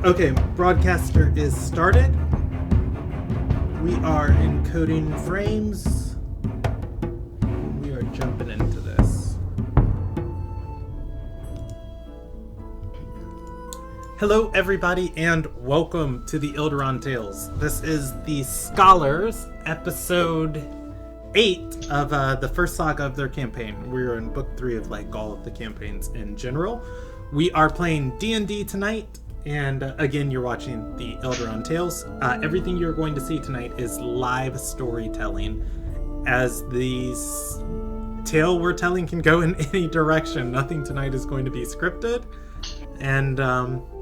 Okay, broadcaster is started. We are encoding frames. We are jumping into this. Hello, everybody, and welcome to the Ilderon Tales. This is the Scholars, episode 8 of the first saga of their campaign. We're in book 3 of all of the campaigns in general. We are playing D&D tonight. And again, you're watching the Ilderon Tales. Everything you're going to see tonight is live storytelling, as the tale we're telling can go in any direction. Nothing tonight is going to be scripted. And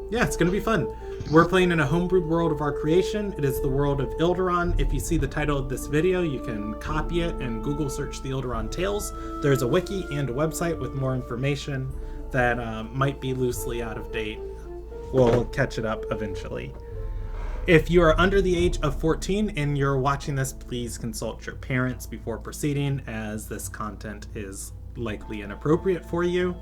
yeah, it's going to be fun. We're playing in a homebrewed world of our creation. It is the world of Ilderon. If you see the title of this video, you can copy it and Google search the Ilderon Tales. There's a wiki and a website with more information that might be loosely out of date. We'll catch it up eventually. If you are under the age of 14 and you're watching this, please consult your parents before proceeding, as this content is likely inappropriate for you.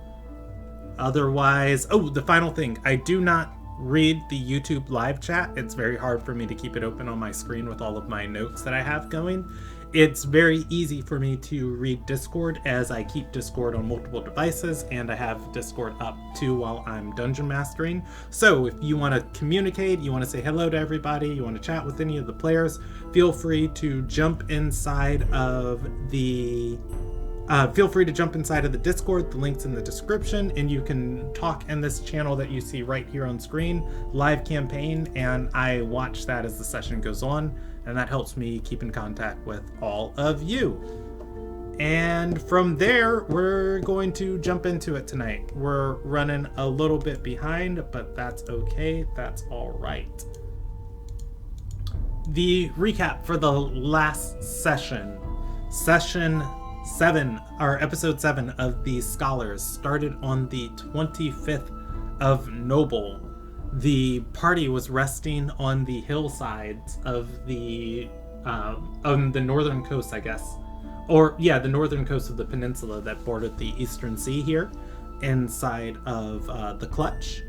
Otherwise, the final thing, I do not read the YouTube live chat. It's very hard for me to keep it open on my screen with all of my notes that I have going. It's very easy for me to read Discord, as I keep Discord on multiple devices, and I have Discord up too while I'm dungeon mastering. So if you want to communicate, you want to say hello to everybody, you want to chat with any of the players, feel free to jump inside of the Discord. The link's in the description, and you can talk in this channel that you see right here on screen, live campaign, and I watch that as the session goes on, and that helps me keep in contact with all of you. And from there, we're going to jump into it tonight. We're running a little bit behind, but that's okay. That's all right. The recap for the last session, episode 7 of the Scholars, started on the 25th of Noble. The party was resting on the hillsides of the northern coast, I guess. The northern coast of the peninsula that bordered the Eastern Sea here, inside of the Clutch.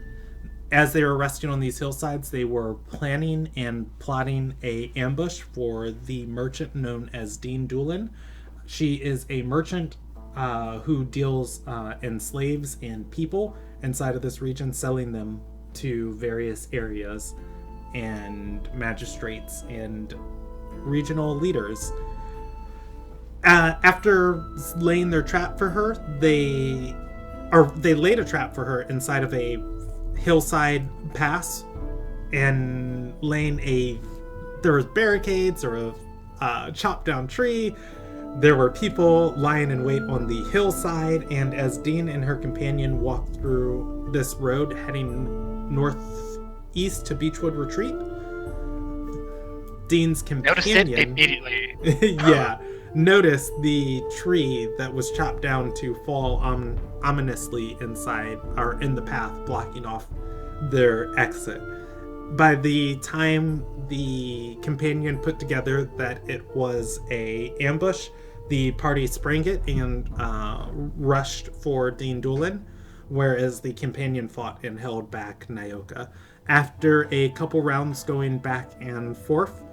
As they were resting on these hillsides, they were planning and plotting a ambush for the merchant known as Dean Doolin. She is a merchant who deals in slaves and people inside of this region, selling them to various areas and magistrates and regional leaders. After laying their trap for her, they laid a trap for her inside of a hillside pass, and there was barricades or a chopped down tree. There were people lying in wait on the hillside, and as Dean and her companion walked through this road heading northeast to Beechwood Retreat, Dean's companion noticed it immediately. Noticed the tree that was chopped down to fall ominously inside or in the path, blocking off their exit. By the time the companion put together that it was a ambush, the party sprang it and rushed for Dean Doolin, whereas the companion fought and held back Nyoka. After a couple rounds going back and forth,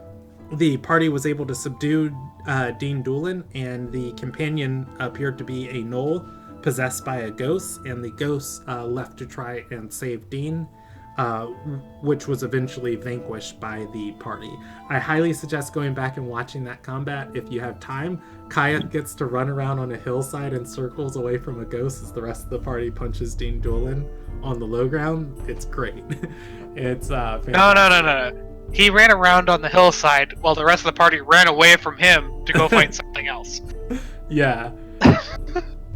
the party was able to subdue Dean Doolin, and the companion appeared to be a gnoll possessed by a ghost, and the ghost left to try and save Dean, which was eventually vanquished by the party. I highly suggest going back and watching that combat if you have time. Kaya gets to run around on a hillside in circles away from a ghost as the rest of the party punches Dean Doolin on the low ground. It's great. It's fantastic. No. He ran around on the hillside while the rest of the party ran away from him to go find something else. Yeah.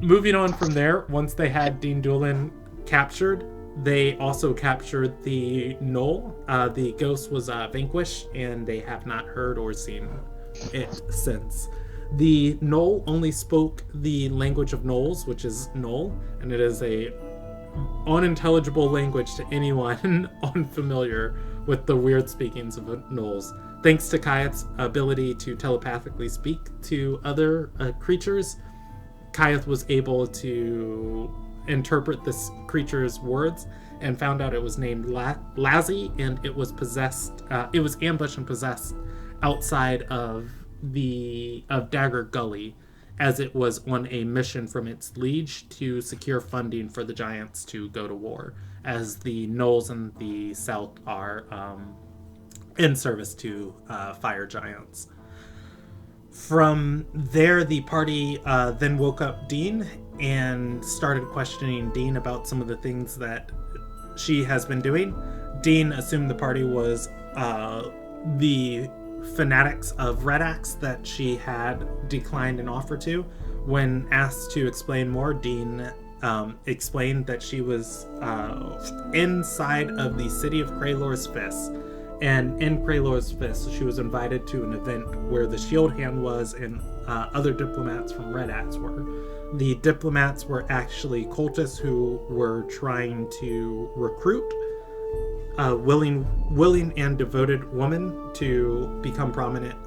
Moving on from there, once they had Dean Doolin captured, they also captured the gnoll. The ghost was vanquished, and they have not heard or seen it since. The gnoll only spoke the language of gnolls, which is gnoll, and it is a unintelligible language to anyone unfamiliar with the weird speakings of gnolls. Thanks to Kayeth's ability to telepathically speak to other creatures, Kayeth was able to interpret this creature's words and found out it was named Lazzy, and it was possessed. It was ambushed and possessed outside of Dagger Gully, as it was on a mission from its liege to secure funding for the giants to go to war, as the gnolls in the south are in service to fire giants. From there, the party then woke up Dean and started questioning Dean about some of the things that she has been doing. Dean assumed the party was the fanatics of Red Axe that she had declined an offer to. When asked to explain more, Dean explained that she was inside of the city of Kraylor's Fist. And in Kraylor's Fist, she was invited to an event where the Shield Hand was and other diplomats from Red Axe were. The diplomats were actually cultists who were trying to recruit willing and devoted women to become prominent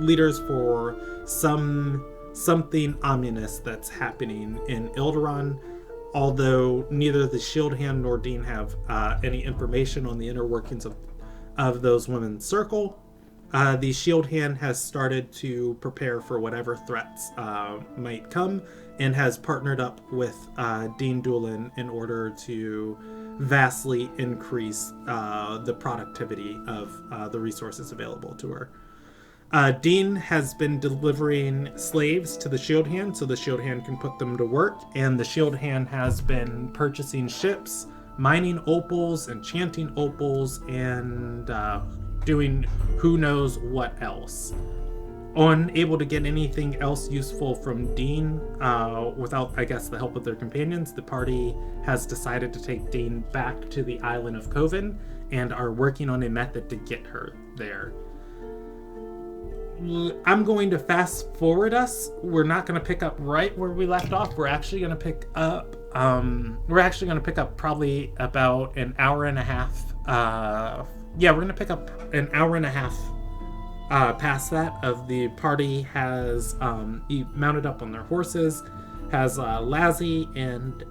leaders for something ominous that's happening in Ilderon. Although neither the Shield Hand nor Dean have any information on the inner workings of those women's circle, the Shield Hand has started to prepare for whatever threats might come, and has partnered up with Dean Doolin in order to vastly increase the productivity of the resources available to her. Dean has been delivering slaves to the Shield Hand so the Shield Hand can put them to work, and the Shield Hand has been purchasing ships, mining opals, enchanting opals, and doing who knows what else. Unable to get anything else useful from Dean without, I guess, the help of their companions, the party has decided to take Dean back to the island of Coven and are working on a method to get her there. I'm going to fast forward us. We're not going to pick up right where we left off. We're actually going to pick up probably about an hour and a half. We're going to pick up an hour and a half past that. Of the party has mounted up on their horses, has Lazzy and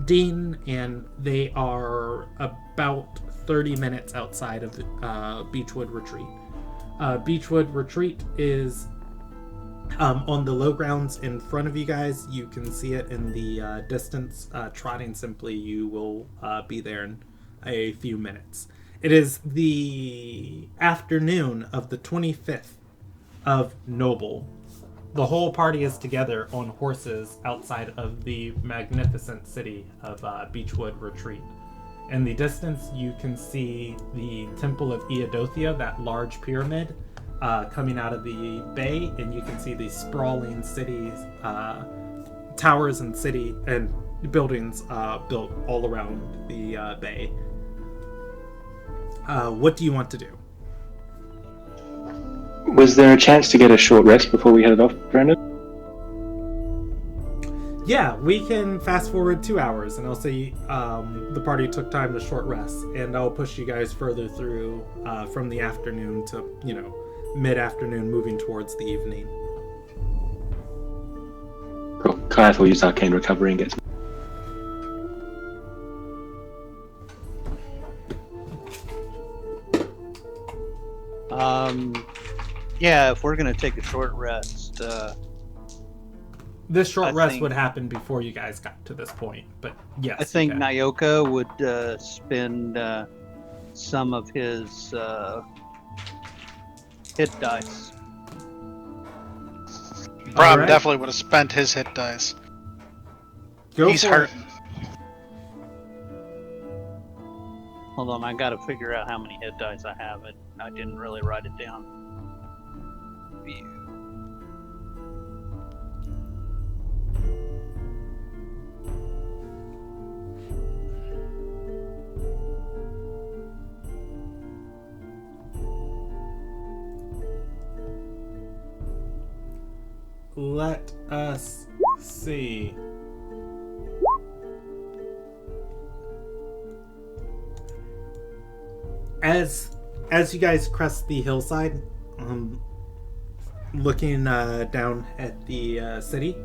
Dean, and they are about 30 minutes outside of the Beechwood Retreat. Beechwood Retreat is on the low grounds in front of you guys. You can see it in the distance. Trotting simply, you will be there in a few minutes. It is the afternoon of the 25th of Noble. The whole party is together on horses outside of the magnificent city of Beechwood Retreat. In the distance, you can see the Temple of Eodothea, that large pyramid, coming out of the bay, and you can see the sprawling cities, towers and city and buildings built all around the bay. What do you want to do? Was there a chance to get a short rest before we headed off, Brandon? Yeah, we can fast forward 2 hours, and I'll say the party took time to short rest, and I'll push you guys further through from the afternoon to, mid-afternoon, moving towards the evening. Cool. Kaiath will use Arcane Recovery and get Yeah, if we're going to take a short rest... This short rest would happen before you guys got to this point, but yes. I think Nyoka would spend some of his hit dice. Brom definitely would have spent his hit dice. He's hurting. Hold on, I gotta figure out how many hit dice I have. I didn't really write it down. View. Let us see. As you guys crest the hillside, looking down at the city,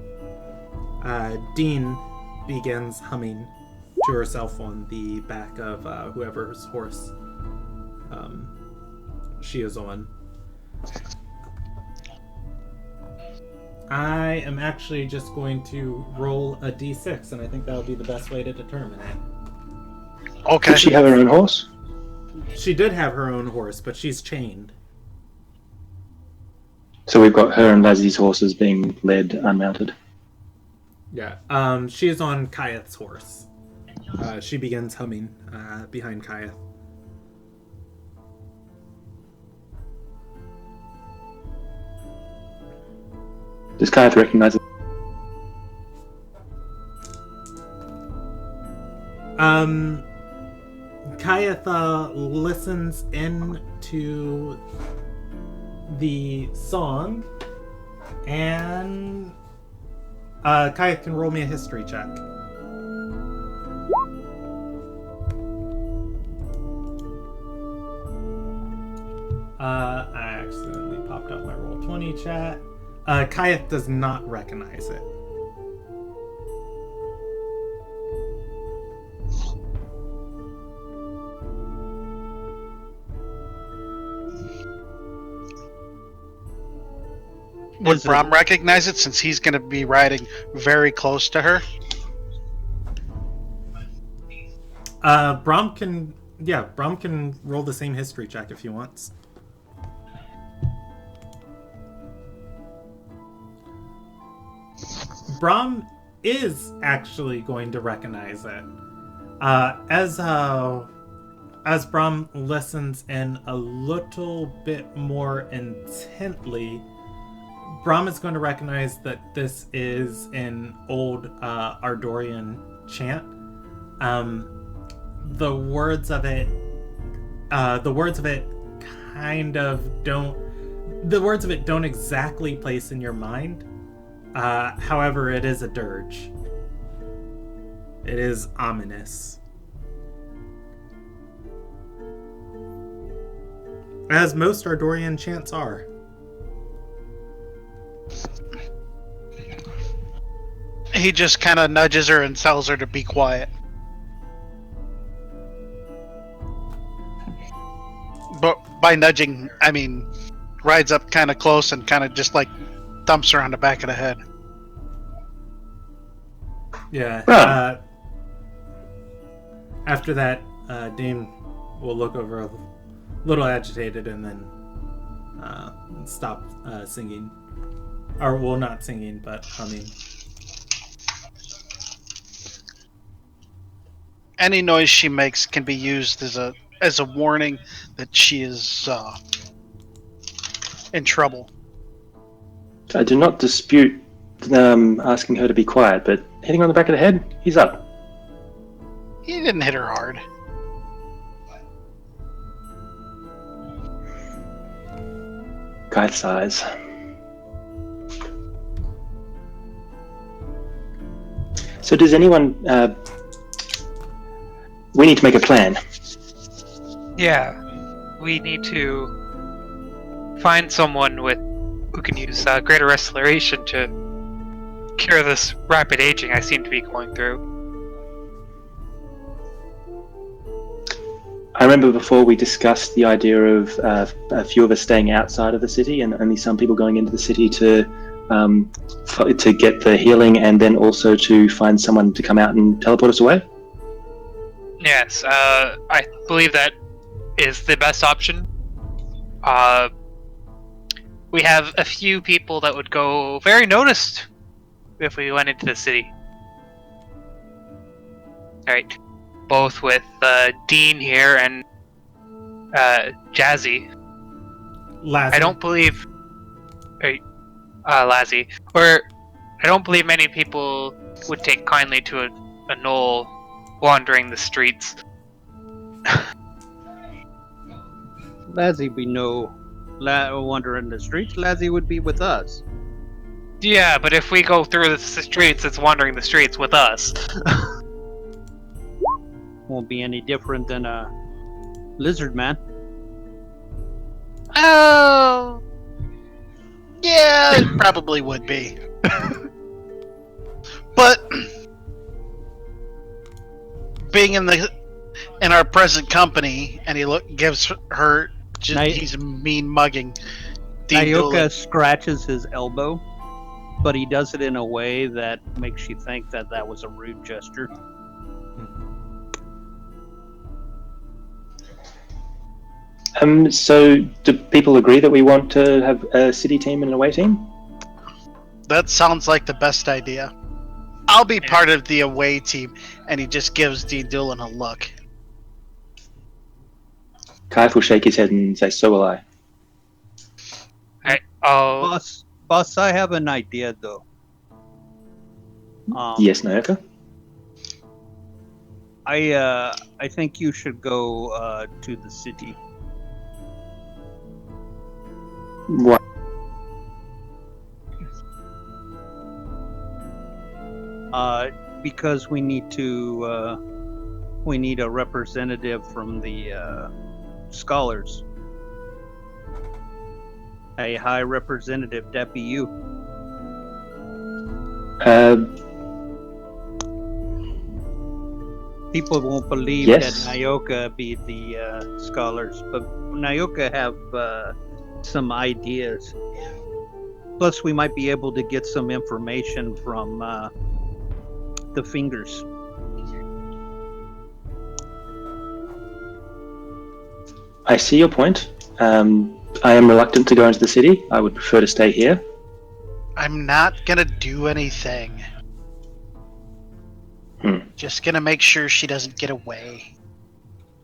Dean begins humming to herself on the back of whoever's horse she is on. I am actually just going to roll a d6, and I think that'll be the best way to determine it. Okay. Does she have her own horse? She did have her own horse, but she's chained. So we've got her and Lassie's horses being led unmounted. Yeah. She is on Kayeth's horse. She begins humming behind Kayeth. Does Kayeth recognize it? Kayeth listens in to the song, and Kayeth can roll me a history check. I accidentally popped up my Roll20 chat. Kayeth does not recognize it. Would Brom recognize it since he's going to be riding very close to her? Brom can roll the same history check if he wants. Brom is actually going to recognize it. As Brom listens in a little bit more intently, Brom is going to recognize that this is an old Ardorian chant. The words of it don't exactly place in your mind. However, it is a dirge. It is ominous. As most Ardorian chants are. He just kind of nudges her and tells her to be quiet. But by nudging, I mean rides up kind of close and kind of just like thumps her on the back of the head. Yeah. After that, Dane will look over a little agitated and then stop singing. Or, well, not singing, but humming. Any noise she makes can be used as a warning that she is in trouble. I do not dispute asking her to be quiet, but hitting on the back of the head, he's up. He didn't hit her hard. Kayeth sighs. So does anyone... we need to make a plan. Yeah, we need to find someone who can use greater restoration to cure this rapid aging I seem to be going through. I remember before we discussed the idea of a few of us staying outside of the city and only some people going into the city to get the healing and then also to find someone to come out and teleport us away? Yes, I believe that is the best option. We have a few people that would go very noticed if we went into the city. Alright. Both with Dean here and Jazzy. Lazzy. I don't believe... Lazzy. Or, I don't believe many people would take kindly to a gnoll wandering the streets. Lazzy be no wandering the streets. Lazzy would be with us. Yeah, but if we go through the streets, it's wandering the streets with us. Won't be any different than a lizard man. Oh, yeah, it probably would be. But being in our present company, and he gives her he's mean mugging. Nayoka scratches his elbow, but he does it in a way that makes you think that that was a rude gesture. So do people agree that we want to have a city team and an away team? That sounds like the best idea. I'll be part of the away team, and he just gives Dean Doolan a look. Kaif will shake his head and say, "So will I." Alright, Boss, I have an idea though. Yes, Nayoka? I think you should go to the city. Why? Because we need a representative from the scholars. A high representative, that'd be you. People won't believe Yes. that Nayoka be the scholars, but Nayoka have some ideas. Plus, we might be able to get some information from the fingers. I see your point. I am reluctant to go into the city. I would prefer to stay here. I'm not gonna do anything. Just gonna make sure she doesn't get away.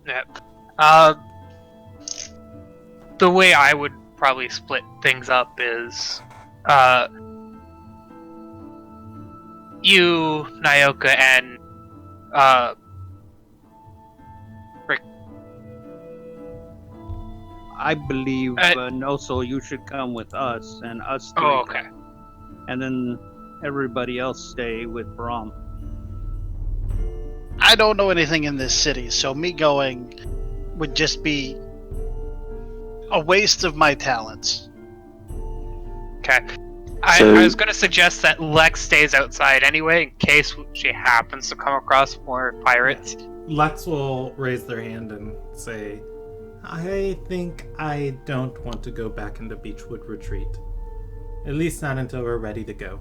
Yep. The way I would probably split things up is, you, Nayoka, and Rick. I believe also you should come with us, and us three. Oh, okay. And then everybody else stay with Brahm. I don't know anything in this city, so me going would just be a waste of my talents. Okay. I was going to suggest that Lex stays outside anyway, in case she happens to come across more pirates. Lex will raise their hand and say, "I think I don't want to go back into Beechwood Retreat. At least not until we're ready to go."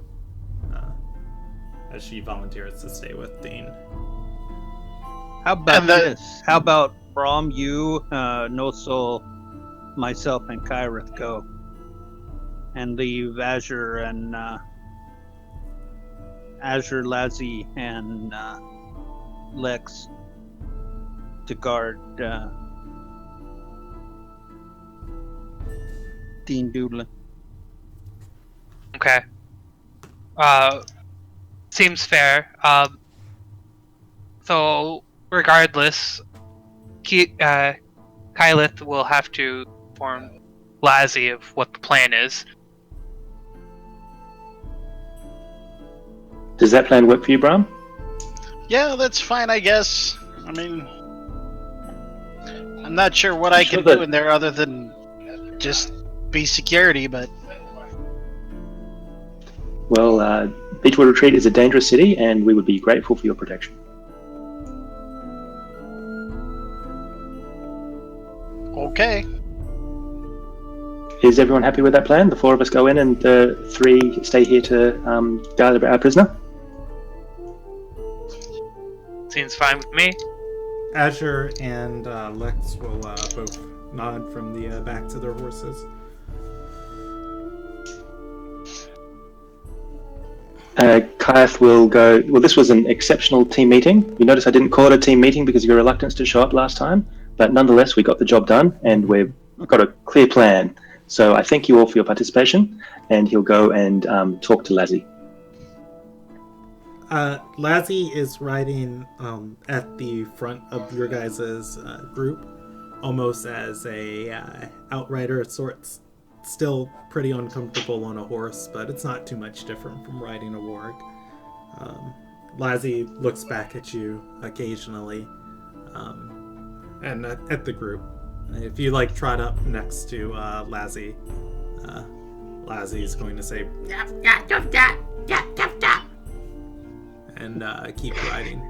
As she volunteers to stay with Dean. How about this? How about Brahm, you, Nosul, myself, and Kyrith go, and leave Azure and Azure, Lazzy, and Lex to guard Dean Doodlin. Okay. Seems fair. So, regardless, Kylith will have to inform Lazzy of what the plan is. Does that plan work for you, Brahm? Yeah, that's fine, I guess. I mean, I'm not sure what I can do in there other than just be security, but... Well, Beechwood Retreat is a dangerous city, and we would be grateful for your protection. Okay. Is everyone happy with that plan? The four of us go in, and the three stay here to guard our prisoner? Seems fine with me. Azure and Lex will both nod from the back to their horses. Kyath will go. Well, this was an exceptional team meeting. You notice I didn't call it a team meeting because of your reluctance to show up last time, but nonetheless, we got the job done, and we've got a clear plan. So I thank you all for your participation, and he'll go and talk to Lazzy. Lazzy is riding at the front of your guys' group, almost as a outrider of sorts. Still pretty uncomfortable on a horse, but it's not too much different from riding a warg. Lazzy looks back at you occasionally, and at the group. If you trot up next to Lazzy, Lazzy's going to say and keep riding.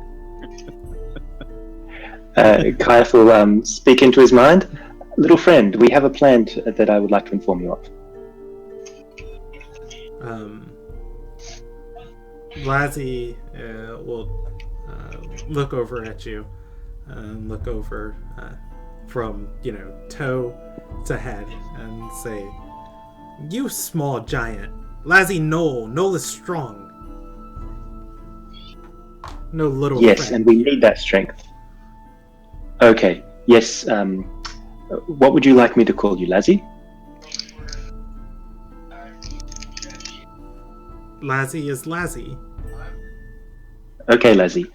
Kaif will speak into his mind. Little friend, we have a plan that I would like to inform you of. Lazzy will look over at you and look over from, toe to head and say, "You small giant. Lazzy Knoll. Knoll is strong. No little Yes, friend and we here." need that strength. Okay, yes. What would you like me to call you, Lazzy? Lazzy is Lazzy. Okay, Lazzy.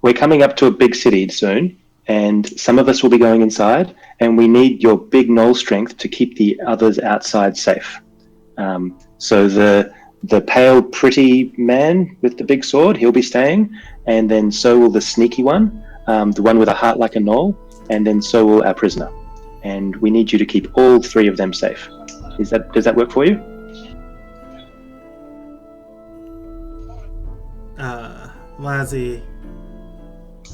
We're coming up to a big city soon, and some of us will be going inside, and we need your big knoll strength to keep the others outside safe. So the pale, pretty man with the big sword, he'll be staying, and then so will the sneaky one, the one with a heart like a knoll, and then so will our prisoner. And we need you to keep all three of them safe. Does that work for you? Lazzy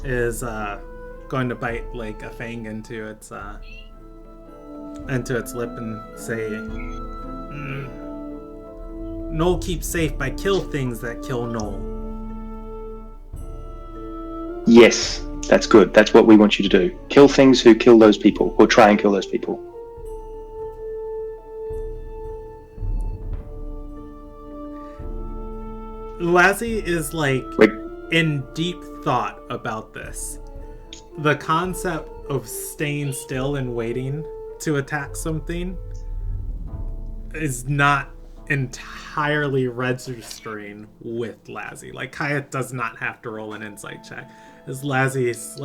is going to bite like a fang into its lip and say, "Knoll keeps safe by kill things that kill Knoll." Yes, that's good. That's what we want you to do. Kill things who kill those people, or try and kill those people. Lazzy is in deep thought about this. The concept of staying still and waiting to attack something is not entirely registering with Lazzy. Kaya does not have to roll an insight check, as Lazzy's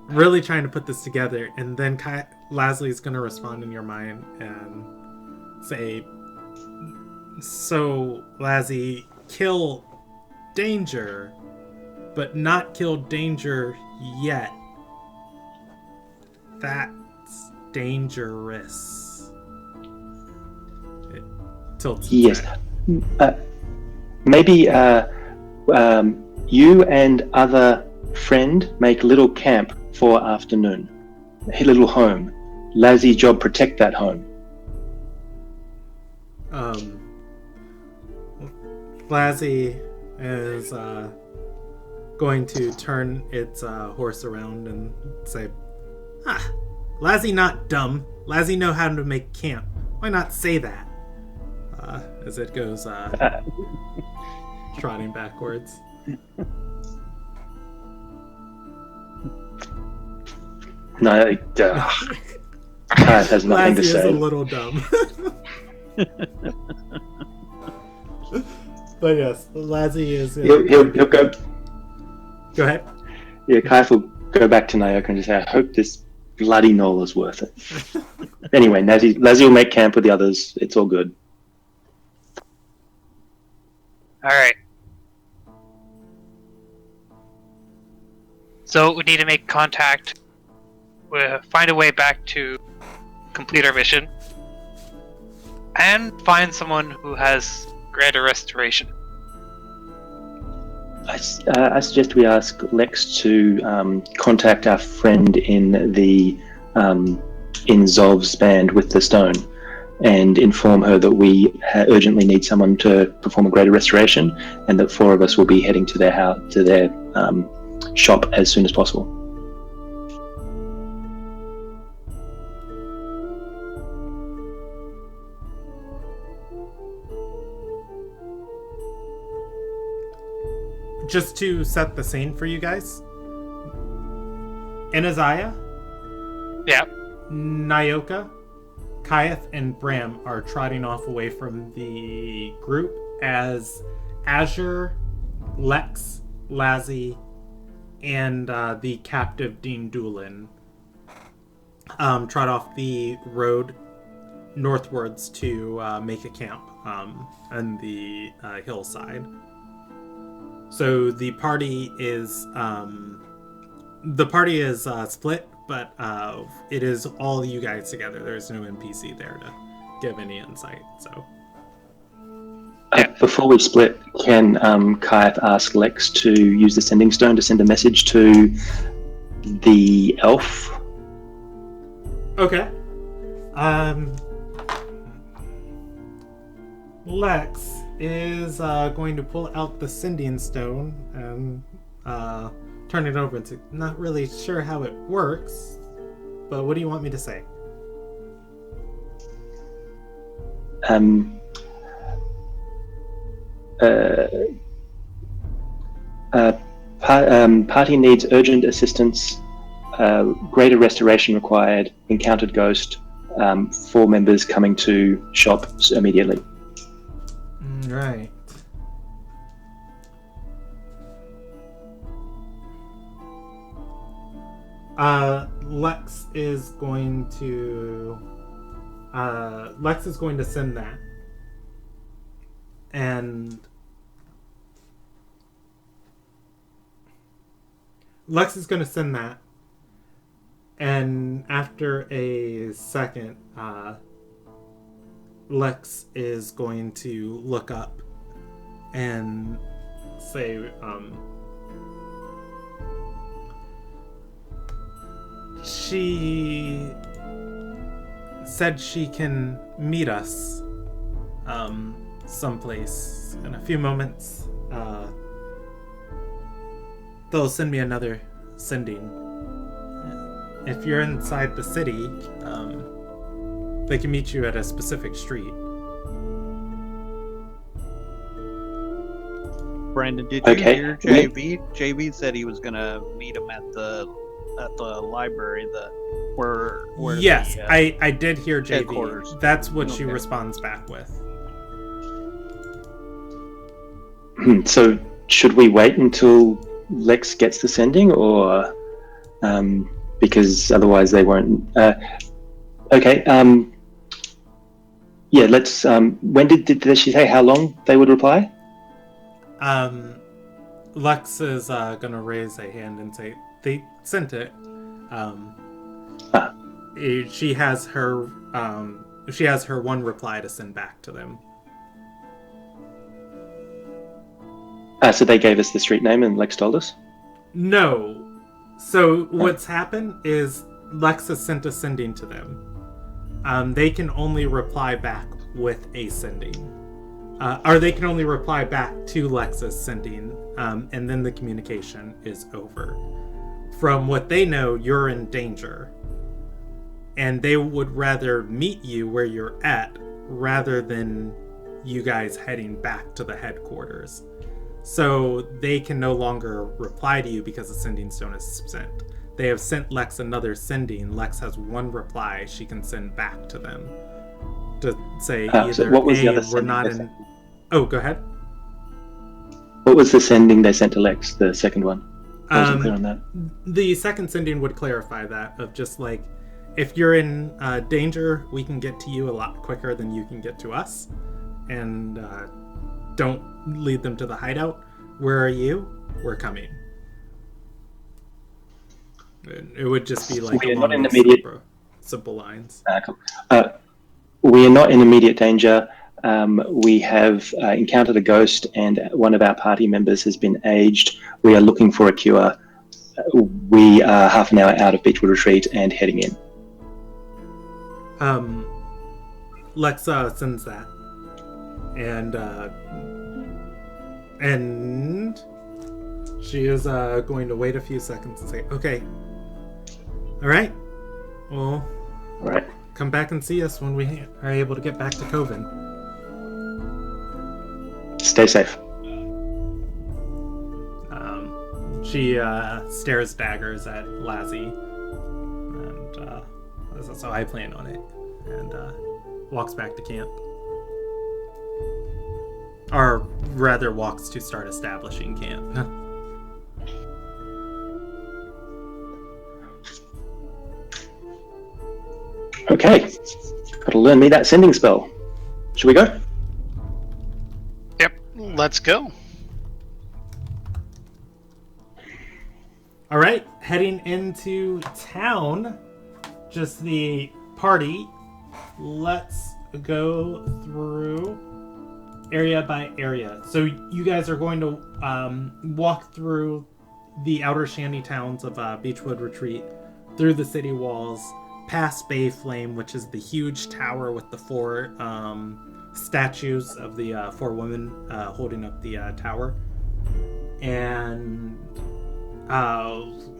really trying to put this together, and then Lazzy's gonna respond in your mind and say, "So, Lazzy, kill danger, but not kill danger yet. That's dangerous." It tilts its Yes. head. Maybe you and other friend make little camp for afternoon. A little home. Lazzy job protect that home. Lazzy is going to turn its horse around and say, "Lazzy not dumb. Lazzy know how to make camp. Why not say that?" As it goes trotting backwards. No, Kat has nothing to Lazzy is say. a little dumb. But yes, Lazzy is. He'll go. Go ahead. Yeah, Kaif will go back to Nyoka and just say, "I hope this bloody knoll is worth it." Anyway, Lazzy will make camp with the others. It's all good. Alright. So we need to make contact. We'll find a way back to complete our mission. And find someone who has greater restoration. I suggest we ask Lex to contact our friend in the in Zolv's band with the stone, and inform her that we urgently need someone to perform a greater restoration, and that 4 of us will be heading to their house, to their shop as soon as possible. Just to set the scene for you guys, Inaziah, Yeah. Nyoka, Kaif, and Bram are trotting off away from the group as Azure, Lex, Lazzy, and the captive Dean Doolin trot off the road northwards to make a camp on the hillside. So the party is split, but it is all you guys together. There's no NPC there to give any insight. So Before we split, can Kaif ask Lex to use the sending stone to send a message to the elf? Okay. Lex is going to pull out the sending stone and turn it over. It's not really sure how it works, but what do you want me to say? Party needs urgent assistance. Greater restoration required. Encountered ghost. 4 members coming to shop immediately. Right. Lex is going to send that, and Lex is going to send that, and after a second, Lex is going to look up and say, she said she can meet us someplace in a few moments. They'll send me another sending. If you're inside the city, they can meet you at a specific street. Brandon, did you hear JV? JV said he was gonna meet him at the library. Where yes, the, I did hear JV. headquarters. That's what she responds back with. So should we wait until Lex gets the sending, or because otherwise they won't? Okay. Yeah. Let's. When did she say how long they would reply? Lex is gonna raise a hand and say they sent it. She has her one reply to send back to them. So they gave us the street name and Lex told us? No. So what's happened is Lex has sent a sending to them. They can only reply back with a sending. Or they can only reply back to Lex's sending, and then the communication is over. From what they know, you're in danger. And they would rather meet you where you're at rather than you guys heading back to the headquarters. So they can no longer reply to you because the sending stone is sent. They have sent Lex another sending. Lex has one reply she can send back to them to say either so what was the other we're not in. Oh, go ahead. What was the sending they sent to Lex? The second one. I wasn't clear on that. The second sending would clarify that of just like, if you're in danger, we can get to you a lot quicker than you can get to us, and don't lead them to the hideout. Where are you? We're coming. It would just be like we are not in immediate simple lines. Cool. We are not in immediate danger. We have encountered a ghost, and one of our party members has been aged. We are looking for a cure. We are half an hour out of Beechwood Retreat and heading in. Lexa sends that, and she is going to wait a few seconds and say, "Okay, all right, well, all right, come back and see us when we are able to get back to Coven. Stay safe." She stares daggers at Lazzy, and so I plan on it, and walks back to camp. Or rather, walks to start establishing camp. Okay, gotta learn me that sending spell. Should we go? Yep, let's go. All right, heading into town, just the party. Let's go through area by area. So you guys are going to walk through the outer shanty towns of Beechwood Retreat, through the city walls, past Bay Flame, which is the huge tower with the 4 statues of the 4 women holding up the tower, and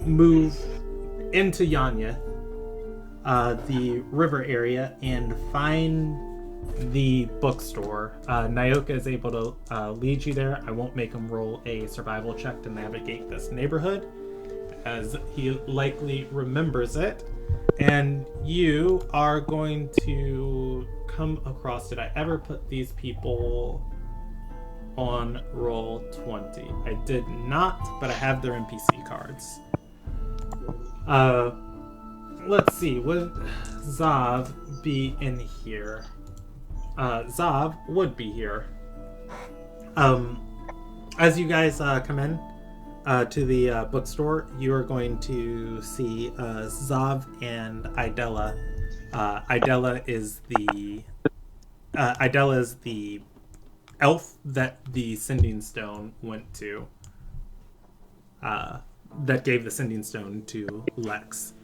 move into Yanya, the river area, and find the bookstore. Nyoka is able to lead you there. I won't make him roll a survival check to navigate this neighborhood, as he likely remembers it. And you are going to come across... Did I ever put these people on roll 20? I did not, but I have their NPC cards. Let's see. Would Zav be in here? Zav would be here. As you guys come in to the bookstore, you are going to see Zav and Idella. Idella is the elf that the Sending Stone went to. That gave the Sending Stone to Lex.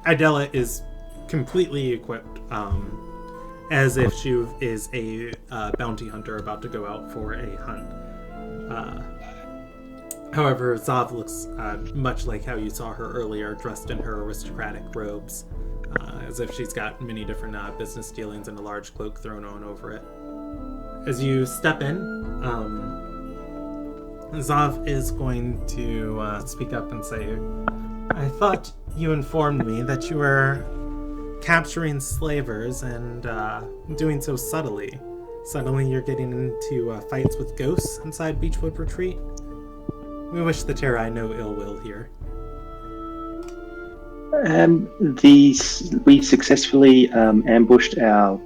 Idella is completely equipped, as if she is a bounty hunter about to go out for a hunt. However, Zav looks much like how you saw her earlier, dressed in her aristocratic robes, as if she's got many different business dealings and a large cloak thrown on over it. As you step in, Zav is going to speak up and say, I thought you informed me that you were capturing slavers and doing so subtly. Suddenly you're getting into fights with ghosts inside Beechwood Retreat. We wish the Terrai no ill will here. We successfully ambushed our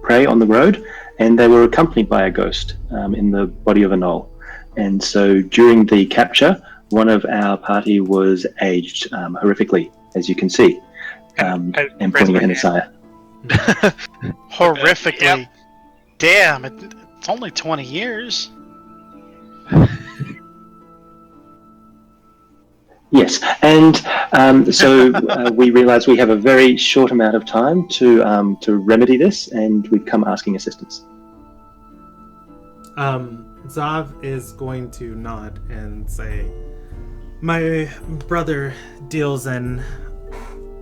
prey on the road, and they were accompanied by a ghost in the body of a knoll. And so during the capture, one of our party was aged horrifically, as you can see, and pointing at Anasaya. Horrifically? Yep. Damn, it's only 20 years. Yes, and so we realize we have a very short amount of time to remedy this, and we've come asking assistance. Zav is going to nod and say, my brother deals in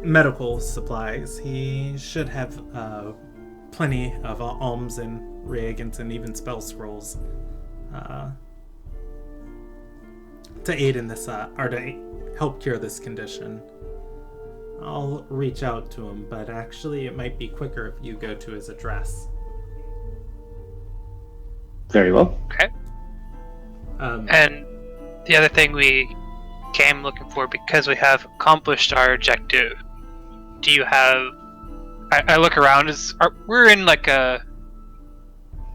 medical supplies. He should have plenty of alms and reagents and even spell scrolls to aid in this, or to help cure this condition. I'll reach out to him, but actually it might be quicker if you go to his address. Very well. Okay. And the other thing we came looking for, because we have accomplished our objective, do you have... I look around, we're in like a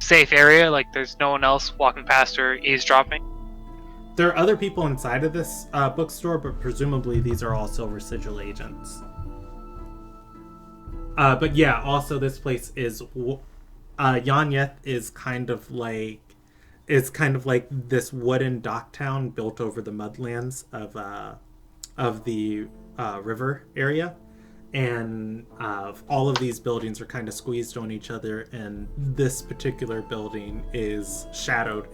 safe area, like there's no one else walking past or eavesdropping? There are other people inside of this bookstore, but presumably these are all Silver Sigil agents. But yeah, also this place is... Yanyeth is kind of like this wooden dock town built over the mudlands of the river area, and all of these buildings are kind of squeezed on each other, and this particular building is shadowed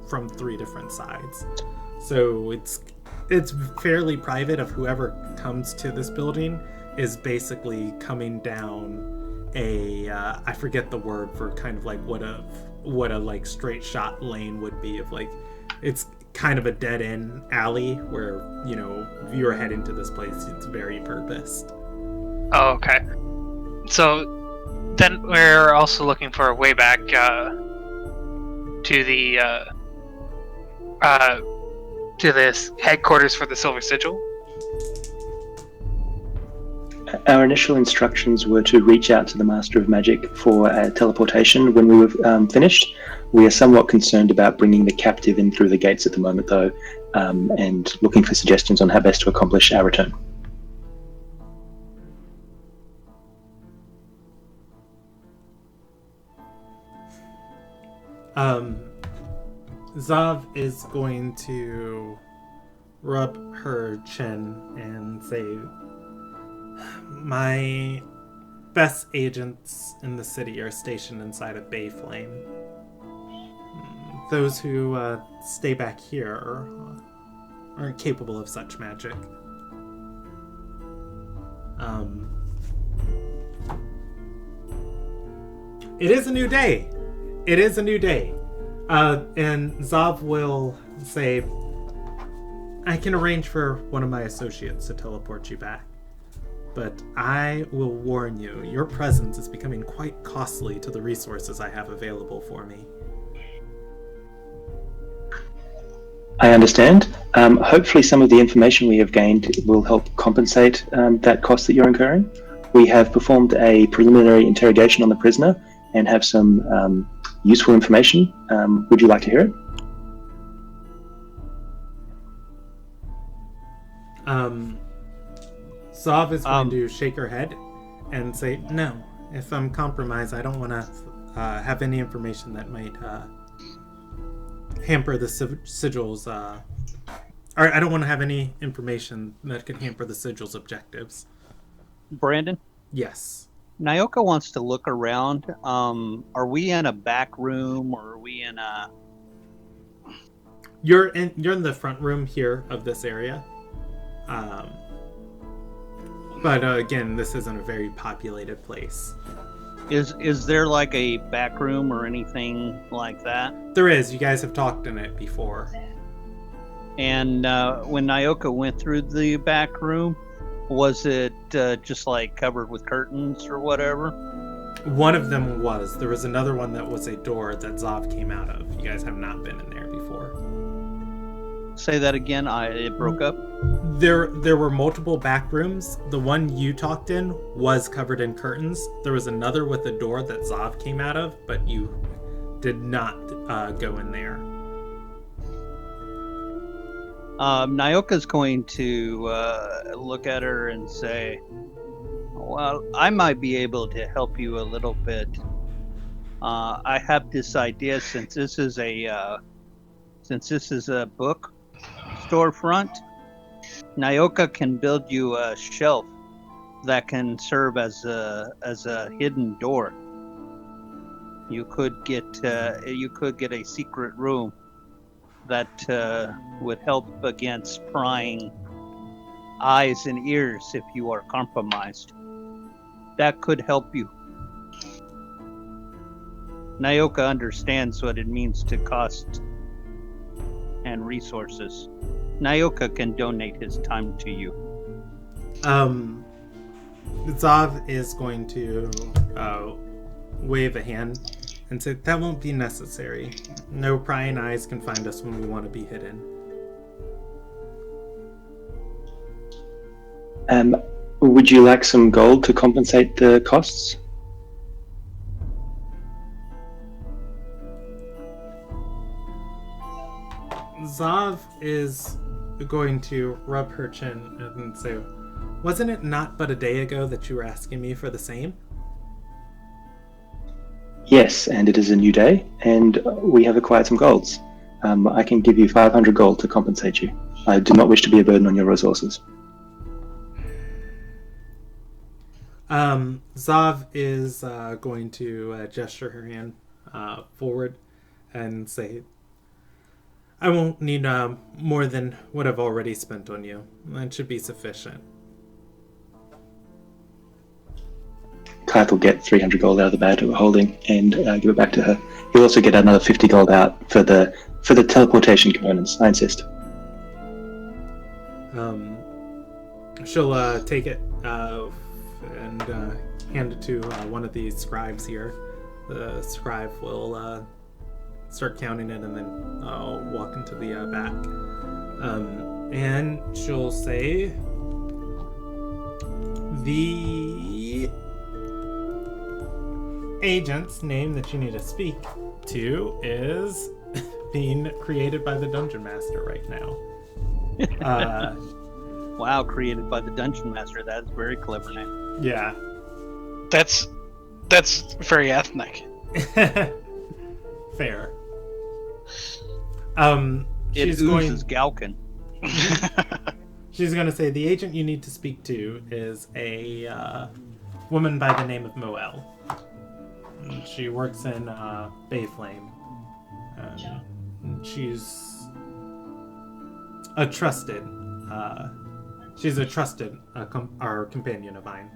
from 3 different sides. So it's fairly private. Of whoever comes to this building is basically coming down I forget the word for kind of like what a like straight shot lane would be, of like, it's kind of a dead end alley where, you know, if you're heading to this place, it's very purposed. Oh, okay. So then we're also looking for a way back to this headquarters for the Silver Sigil. Our initial instructions were to reach out to the Master of Magic for teleportation when we were finished. We are somewhat concerned about bringing the captive in through the gates at the moment, though, and looking for suggestions on how best to accomplish our return. Zav is going to rub her chin and say, my best agents in the city are stationed inside of Bayflame. Those who stay back here aren't capable of such magic. It is a new day. It is a new day. And Zav will say, I can arrange for one of my associates to teleport you back. But I will warn you, your presence is becoming quite costly to the resources I have available for me. I understand. Hopefully some of the information we have gained will help compensate that cost that you're incurring. We have performed a preliminary interrogation on the prisoner and have some useful information. Would you like to hear it? Zav is going to shake her head and say, no, if I'm compromised, I don't want to have any information that might hamper the sigil's, or I don't want to have any information that could hamper the sigil's objectives. Brandon? Yes. Nyoka wants to look around. Are we in a back room, or are we in a... You're in the front room here of this area. But again, this isn't a very populated place. Is there like a back room or anything like that? There is. You guys have talked in it before. And when Nyoka went through the back room, was it just like covered with curtains or whatever? One of them was. There was another one that was a door that Zav came out of. You guys have not been in there before. Say that again. It broke up. There were multiple back rooms. The one you talked in was covered in curtains. There was another with a door that Zav came out of, but you did not go in there. Nyoka's going to look at her and say, well, I might be able to help you a little bit. I have this idea, since this is a book storefront, Nyoka can build you a shelf that can serve as a hidden door. You could get a secret room that would help against prying eyes and ears if you are compromised. That could help you. Nyoka understands what it means to cost and resources. Nyoka can donate his time to you. Zav is going to wave a hand and say, that won't be necessary. No prying eyes can find us when we want to be hidden. Would you like some gold to compensate the costs? Zav is going to rub her chin and say, wasn't it not but a day ago that you were asking me for the same? Yes, and it is a new day, and we have acquired some golds. I can give you 500 gold to compensate you. I do not wish to be a burden on your resources. Zav is going to gesture her hand forward and say, I won't need more than what I've already spent on you. That should be sufficient. Kath will get 300 gold out of the bag that we're holding and give it back to her. He'll also get another 50 gold out for the teleportation components, I insist. She'll take it and hand it to one of the scribes here. The scribe will start counting it and then walk into the back. And she'll say, the agent's name that you need to speak to is being created by the Dungeon Master right now. Wow, created by the Dungeon Master. That's a very clever name. Yeah. That's very ethnic. Fair. It She's oozes Galkin. She's going to say the agent you need to speak to is a woman by the name of Moelle. She works in Bayflame. She's a trusted. Our companion of mine.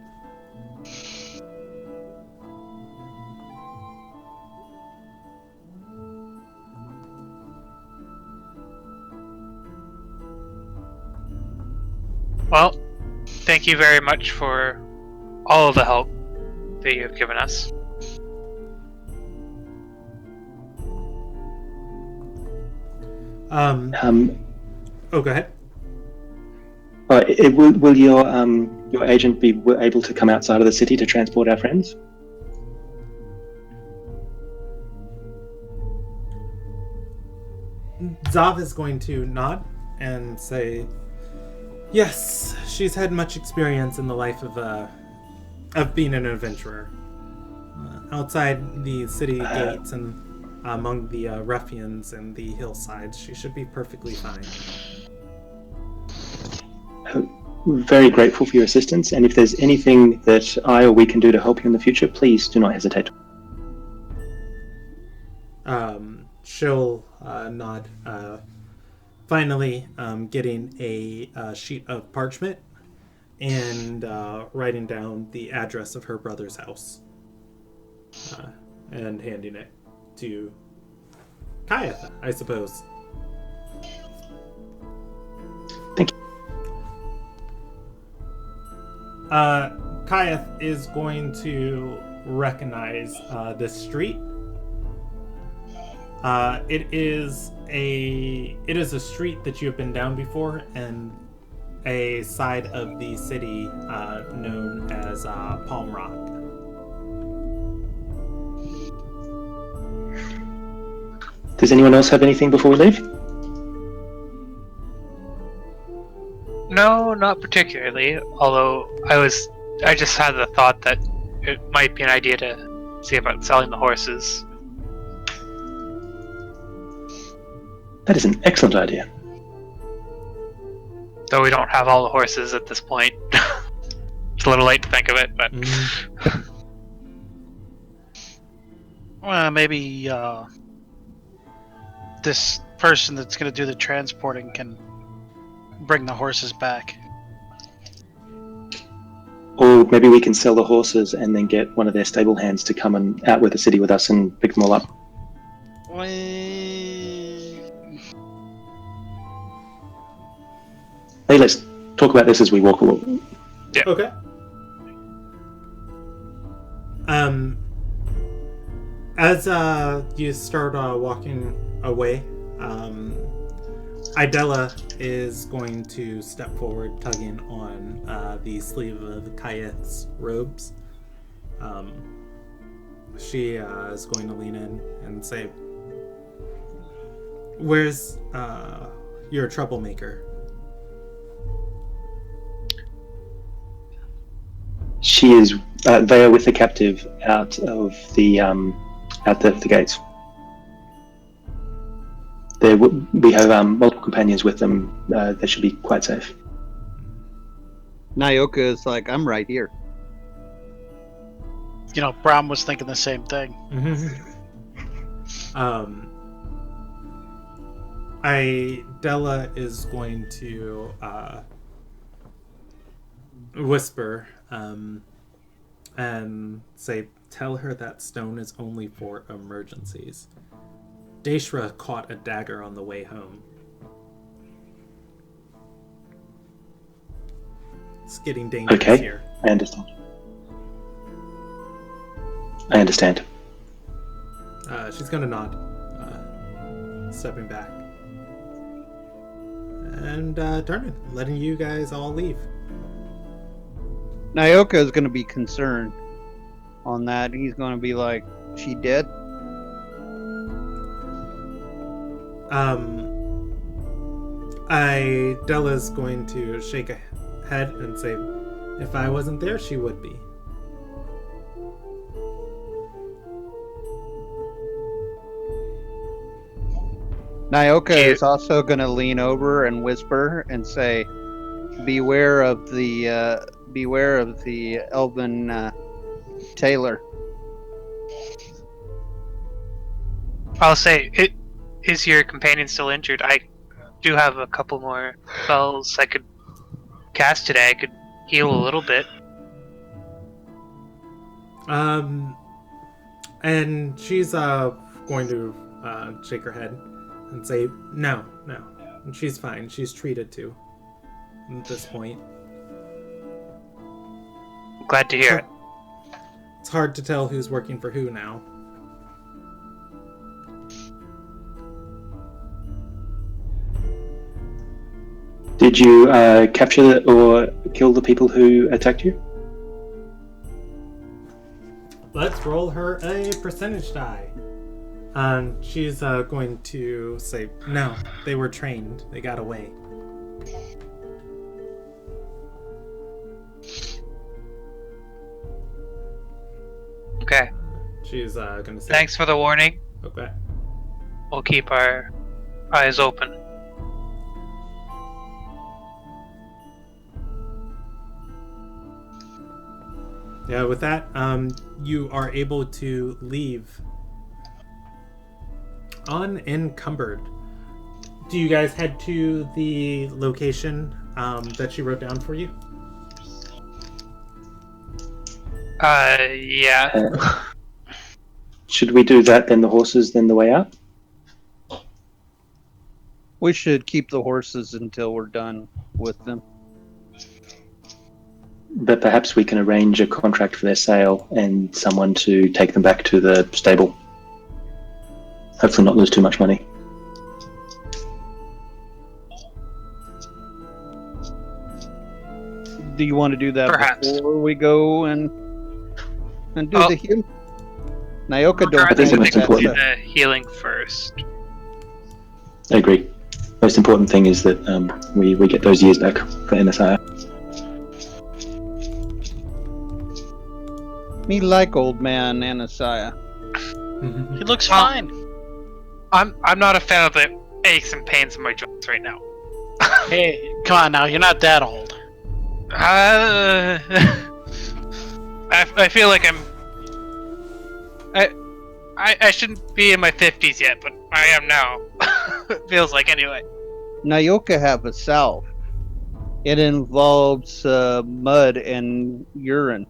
Well, thank you very much for all of the help that you have given us. Oh, go ahead. Will your agent be able to come outside of the city to transport our friends? Zav is going to nod and say, yes, she's had much experience in the life of being an adventurer. Outside the city gates and among the ruffians and the hillsides, she should be perfectly fine. Very grateful for your assistance, and if there's anything that I or we can do to help you in the future, please do not hesitate. She'll nod. Finally, getting a sheet of parchment and writing down the address of her brother's house and handing it to Kayeth, I suppose. Thank you. Kayeth is going to recognize this street. It is a street that you have been down before, and a side of the city known as Palm Rock. Does anyone else have anything before we leave? No, not particularly. Although I just had the thought that it might be an idea to see about selling the horses. That is an excellent idea. Though we don't have all the horses at this point. It's a little late to think of it, but... Well, maybe this person that's going to do the transporting can bring the horses back. Or maybe we can sell the horses and then get one of their stable hands to come and out with the city with us and pick them all up. Hey, let's talk about this as we walk along. Yeah. Okay. As you start walking away, Idella is going to step forward, tugging on the sleeve of Kayeth's robes. She is going to lean in and say, "Where's your troublemaker?" She is. They are with the captive out of the gates. We have multiple companions with them. They should be quite safe. Nyoka is like, I'm right here. You know, Bram was thinking the same thing. Idella is going to whisper and say, "Tell her that stone is only for emergencies. Deshra caught a dagger on the way home. It's getting dangerous here." I understand. I understand. She's gonna nod, stepping back, and turning, letting you guys all leave. Nyoka is going to be concerned on that. He's going to be like, she dead? Idella's going to shake a head and say, "If I wasn't there, she would be." Nyoka is also going to lean over and whisper and say, "Beware of the elven tailor." I'll say, is your companion still injured? I do have a couple more spells I could cast today. I could heal a little bit. And she's going to shake her head and say, no. And she's fine. She's treated to at this point. Glad to hear it. It's hard to tell who's working for who now. Did you capture or kill the people who attacked you? Let's roll her a percentage die. She's going to say, no, they were trained. They got away. Okay. She's going to say... Thanks for the warning. Okay. We'll keep our eyes open. Yeah, with that, you are able to leave unencumbered. Do you guys head to the location that she wrote down for you? Yeah. Should we do that, then the horses, then the way out? We should keep the horses until we're done with them. But perhaps we can arrange a contract for their sale and someone to take them back to the stable. Hopefully not lose too much money. Do you want to do that Perhaps. before we go and do the heal? Nyoka don't I think the most do important- the healing first. I agree. Most important thing is that we get those years back for NSI. Me like old man Anasiah. He looks fine. I'm not a fan of the aches and pains in my joints right now. Hey, come on now, you're not that old. I feel like I shouldn't be in my 50s yet, but I am now. Feels like anyway. Nyoka have a salve. It involves mud and urine.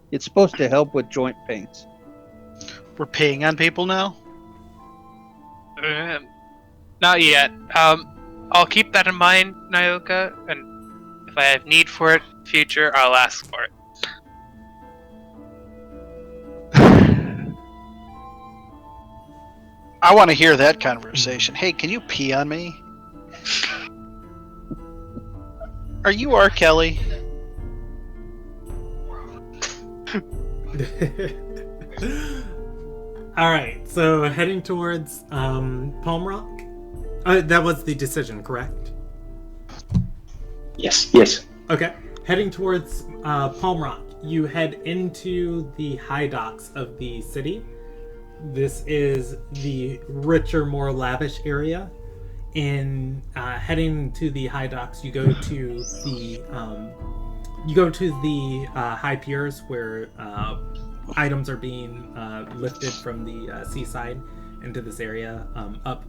It's supposed to help with joint pains. We're peeing on people now? Not yet. I'll keep that in mind, Nyoka, and if I have need for it in the future, I'll ask for it. I want to hear that conversation. Hey, can you pee on me? Are you R. Kelly? Alright, so heading towards Palm Rock? That was the decision, correct? Yes. Okay. Heading towards Palm Rock, you head into the high docks of the city. This is the richer, more lavish area. In heading to the high docks, you go to the high piers where items are being lifted from the seaside into this area, up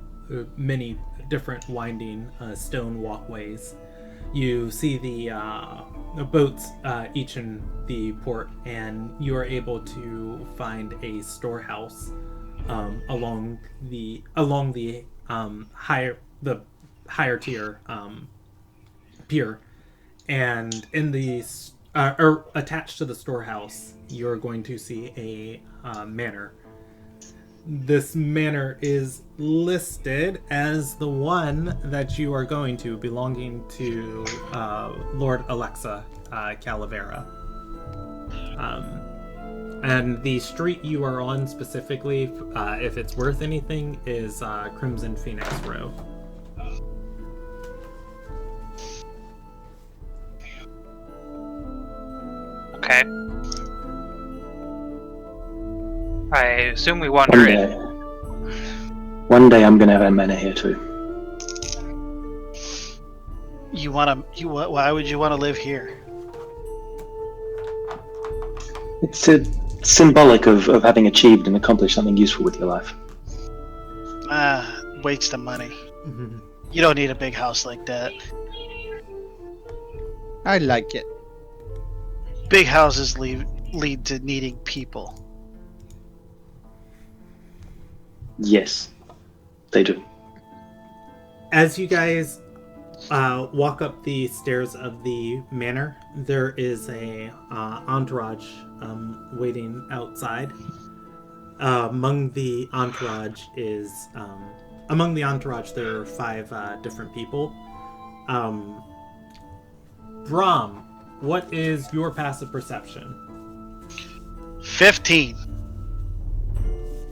many different winding stone walkways. You see the boats each in the port, and you are able to find a storehouse along the higher tier pier, and in the or attached to the storehouse, you're going to see a manor. This manor is listed as the one that you are going to, belonging to Lord Alexa Calavera. And the street you are on specifically, if it's worth anything, is Crimson Phoenix Row. Okay. I assume we wander in. One day I'm going to have a manor here too. Why would you want to live here? It's symbolic of having achieved and accomplished something useful with your life. Waste of money. You don't need a big house like that. I like it. Big houses lead to needing people. Yes, they do. As you guys walk up the stairs of the manor, there is a entourage waiting outside. Among the entourage, there are 5 different people. Brahm, what is your passive perception? 15.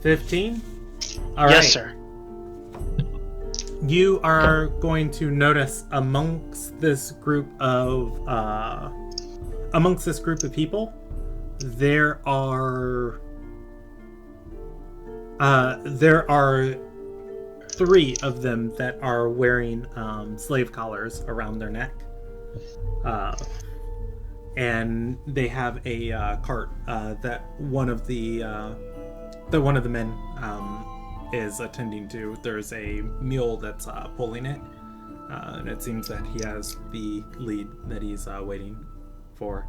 15? Yes, sir. You are going to notice amongst this group of people, there are 3 of them that are wearing slave collars around their neck, and they have a cart that one of the men is attending to. There's a mule that's pulling it, and it seems that he has the lead that he's waiting for.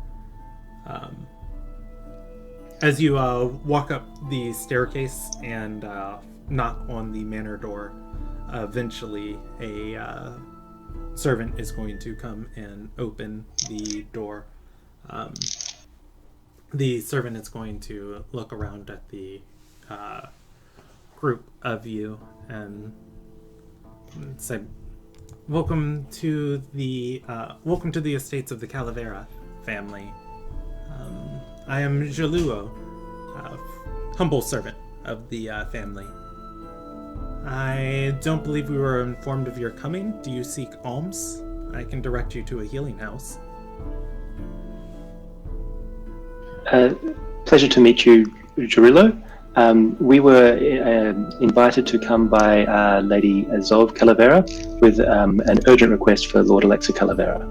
As you walk up the staircase and knock on the manor door, eventually a servant is going to come and open the door. The servant is going to look around at the group of you and say, welcome to the estates of the Calavera family. I am Jaluo, humble servant of the family. I don't believe we were informed of your coming. Do you seek alms? I can direct you to a healing house. Pleasure to meet you, Jarulo. We were invited to come by Lady Azov Calavera with an urgent request for Lord Alexa Calavera.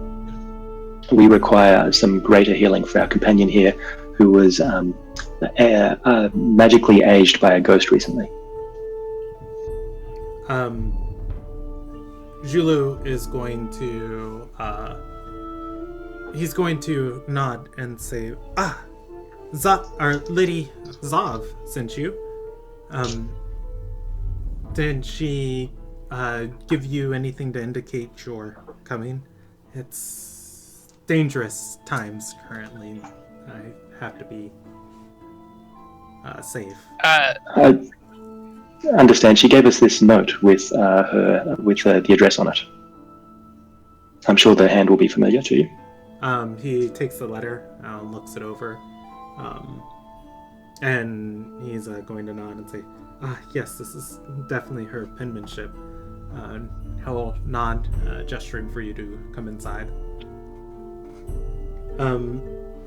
We require some greater healing for our companion here, who was magically aged by a ghost recently. Julu is going to he's going to nod and say, Lady Zav sent you. Did she give you anything to indicate your coming? It's dangerous times currently. I have to be safe. I understand. She gave us this note with the address on it. I'm sure the hand will be familiar to you. He takes the letter, looks it over, and he's going to nod and say, yes, this is definitely her penmanship. He'll nod, gesturing for you to come inside.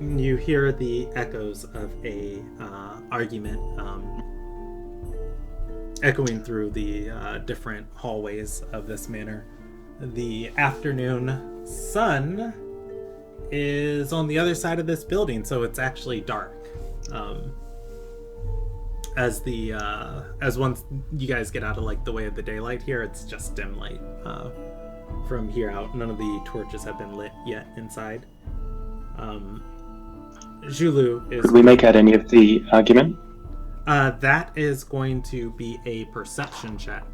You hear the echoes of a argument echoing through the different hallways of this manor. The afternoon sun is on the other side of this building, so it's actually dark. As once you guys get out of the way of the daylight here, it's just dim light. From here out, none of the torches have been lit yet inside. Julu is... Could we make out any of the argument? That is going to be a perception check.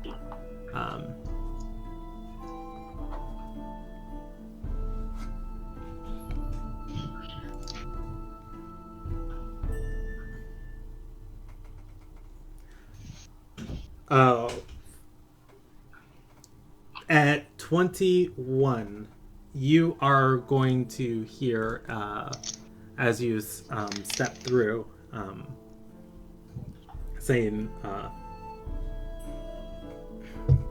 At 21, you are going to hear, as you step through, saying,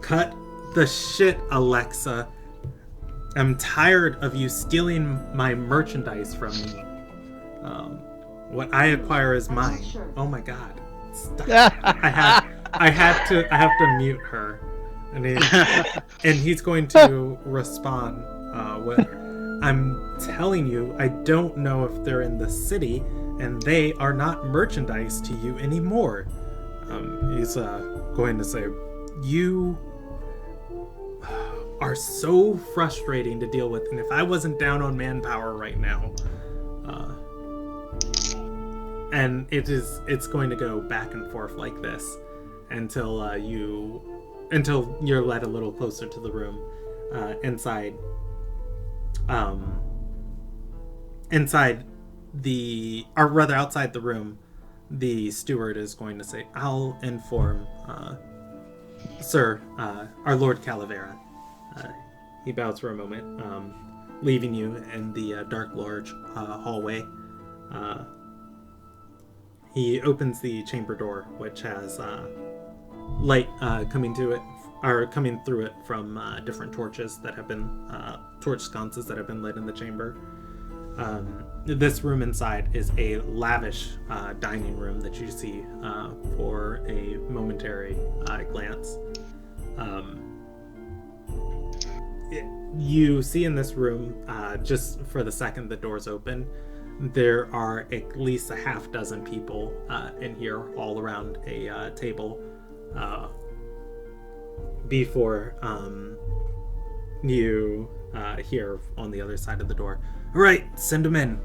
cut the shit, Alexa. I'm tired of you stealing my merchandise from me. What I acquire is mine. Oh my god. Stop. I have to mute her, and he's going to respond with, "I'm telling you, I don't know if they're in the city, and they are not merchandise to you anymore." He's going to say, "You are so frustrating to deal with, and if I wasn't down on manpower right now," and it's going to go back and forth like this until you're led a little closer to the room. Inside outside the room, the steward is going to say, "I'll inform Sir, our Lord Calavera." He bows for a moment, leaving you in the dark, large hallway. He opens the chamber door, which has light coming through it from different torches that have been torch sconces that have been lit in the chamber. This room inside is a lavish dining room that you see for a momentary glance. You see in this room, just for the second the doors open, there are at least a half dozen people in here, all around a table before you hear on the other side of the door, "All right, send them in."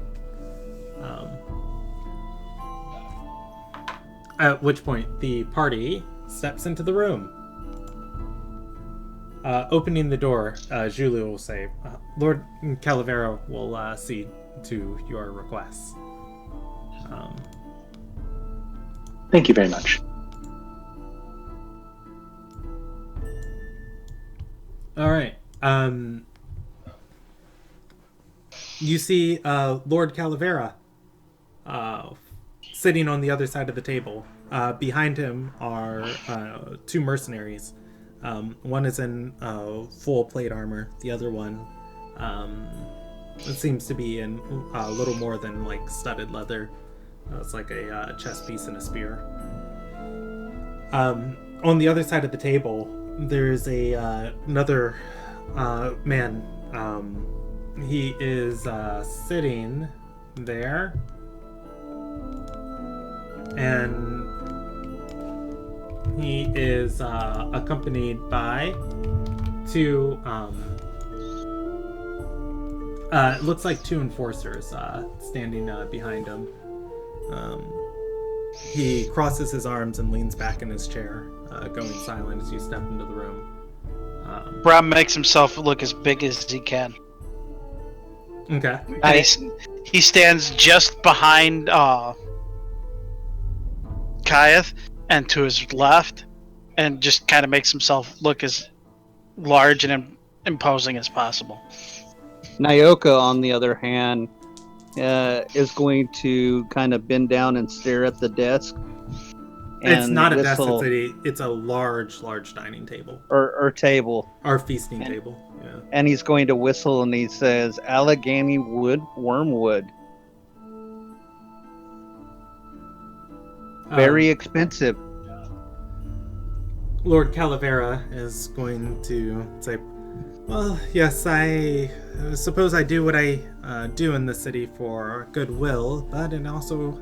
At which point the party steps into the room. Opening the door, Julie will say, "Lord Calavera will see to your requests." Thank you very much. All right. You see Lord Calavera sitting on the other side of the table. Behind him are two mercenaries. One is in full plate armor. The other one seems to be in a little more than like studded leather. It's like a chest piece and a spear. On the other side of the table, there's another man. He is sitting there, and he is accompanied by two, it looks like two enforcers standing behind him. He crosses his arms and leans back in his chair, going silent as you step into the room. Bram makes himself look as big as he can. Okay. And he stands just behind Kayeth and to his left, and just kind of makes himself look as large and imposing as possible. Nyoka, on the other hand, is going to kind of bend down and stare at the desk. It's not a desk, it's a large dining table. Or table. Our feasting table, yeah. And he's going to whistle, and he says, "Allegheny wood, wormwood. Very expensive." Lord Calavera is going to say, "Well, yes, I suppose I do what I do in the city for goodwill, but it also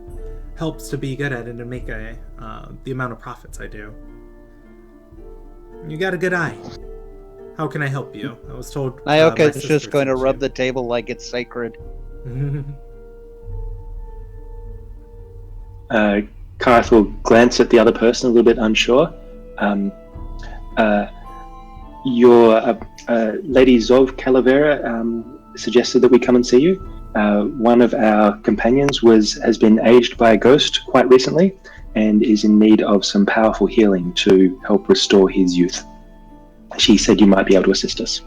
helps to be good at it and make the amount of profits I do. You got a good eye. How can I help you?" I was told Nyoka is just going to rub the table like it's sacred. Karth will glance at the other person a little bit unsure. Your Lady Zov Calavera suggested that we come and see you. One of our companions has been aged by a ghost quite recently and is in need of some powerful healing to help restore his youth. She said you might be able to assist us.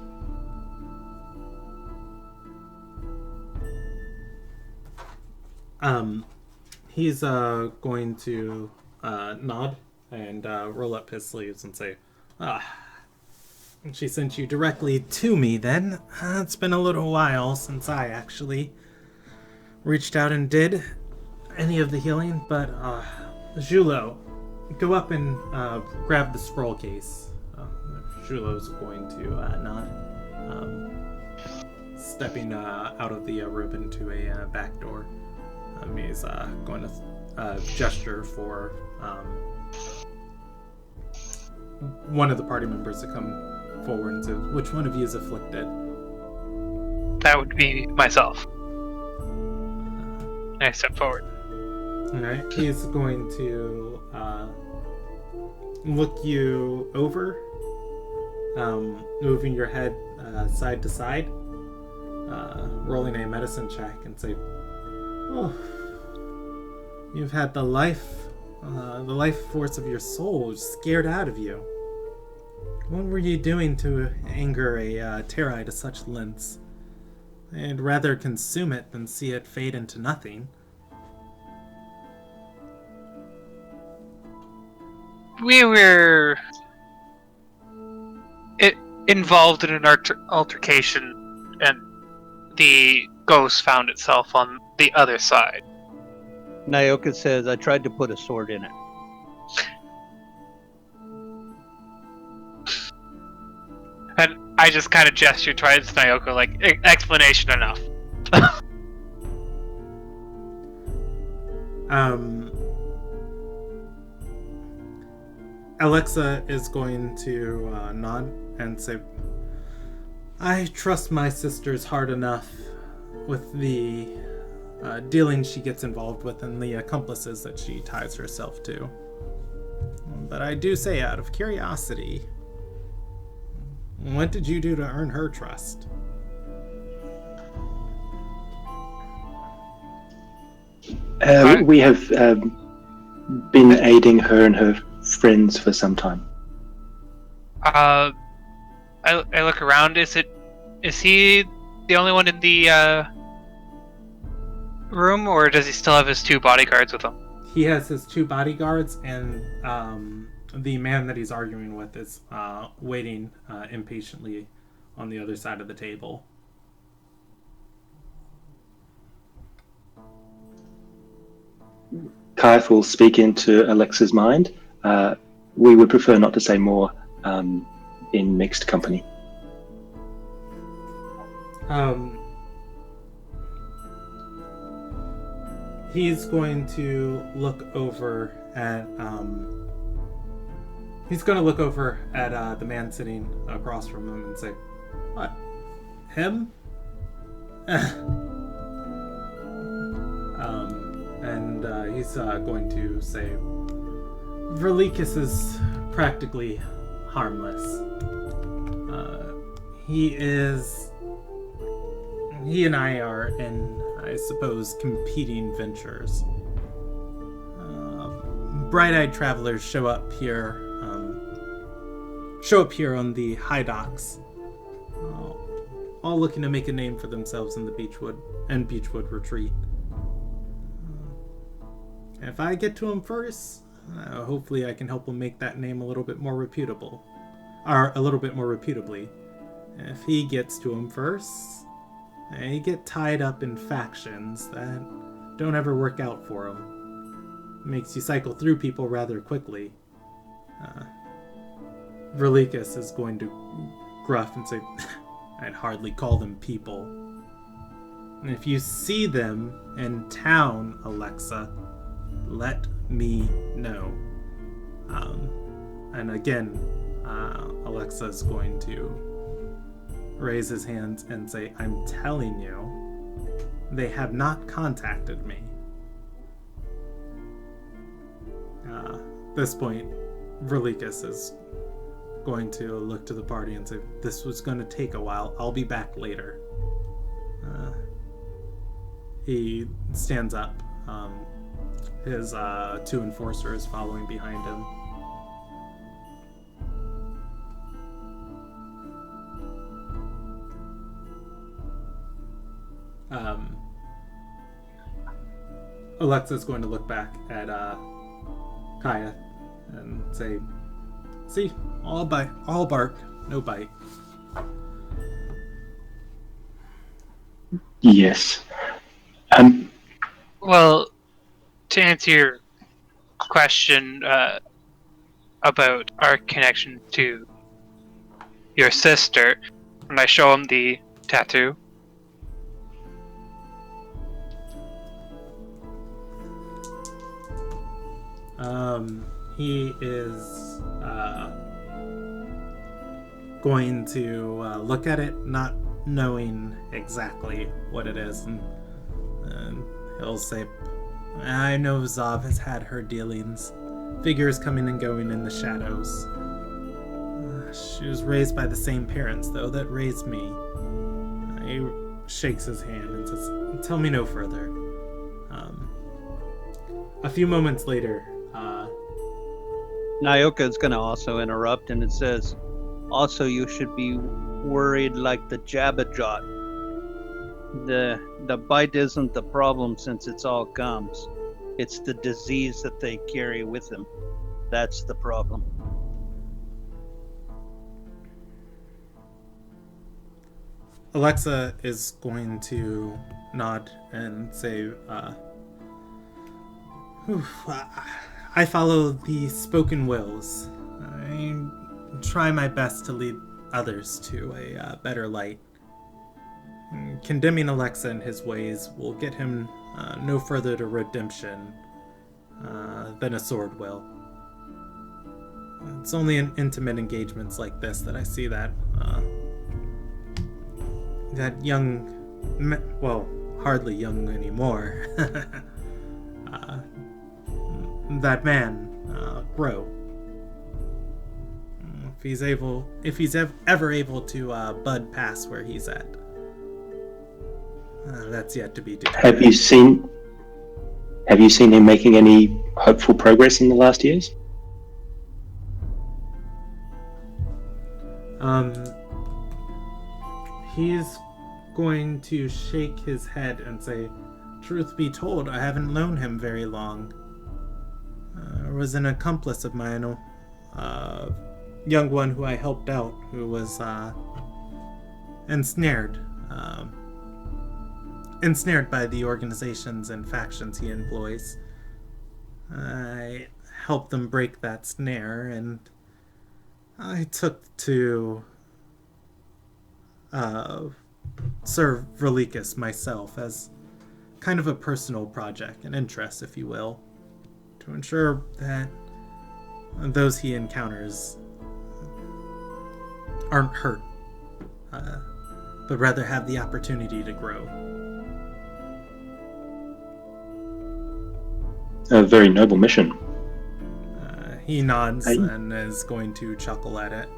He's going to nod and roll up his sleeves and say, "She sent you directly to me then. It's been a little while since I actually reached out and did any of the healing, but Julo, go up and grab the scroll case. Shulo's going to nod, stepping out of the room into a back door. He's going to gesture for one of the party members to come forward and say, "Which one of you is afflicted?" That would be myself. I step forward. Alright, he's going to look you over, moving your head side to side, rolling a medicine check, and say, "Oh, you've had the life force of your soul scared out of you. What were you doing to anger a Terrai to such lengths? I'd rather consume it than see it fade into nothing." We were involved in an altercation, and the ghost found itself on the other side. Nyoka says, "I tried to put a sword in it." And I just kind of gesture towards Nyoka, like, explanation enough. Alexa is going to nod and say, "I trust my sister's heart enough with the dealings she gets involved with and the accomplices that she ties herself to. But I do say, out of curiosity, what did you do to earn her trust?" We have been aiding her and her friends for some time. I look around. Is he the only one in the room, or does he still have his 2 bodyguards with him? He has his 2 bodyguards, and the man that he's arguing with is waiting impatiently on the other side of the table. Kaif will speak into Alexa's mind. We would prefer not to say more in mixed company. He's going to look over at the man sitting across from him and say, "What? Him?" And he's going to say, "Verlicus is practically harmless. He and I are in, I suppose, competing ventures. Bright-eyed travelers show up here on the high docks, all looking to make a name for themselves in the Beechwood retreat. If I get to him first, hopefully I can help him make that name a little bit more reputably. If he gets to him first, they get tied up in factions that don't ever work out for him. Makes you cycle through people rather quickly." Verlicus is going to gruff and say, "I'd hardly call them people. And if you see them in town, Alexa, let me know." And again, Alexa is going to raise his hands and say, "I'm telling you, they have not contacted me." At this point, Verlicus is going to look to the party and say, "This was going to take a while. I'll be back later." He stands up. His 2 enforcers following behind him. Alexa's going to look back at Kaya and say, "See, all bark, no bite." Yes. Well, to answer your question, about our connection to your sister, and I show him the tattoo. He is going to look at it, not knowing exactly what it is, and he'll say, I know Zav has had her dealings. Figures coming and going in the shadows. She was raised by the same parents, though, that raised me. He shakes his hand and says, tell me no further. A few moments later, Nyoka is going to also interrupt, and it says, also you should be worried like the Jabberjot. The bite isn't the problem since it's all gums. It's the disease that they carry with them. That's the problem. Alexa is going to nod and say, I follow the spoken wills. I try my best to lead others to a better light. Condemning Alexa and his ways will get him no further to redemption than a sword will. It's only in intimate engagements like this that I see that that young, well, hardly young anymore, that man grow. If he's ever able to bud past where he's at. That's yet to be determined. Have you seen him making any hopeful progress in the last years? He's going to shake his head and say, truth be told, I haven't known him very long. Was an accomplice of mine, young one who I helped out, who was ensnared by the organizations and factions he employs. I helped them break that snare, and I took to serve Verlicus myself as kind of a personal project, an interest, if you will, to ensure that those he encounters aren't hurt, but rather have the opportunity to grow. A very noble mission. He nods and is going to chuckle at it.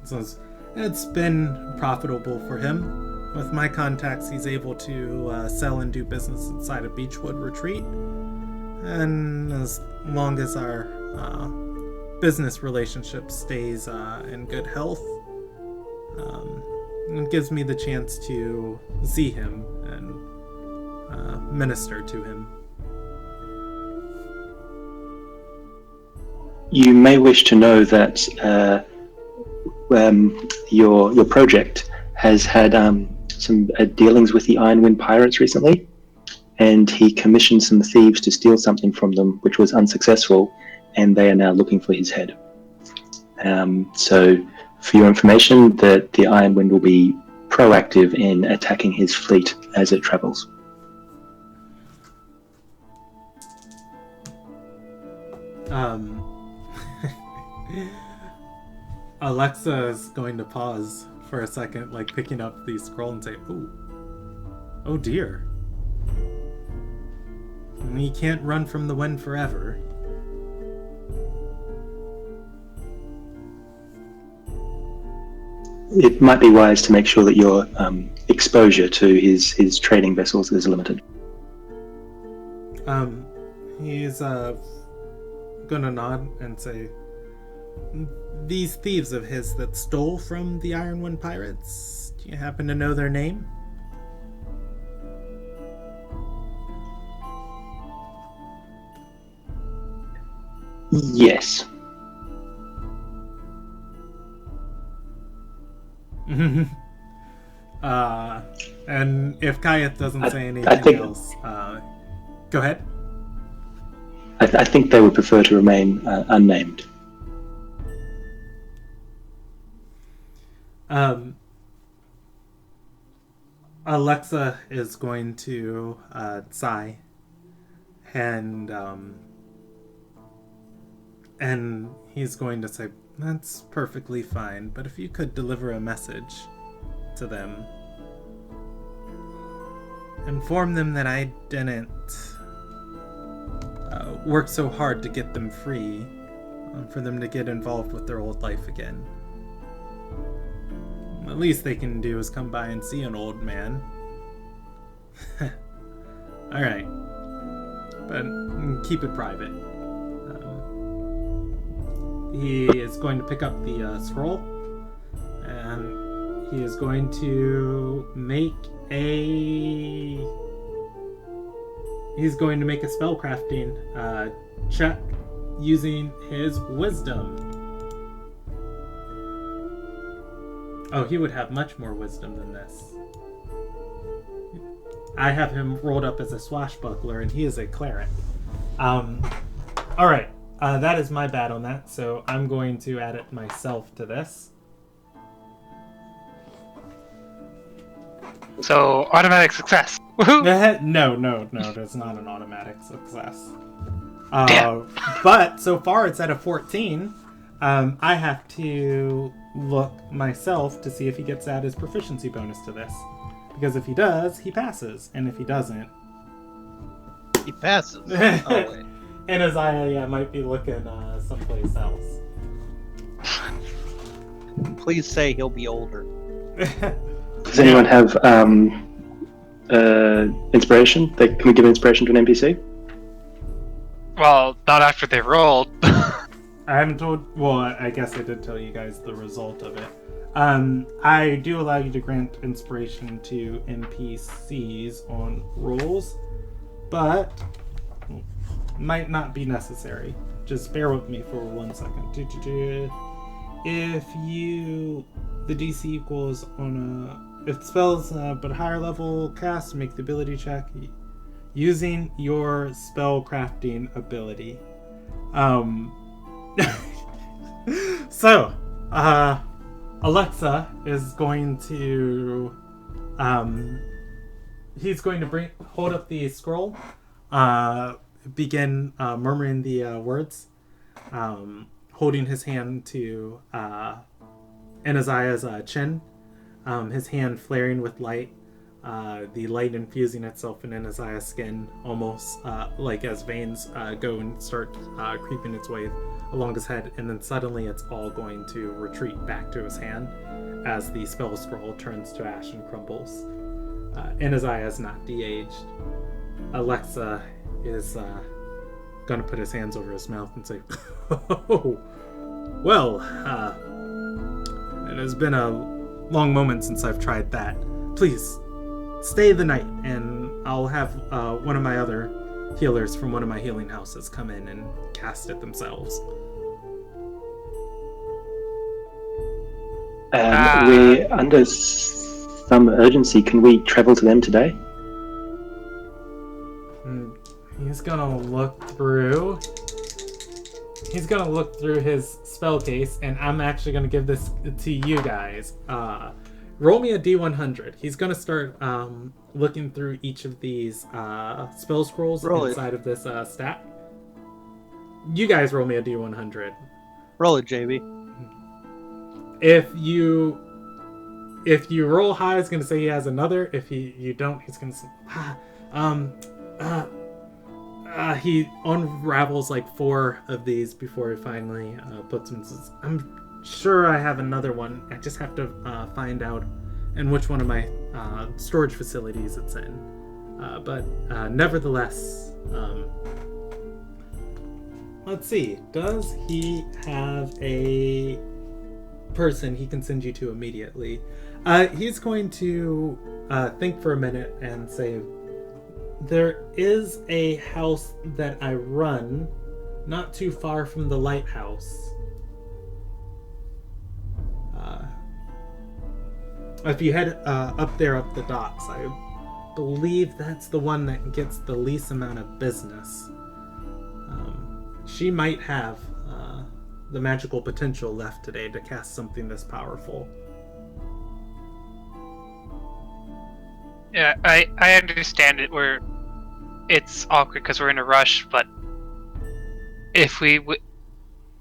Says, it's been profitable for him. With my contacts, he's able to sell and do business inside of Beechwood Retreat. And as long as our business relationship stays in good health, it gives me the chance to see him and minister to him. You may wish to know that your project has had some dealings with the Ironwind pirates recently, and he commissioned some thieves to steal something from them, which was unsuccessful, and they are now looking for his head. So, for your information, that the Ironwind will be proactive in attacking his fleet as it travels. Alexa is going to pause for a second, like picking up the scroll and say, "Ooh, oh dear. He can't run from the wind forever." It might be wise to make sure that your exposure to his trading vessels is limited. He's gonna nod and say, these thieves of his that stole from the Ironwind pirates, do you happen to know their name? Yes. And if Kayeth doesn't say anything else, go ahead. I think they would prefer to remain unnamed. Alexa is going to sigh, and he's going to say, "That's perfectly fine, but if you could deliver a message to them, inform them that I didn't work so hard to get them free, for them to get involved with their old life again. The least they can do is come by and see an old man." Alright. But keep it private. He is going to pick up the scroll, and he is going to make a... He's going to make a spellcrafting check using his wisdom. Oh, he would have much more wisdom than this. I have him rolled up as a swashbuckler, and he is a cleric. Alright, that is my bad on that, so I'm going to add it myself to this. So, automatic success. Woohoo! No, that's not an automatic success. But so far it's at a 14. I have to look myself to see if he gets to add his proficiency bonus to this. Because if he does, he passes. And if he doesn't... He passes. Oh, wait. And Isaiah might be looking someplace else. Please say he'll be older. Does anyone have inspiration? Can we give inspiration to an NPC? Well, not after they rolled. I haven't told... Well, I guess I did tell you guys the result of it. I do allow you to grant inspiration to NPCs on rolls, but might not be necessary. Just bear with me for 1 second. If the DC equals on if spells but a higher level cast, make the ability check using your spell crafting ability. So, Alexa is going to, he's going to hold up the scroll, begin murmuring the words, holding his hand to Anaziah's chin, his hand flaring with light, the light infusing itself in Anaziah's skin, almost like as veins go and start creeping its way along his head, and then suddenly it's all going to retreat back to his hand as the spell scroll turns to ash and crumbles. Anaziah is not de-aged. Alexa is going to put his hands over his mouth and say, "Oh, well, it has been a long moment since I've tried that. Please, stay the night, and I'll have one of my other healers from one of my healing houses come in and cast it themselves." We're under some urgency. Can we travel to them today? He's gonna look through his spell case, and I'm actually gonna give this to you guys. Roll me a D100. He's gonna start looking through each of these spell scrolls inside of this stack. You guys roll me a D100. Roll it, JB. If you roll high, it's gonna say he has another. If you don't, he's gonna say, he unravels like 4 of these before he finally puts them. Says, "I'm sure I have another one. I just have to find out in which one of my storage facilities it's in. But nevertheless, let's see. Does he have a person he can send you to immediately?" He's going to think for a minute and say, "There is a house that I run not too far from the lighthouse. If you head up there, up the docks, I believe that's the one that gets the least amount of business. she might have the magical potential left today to cast something this powerful. Yeah, I understand it. It's awkward because we're in a rush, but if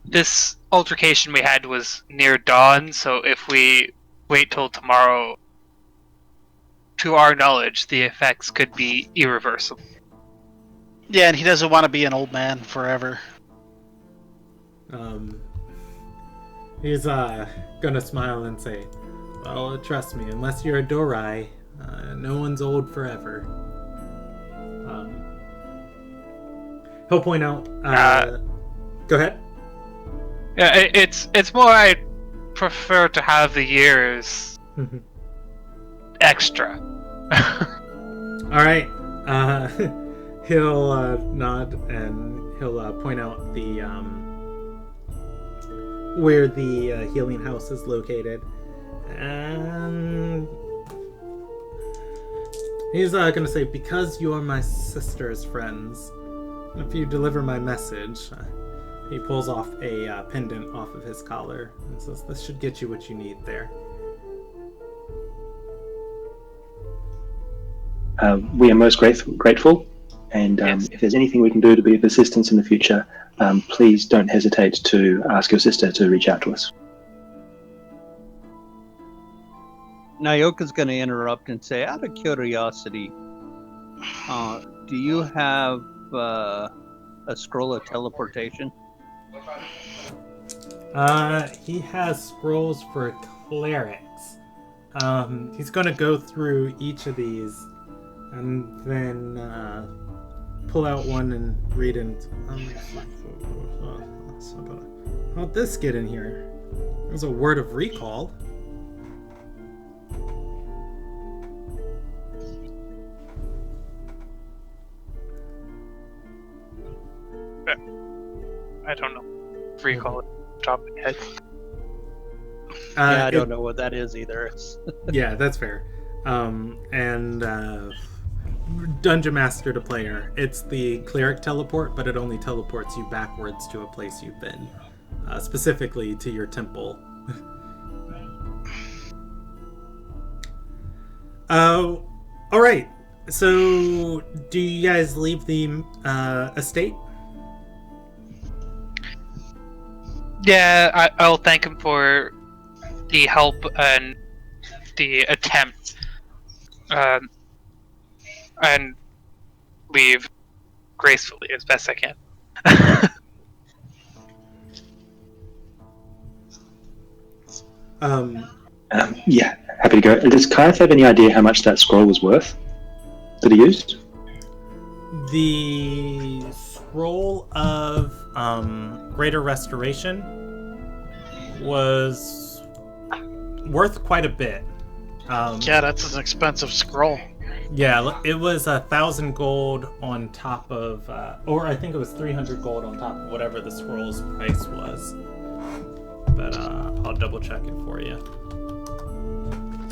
this altercation we had was near dawn, so if we wait till tomorrow, to our knowledge, the effects could be irreversible. Yeah, and he doesn't want to be an old man forever. He's gonna smile and say, well, trust me, unless you're a Dorai, no one's old forever. He'll point out, go ahead. Yeah, it's more I prefer to have the years extra. All right. He'll nod and he'll point out the where the healing house is located, and he's gonna say, because you are my sister's friends, if you deliver my message. He pulls off a pendant off of his collar and says, this should get you what you need there. We are most grateful, and Yes. if there's anything we can do to be of assistance in the future, please don't hesitate to ask your sister to reach out to us. Nyoka's going to interrupt and say, out of curiosity, do you have a scroll of teleportation? He has scrolls for clerics. He's going to go through each of these and then pull out one and read it. How'd this get in here? There's a word of recall. I don't know. Recall it off the top of my head. Yeah, I don't know what that is either. Yeah, that's fair. Dungeon Master to player. It's the cleric teleport, but it only teleports you backwards to a place you've been, specifically to your temple. All right. So, do you guys leave the estate? Yeah, I'll thank him for the help and the attempt, and leave gracefully as best I can. Yeah, happy to go. Does Kaith have any idea how much that scroll was worth that he used? The scroll of Greater Restoration was worth quite a bit. Yeah, that's an expensive scroll. Yeah, it was 1,000 gold on top of, or I think it was 300 gold on top of whatever the scroll's price was. But I'll double check it for you.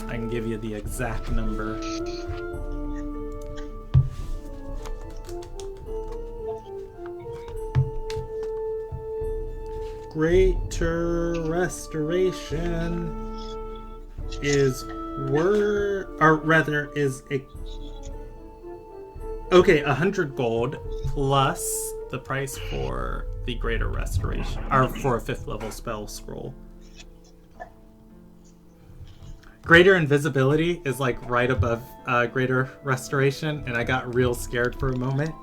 I can give you the exact number. Greater Restoration is okay, 100 gold plus the price for the Greater Restoration, or for a 5th level spell scroll. Greater Invisibility is like right above Greater Restoration, and I got real scared for a moment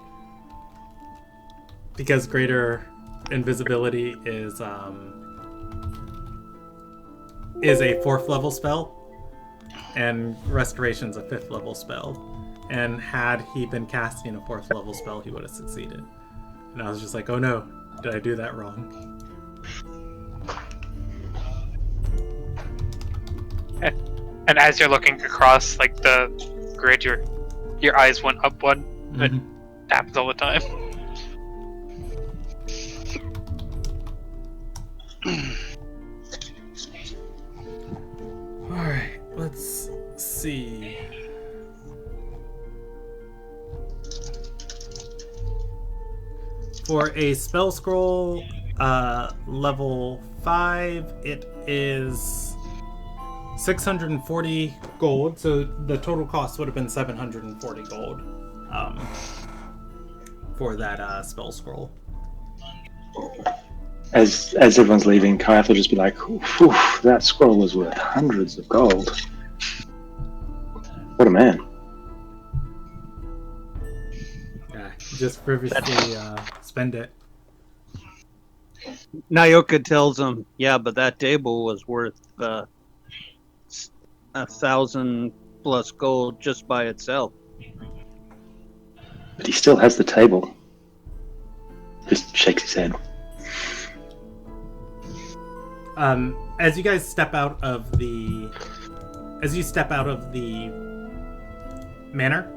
because Greater Invisibility is a 4th level spell, and Restoration's a 5th level spell. And had he been casting a 4th level spell, he would have succeeded. And I was just like, oh no, did I do that wrong? And as you're looking across like the grid, your eyes went up one. It happens all the time. Alright, let's see. For a spell scroll level 5, it is 640 gold, so the total cost would have been 740 gold for that spell scroll. As everyone's leaving, Kaiath will just be like, "Whew, that scroll was worth hundreds of gold. What a man." Yeah, just frivolously spend it. Nyoka tells him, "Yeah, but that table was worth 1,000 plus gold just by itself." But he still has the table. Just shakes his head. As you guys step out of the manor,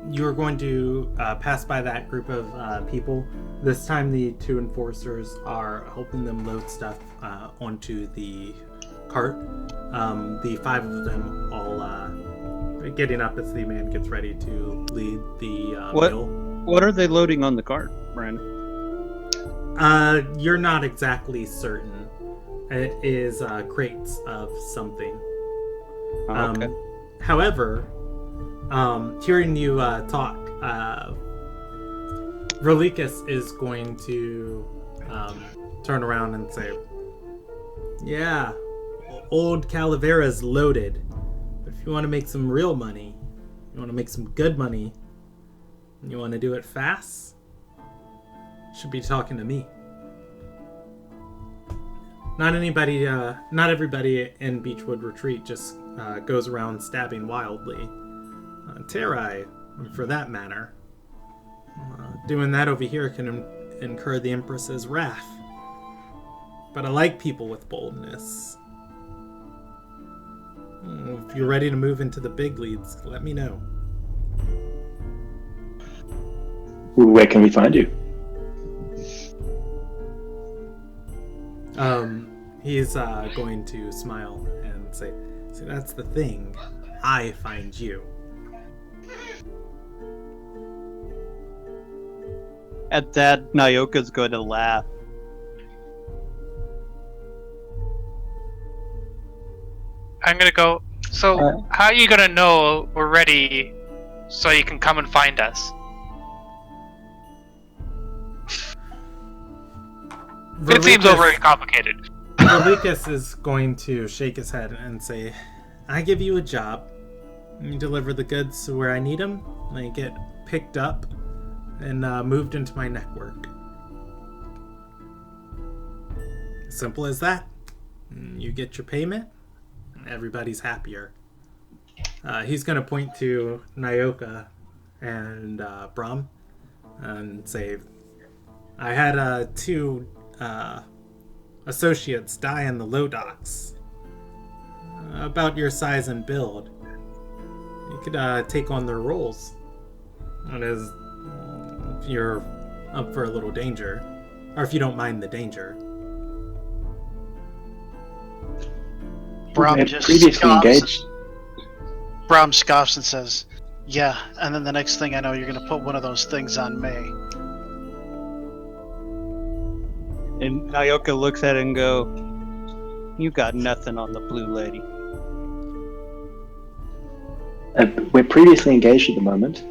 you're going to pass by that group of people. This time the 2 enforcers are helping them load stuff onto the cart. The 5 of them all getting up as the man gets ready to lead the meal. What are they loading on the cart, Brandon? You're not exactly certain. It is crates of something. Okay. However, hearing you talk, Verlikas is going to turn around and say, "Yeah, old Calavera's loaded. But if you want to make some real money, you want to make some good money, and you want to do it fast, you should be talking to me." Not everybody in Beechwood Retreat just goes around stabbing wildly. Terai, for that matter. Doing that over here can incur the Empress's wrath. But I like people with boldness. If you're ready to move into the big leads, let me know. Where can we find you? He's going to smile and say, "See, that's the thing. I find you." At that, Nyoka's going to laugh. I'm gonna go. So, how are you gonna know we're ready so you can come and find us? It seems overly complicated. Verlikas is going to shake his head and say, "I give you a job. You deliver the goods to where I need them. They get picked up and moved into my network. Simple as that. You get your payment, and everybody's happier." He's going to point to Nyoka and Brahm and say, "I had 2 associates die in the low docks. About your size and build. You could take on their roles. That is, if you're up for a little danger, or if you don't mind the danger." Brahm just scoffs. Brahm scoffs and says, "Yeah," and then the next thing I know, you're gonna put one of those things on me. And Nyoka looks at it and go, "You got nothing on the blue lady." We're previously engaged at the moment,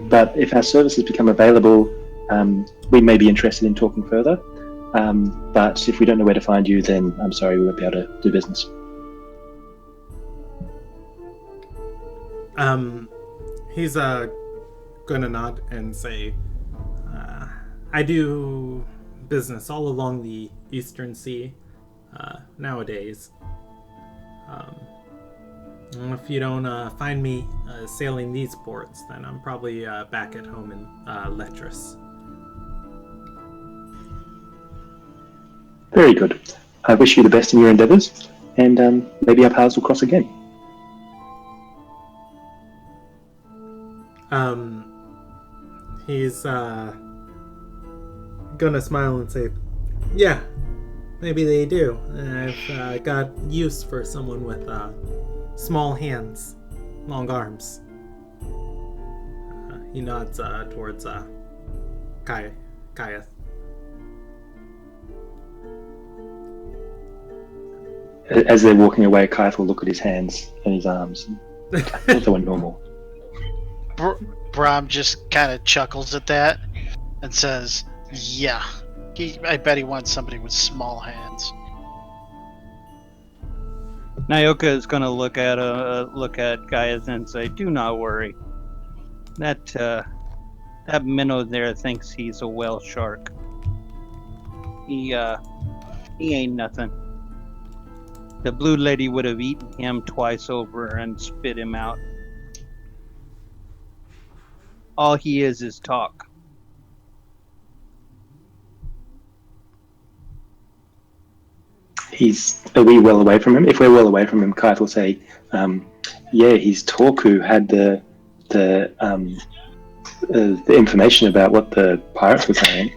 but if our services become available, we may be interested in talking further. But if we don't know where to find you, then I'm sorry, we won't be able to do business. He's gonna nod and say, "I do business all along the Eastern Sea nowadays. If you don't find me sailing these ports, then I'm probably back at home in Letras." Very good. I wish you the best in your endeavors, and maybe our paths will cross again. He's gonna smile and say, "Yeah, maybe they do. I've got use for someone with small hands, long arms." He nods towards Kaiath. As they're walking away, Kaith will look at his hands and his arms. I thought they were normal. Brom just kind of chuckles at that and says, "Yeah, I bet he wants somebody with small hands." Nyoka is going to look at Gaius and say, "Do not worry. That minnow there thinks he's a whale shark. He ain't nothing. The blue lady would have eaten him twice over and spit him out. All he is talk." Are we well away from him? If we're well away from him, Kaith will say, "Yeah, he's Torque who had the information about what the pirates were saying."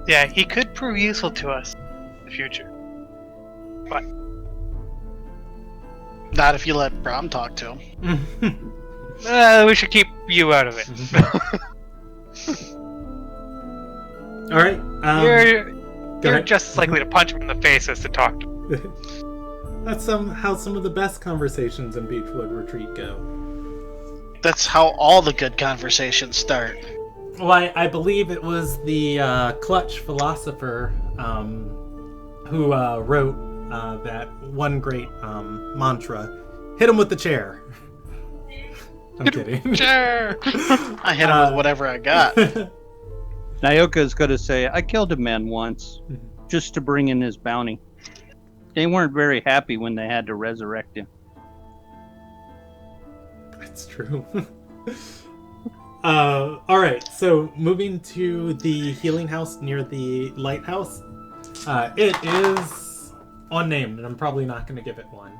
Yeah, he could prove useful to us in the future. But not if you let Brom talk to him. We should keep you out of it. All right. You're just as likely to punch him in the face as to talk to him. That's how some of the best conversations in Beechwood Retreat go. That's how all the good conversations start. Well, I believe it was the Clutch philosopher who wrote that one great mantra, "Hit him with the chair." I'm kidding. Chair! I hit him with whatever I got. Nyoka is going to say, "I killed a man once, just to bring in his bounty. They weren't very happy when they had to resurrect him." That's true. All right, so moving to the healing house near the lighthouse. It is unnamed, and I'm probably not going to give it one.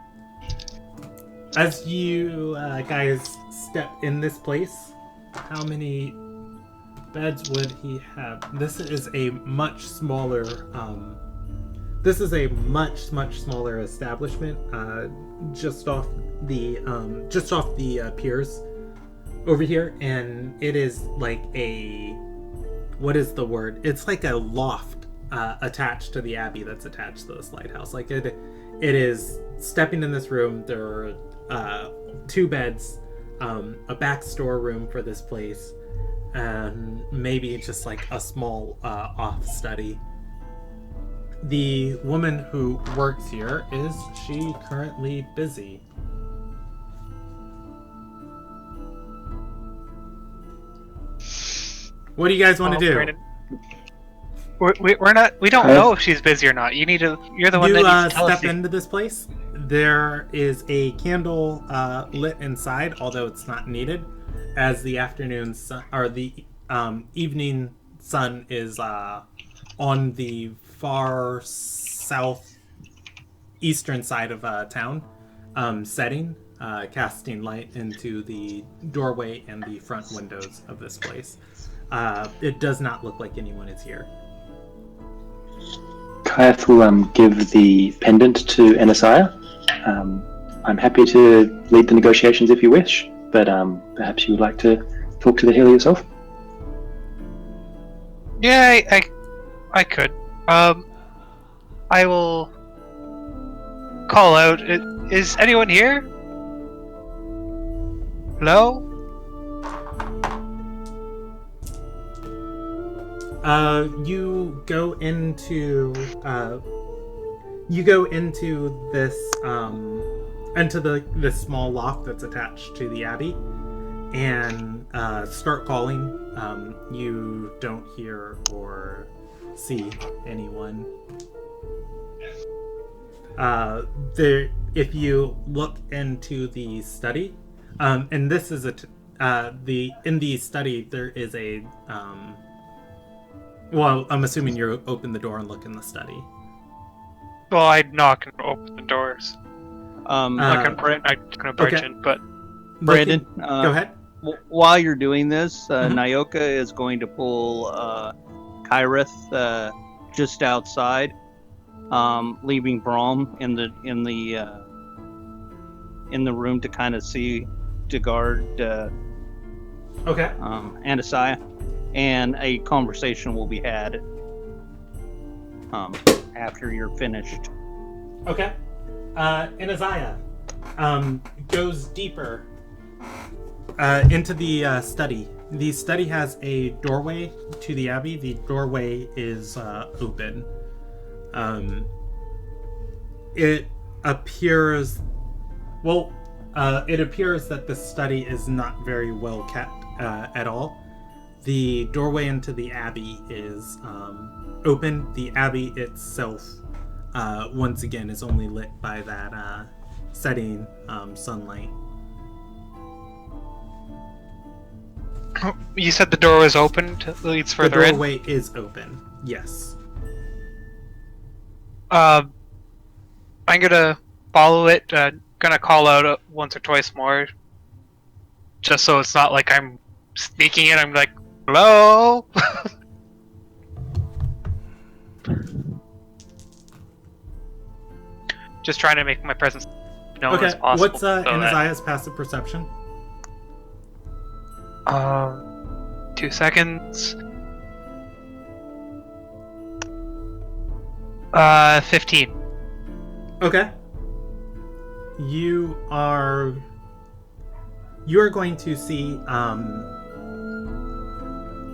As you guys step in this place, how many beds would he have? This is a much smaller. This is a much smaller establishment. Just off the piers over here, and it is like a, what is the word? It's like a loft attached to the abbey that's attached to this lighthouse. Like it is stepping in this room. There are 2 beds, a back storeroom for this place, and maybe just like a small off study. The woman who works here, is she currently busy? What do you guys want to do? Brandon, we're not. We don't know if she's busy or not. You need to. You're the one that needs to tell us. Step into this place. There is a candle lit inside, although it's not needed, as the afternoon sun, or the evening sun is on the far southeastern side of town, setting, casting light into the doorway and the front windows of this place. It does not look like anyone is here. Kaith will give the pendant to Anasiah. I'm happy to lead the negotiations if you wish, but perhaps you would like to talk to the healer yourself? Yeah, I could. I will call out. Is anyone here? Hello? You go into this this small loft that's attached to the abbey, and start calling. You don't hear or see anyone. If you look into the study, and this is in the study there is a well, I'm assuming you open the door and look in the study. Well, I'd knock and open the doors. I'm not going to break in, but... Brandon, go ahead. While you're doing this, Nyoka is going to pull Kyrith just outside, leaving Braum in the room to kind of to guard Okay. Anasiah, and a conversation will be had after you're finished. Okay. And Isaiah goes deeper into the study. The study has a doorway to the abbey. The doorway is open. It appears that the study is not very well kept at all. The doorway into the abbey is open. The abbey itself, once again, is only lit by that setting sunlight. You said the door was open leads further in? The doorway is open, yes. I'm gonna follow it, gonna call out once or twice more. Just so it's not like I'm sneaking in, I'm like, hello? Just trying to make my presence known as possible. What's Anaziah's passive perception? 2 seconds. 15. Okay. You are going to see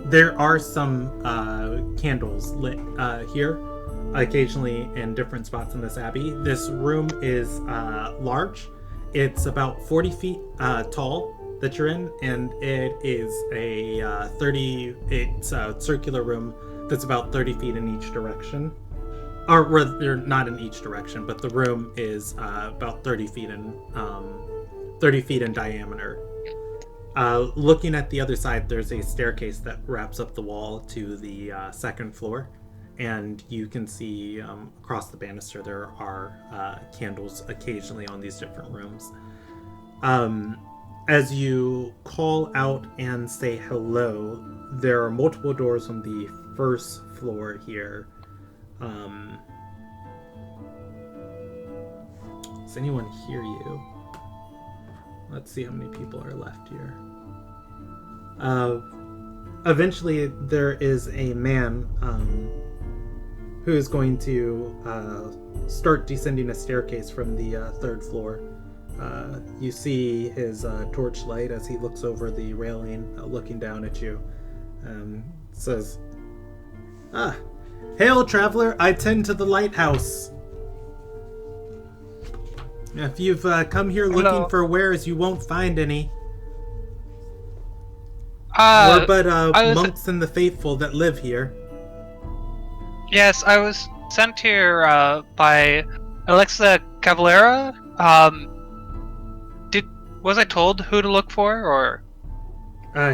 there are some candles lit here, occasionally in different spots in this abbey. This room is large. It's about 40 feet tall that you're in, and it is a circular room that's about 30 feet in each direction. Or rather, not in each direction, but the room is about 30 feet in diameter. Looking at the other side, there's a staircase that wraps up the wall to the second floor, and you can see across the banister there are candles occasionally on these different rooms. As you call out and say hello, there are multiple doors on the first floor here. Does anyone hear you? Let's see how many people are left here. Eventually, there is a man who is going to start descending a staircase from the third floor. You see his torchlight as he looks over the railing, looking down at you. Says, "Hail, traveler! I tend to the lighthouse. If you've come here looking for wares, you won't find any. We're but monks and the faithful that live here." Yes, I was sent here by Alexa Cavalera. Was I told who to look for, or?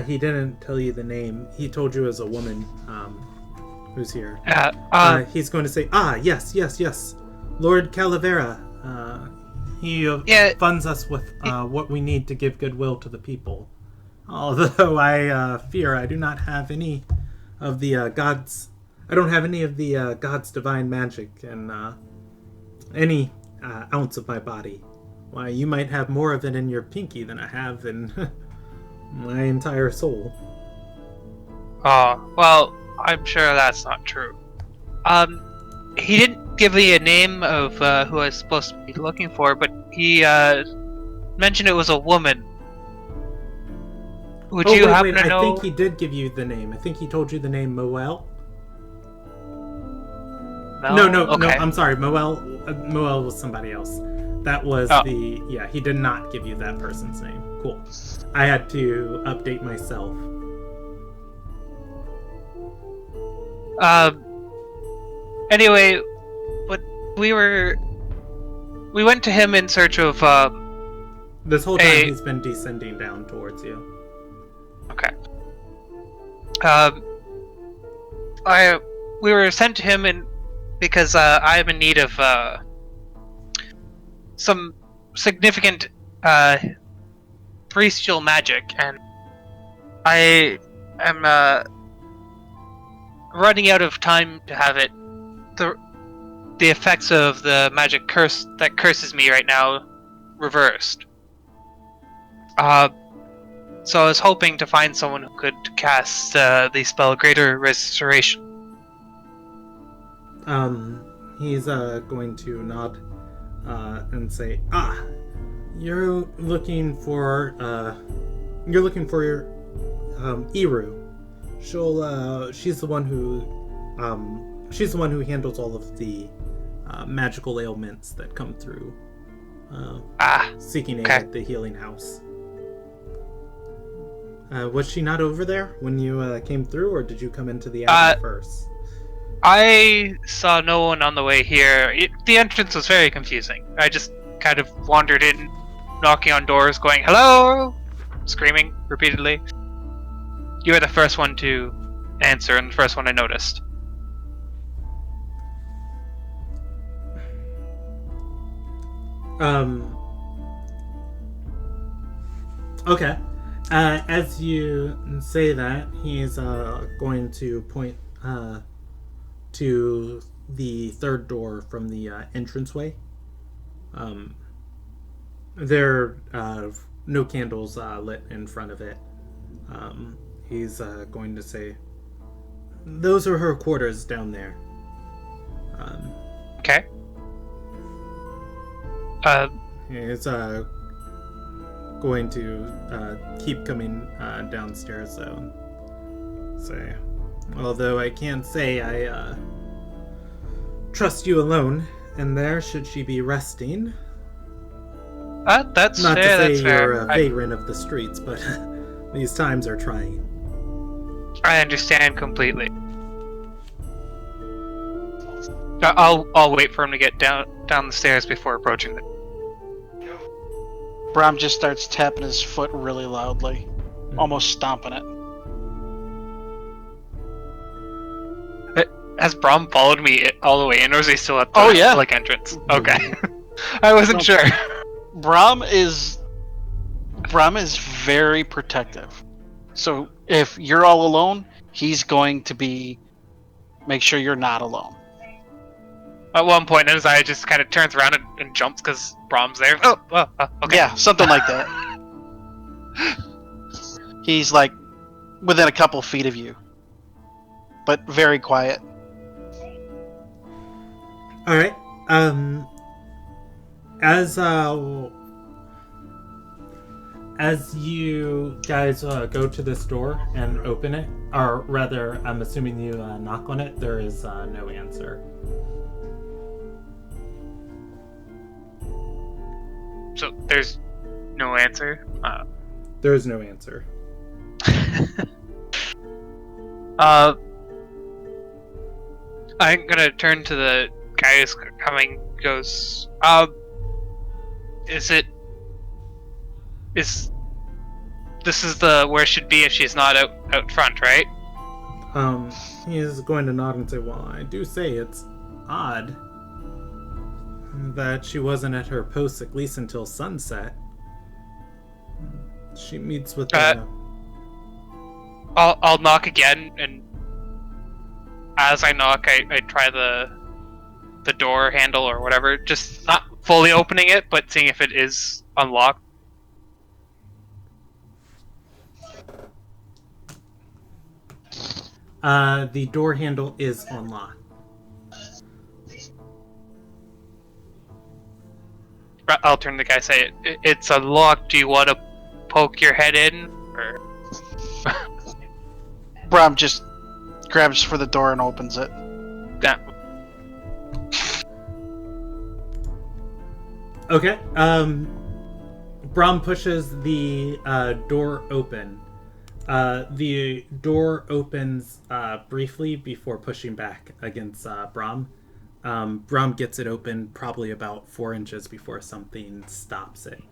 He didn't tell you the name. He told you as a woman who's here. He's going to say, yes, Lord Calavera. He funds us with what we need to give goodwill to the people. Although I fear I do not have any of the gods. I don't have any of the gods' divine magic in any ounce of my body. Why, you might have more of it in your pinky than I have in my entire soul. Oh, well, I'm sure that's not true. He didn't give me a name of who I was supposed to be looking for, but he mentioned it was a woman. Would you happen to know? I think he did give you the name. I think he told you the name Moel. No, I'm sorry. Moel was somebody else. That was he did not give you that person's name. Cool. I had to update myself. Anyway, but we went to him in search of this whole time he's been descending down towards you. Okay. We were sent to him because I am in need of some significant bestial magic, and I am running out of time to have it. The effects of the magic curse that curses me right now reversed. So I was hoping to find someone who could cast the spell Greater Restoration. He's going to nod and say, you're looking for your Iru. She's the one who handles all of the magical ailments that come through seeking aid at the healing house. Was she not over there when you came through, or did you come into the alley first? I saw no one on the way here. The entrance was very confusing. I just kind of wandered in, knocking on doors, going, "Hello!" screaming repeatedly. You were the first one to answer, and the first one I noticed. Okay. As you say that, he's going to point to the third door from the entranceway. There are no candles lit in front of it. He's going to say, those are her quarters down there. Okay. He's going to keep coming downstairs, though. Say, although I can't say I trust you alone in there, should she be resting. That's not fair, to say that's you're fair. a vagrant of the streets, but these times are trying. I understand completely. I'll wait for him to get down the stairs before approaching it. Brom just starts tapping his foot really loudly, almost stomping it. Has Brom followed me all the way in, or is he still at the entrance? Okay. I wasn't sure. Brom is very protective. So if you're all alone, he's going to make sure you're not alone. At one point, Isaiah just kind of turns around and jumps because Brom's there. Okay. Yeah, something like that. He's like within a couple feet of you, but very quiet. All right. As you guys go to this door and open it, or rather, I'm assuming you knock on it, there is no answer. So there's no answer? There is no answer. I'm gonna turn to the guy who's coming, goes, this is where it should be if she's not out front, right? He's going to nod and say, well, I do say it's odd that she wasn't at her post at least until sunset. She meets with I'll knock again, and as I knock, I try the door handle or whatever, just not fully opening it, but seeing if it is unlocked. The door handle is unlocked. I'll turn to the guy and say, it's unlocked, do you want to poke your head in? Or... Brom just grabs for the door and opens it. Yeah. Okay. Brom pushes the door open. The door opens briefly before pushing back against Brom. Brom gets it open probably about 4 inches before something stops it.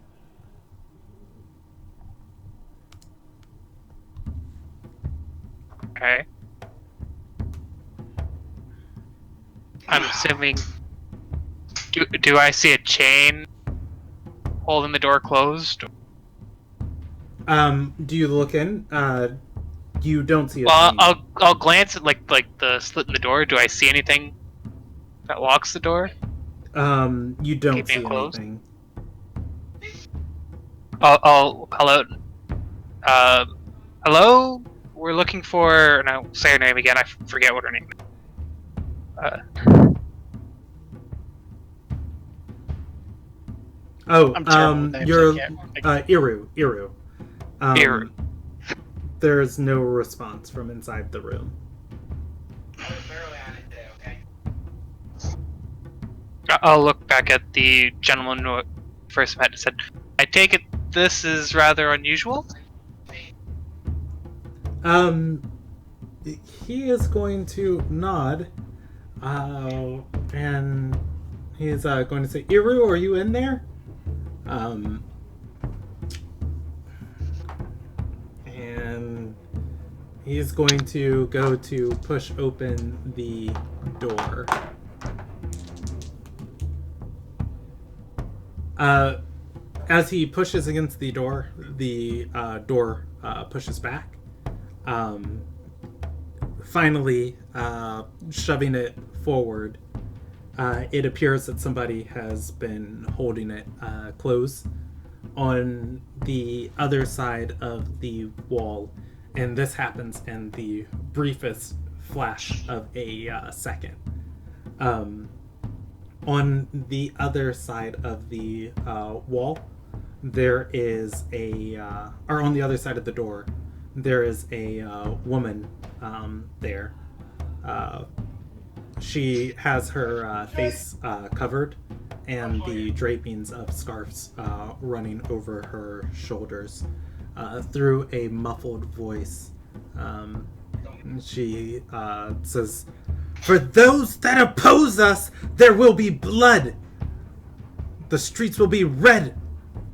Okay. I'm assuming... Do I see a chain holding the door closed? Do you look in? You don't see a Well, chain. I'll glance at like the slit in the door. Do I see anything that locks the door? You don't see closed? anything. I'll call out. Hello? We're looking for... And I'll say her name again. I forget what her name is. Oh, I'm terrible with names. you're I can't. Iru. Iru. There's no response from inside the room. I'll look back at the gentleman who first met and said, I take it this is rather unusual? He is going to nod, and he's going to say, Iru, are you in there? And he's going to go to push open the door. As he pushes against the door pushes back. Finally, shoving it forward, it appears that somebody has been holding it closed on the other side of the wall, and this happens in the briefest flash of a second. On the other side of the wall, there is or on the other side of the door, there is a woman there. She has her face covered, and the drapings of scarves running over her shoulders. Through a muffled voice, she says, "For those that oppose us, there will be blood. The streets will be red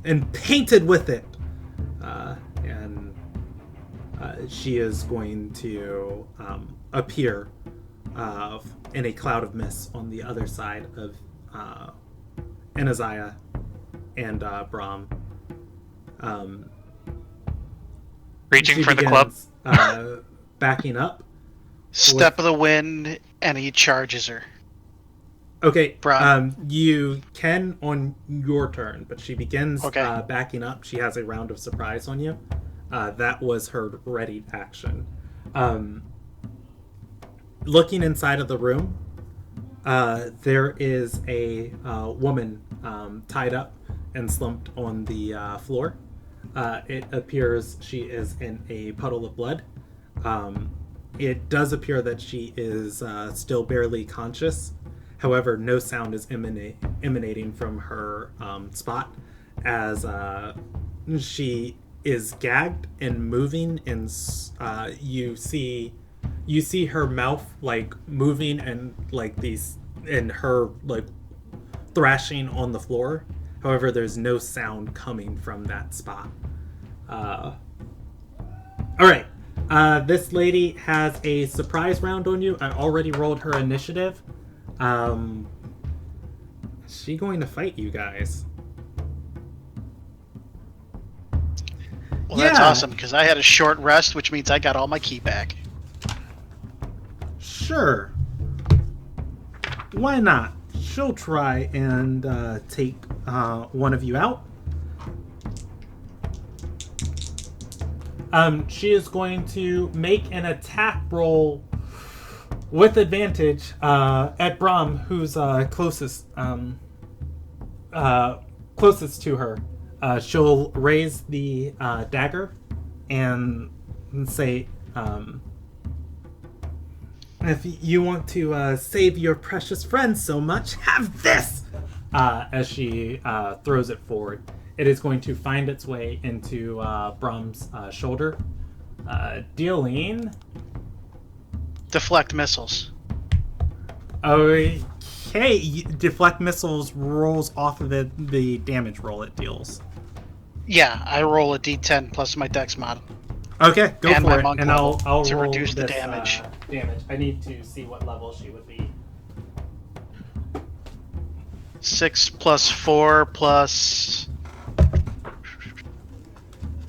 and painted with it." And she is going to appear in a cloud of mist on the other side of Anaziah and Brahm. Reaching for the club. Backing up. Step of the wind, and he charges her. Okay, Brahm. you can on your turn, but she begins Okay. backing up. She has a round of surprise on you. That was her ready action. Looking inside of the room, there is a woman tied up and slumped on the floor. It appears she is in a puddle of blood. It does appear that she is still barely conscious. However, no sound is emanating from her spot, as she is gagged and moving, and you see her mouth like moving and like these, and her like thrashing on the floor. However, there's no sound coming from that spot. All right. This lady has a surprise round on you. I already rolled her initiative. Is she going to fight you guys? Well, that's awesome, because I had a short rest, which means I got all my key back. Sure. Why not? She'll try and take one of you out. She is going to make an attack roll with advantage at Brahm, who's closest to her. She'll raise the dagger and say, if you want to save your precious friend so much, have this! As she throws it forward. It is going to find its way into Brahm's shoulder, dealing... Deflect missiles. Okay, deflect missiles rolls off of the damage roll it deals. Yeah, I roll a d10 plus my dex mod. Okay, go And for my it, monk and I'll level to roll reduce the this, damage. Damage. I need to see what level she would be. 6 plus 4 plus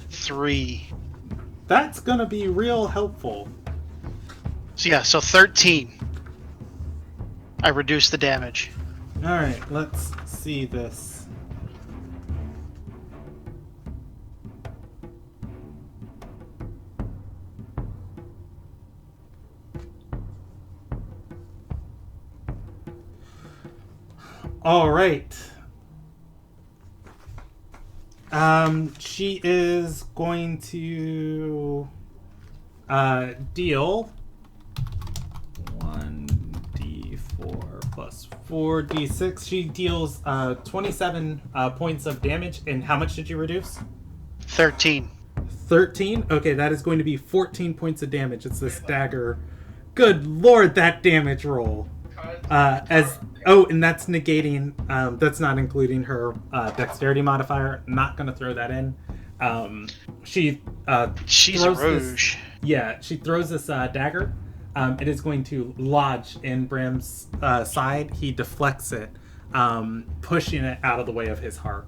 3. That's gonna be real helpful. So yeah, so 13. I reduce the damage. All right, let's see this. All right. She is going to deal 1d4 plus 4d6. She deals 27 points of damage. And how much did you reduce? 13. 13? Okay, that is going to be 14 points of damage. It's this dagger. Good lord, that damage roll. And that's negating, that's not including her dexterity modifier. Not going to throw that in. She's a rouge. She throws this dagger. It is going to lodge in Bram's side. He deflects it, pushing it out of the way of his heart.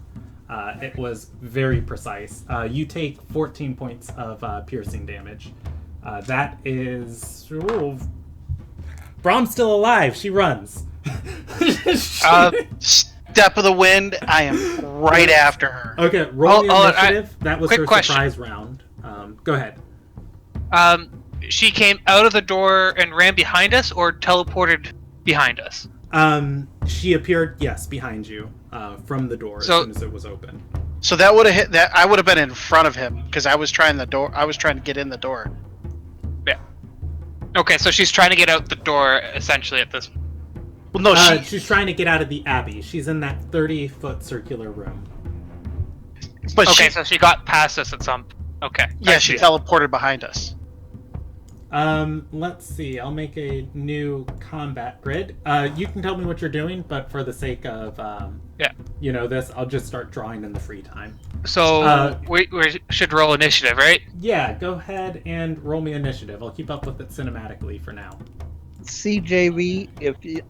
It was very precise. You take 14 points of piercing damage. That is... Ooh, Brahm's still alive. She runs. Step of the wind. I am right after her. Okay, roll your initiative. That was her surprise round. Go ahead. She came out of the door and ran behind us, or teleported behind us? She appeared, yes, behind you, from the door as soon as it was open. So that would have hit. That I would have been in front of him because I was trying to get in the door. Yeah. Okay, so she's trying to get out the door essentially at this. Well, no, she's trying to get out of the Abbey. She's in that 30-foot circular room. But so she got past us at some. Okay. Yeah, she teleported behind us. Let's see. I'll make a new combat grid. You can tell me what you're doing, but for the sake of this, I'll just start drawing in the free time. So we should roll initiative, right? Yeah, go ahead and roll me initiative. I'll keep up with it cinematically for now. CJV,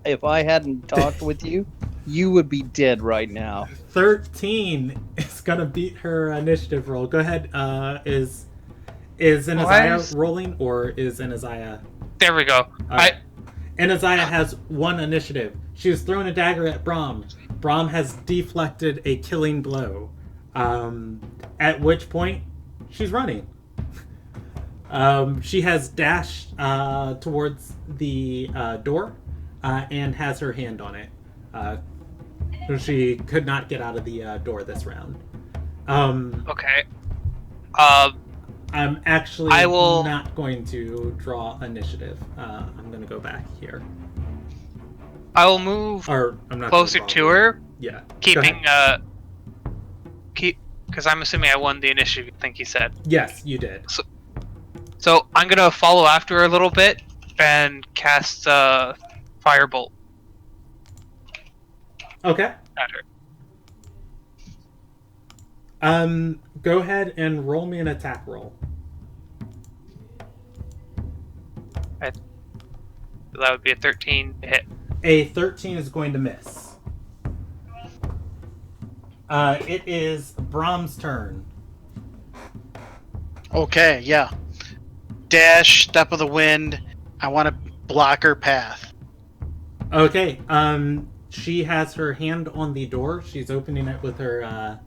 if I hadn't talked with you, you would be dead right now. 13 is gonna beat her initiative roll. Go ahead. Is Anaziah rolling, or is Anaziah... There we go. Right. Anaziah has 1 initiative. She was throwing a dagger at Brahm. Brahm has deflected a killing blow. At which point, she's running. She has dashed towards the door and has her hand on it. She could not get out of the door this round. Okay. I'm actually not going to draw initiative. I'm going to go back here. I will move closer to her. Yeah. Keeping because I'm assuming I won the initiative. I think you said. Yes, you did. So I'm gonna follow after her a little bit and cast Firebolt. Okay. At her. Go ahead and roll me an attack roll. That would be a 13 to hit. A 13 is going to miss. It is Brahm's turn. Okay, yeah. Dash, step of the wind. I want to block her path. Okay, she has her hand on the door. She's opening it with her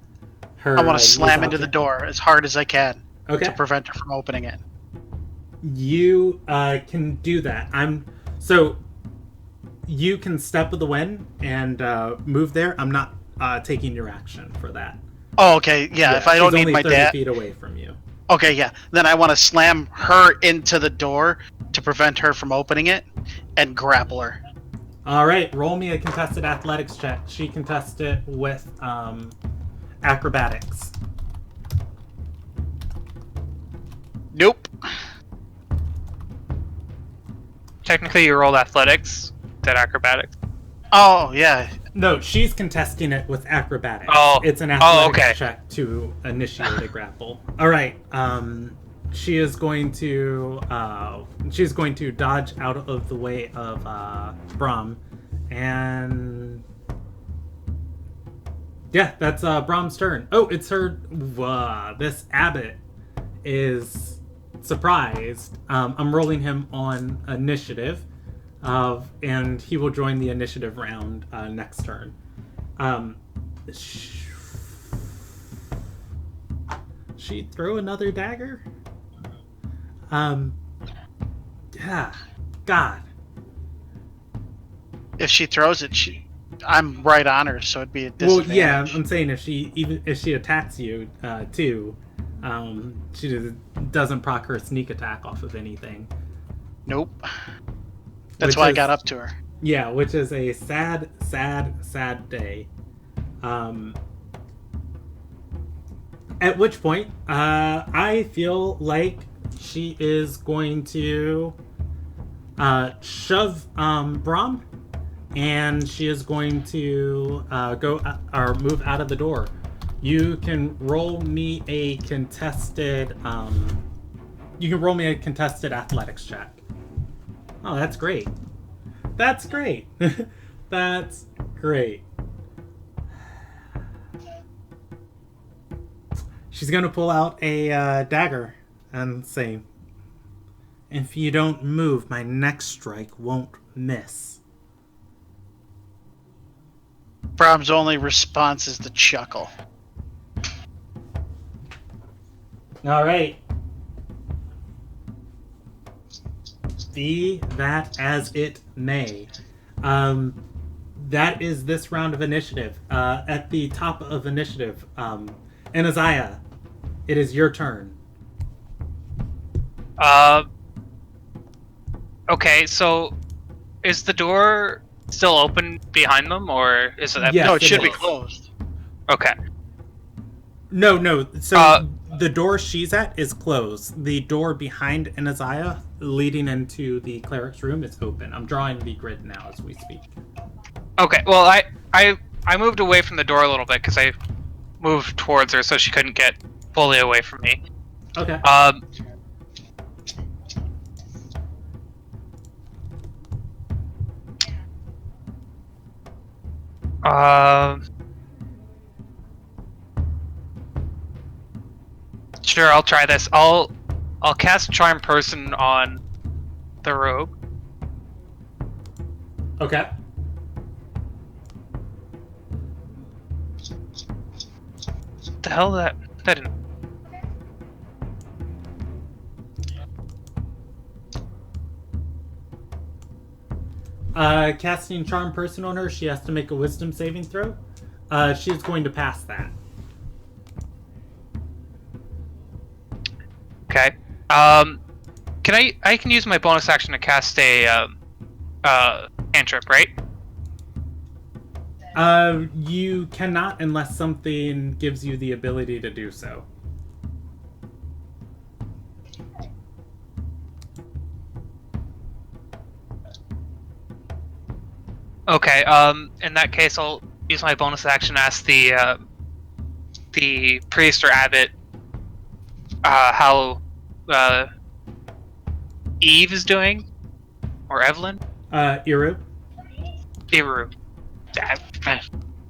I want to slam into the door as hard as I can to prevent her from opening it. You can do that. So you can step of the wind and move there. I'm not taking your action for that. Oh, okay. Yeah, if I don't need my dad. 30 feet away from you. Okay, yeah. Then I want to slam her into the door to prevent her from opening it and grapple her. All right, roll me a contested athletics check. She contested with acrobatics. Nope. Technically, you rolled athletics, then acrobatics. Oh, yeah. No, she's contesting it with acrobatics. Oh, it's an athletics check to initiate a grapple. All right. She's going to dodge out of the way of Brahm, and yeah, that's Brahm's turn. Oh, it's her. This abbot is surprised. I'm rolling him on initiative. And he will join the initiative round next turn. She throw another dagger? Yeah. God. If she throws it, I'm right on her, so it'd be a Well, disadvantage. yeah, I'm saying if she attacks you too, she doesn't proc her sneak attack off of anything. Nope. That's why I got up to her. Yeah, which is a sad, sad, sad day. At which point, I feel like she is going to shove Brahm, and she is going to go or move out of the door. You can roll me a contested. You can roll me a contested athletics check. Oh, that's great. That's great. That's great. She's gonna pull out a dagger and say, "If you don't move, my next strike won't miss." Brahm's only response is to chuckle. All right. Be that as it may. That is this round of initiative. At the top of initiative, Anaziah, it is your turn. Okay, so is the door still open behind them, or is it? Yes, No, it should be is. closed. Okay. No. So the door she's at is closed. The door behind Anaziah, leading into the cleric's room, is open. I'm drawing the grid now as we speak. Okay. Well, I moved away from the door a little bit because I moved towards her so she couldn't get fully away from me. Okay. Sure, I'll try this. I'll cast Charm Person on the rogue. Okay. What the hell that didn't. Casting Charm Person on her, she has to make a Wisdom saving throw. She's going to pass that. Okay. Can I can use my bonus action to cast a cantrip, right? You cannot unless something gives you the ability to do so. Okay. In that case, I'll use my bonus action to ask the priest or abbot how Eve is doing, or Evelyn. Iru. Iru.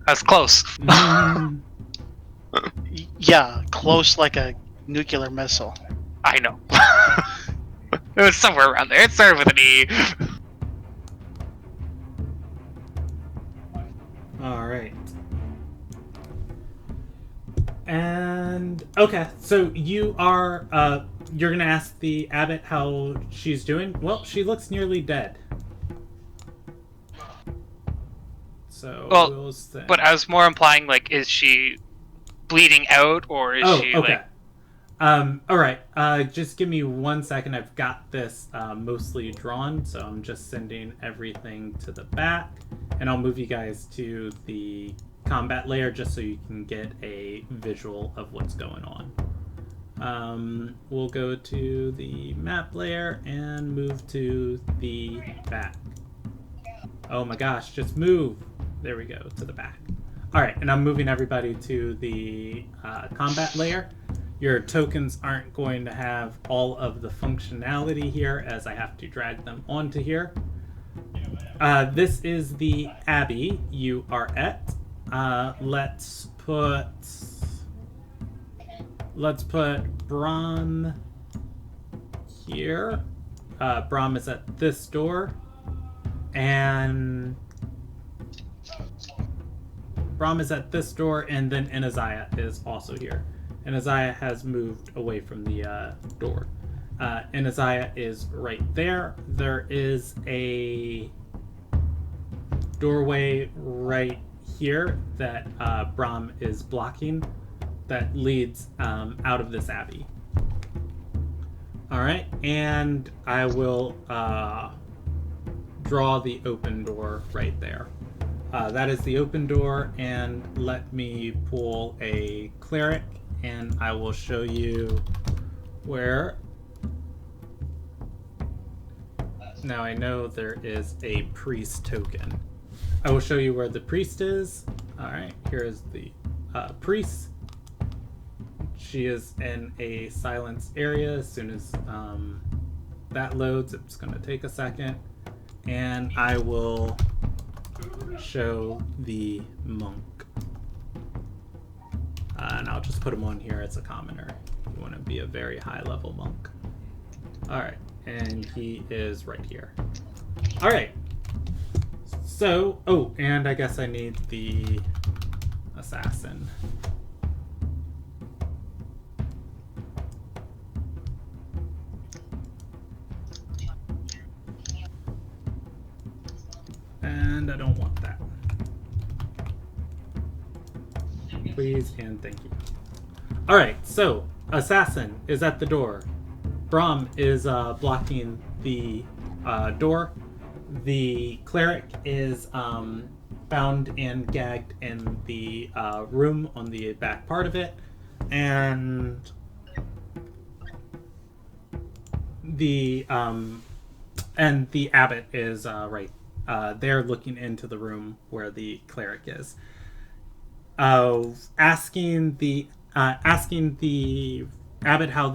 That's close. Yeah, close like a nuclear missile. I know. It was somewhere around there. It started with an E. All right. And okay, so you are you're gonna ask the abbot how she's doing. Well, she looks nearly dead. So Well, we'll say... but I was more implying, like, is she bleeding out, or is she okay. like? All right. Just give me 1 second. I've got this mostly drawn, so I'm just sending everything to the back, and I'll move you guys to the combat layer just so you can get a visual of what's going on. We'll go to the map layer and move to the back. Oh my gosh, just move. There we go, to the back. All right, and I'm moving everybody to the combat layer. Your tokens aren't going to have all of the functionality here as I have to drag them onto here. This is the Abbey you are at. Let's put Brahm here. Brahm is at this door, and Brahm is at this door, and then Anaziah is also here. Anaziah has moved away from the door. Anaziah is right there. There is a doorway right here that Brahm is blocking that leads out of this abbey. All right, and I will draw the open door right there. That is the open door, and let me pull a cleric, and I will show you where. Now I know there is a priest token. I will show you where the priest is. Alright, here is the priest. She is in a silence area. As soon as that loads, it's going to take a second. And I will show the monk. And I'll just put him on here as a commoner. You want to be a very high level monk. Alright. And he is right here. Alright. So, oh, and I guess I need the assassin. And I don't want that. Please and thank you. Alright, so, assassin is at the door. Brahm is blocking the door. The cleric is bound and gagged in the room on the back part of it, and the abbot is right there, looking into the room where the cleric is, asking the abbot how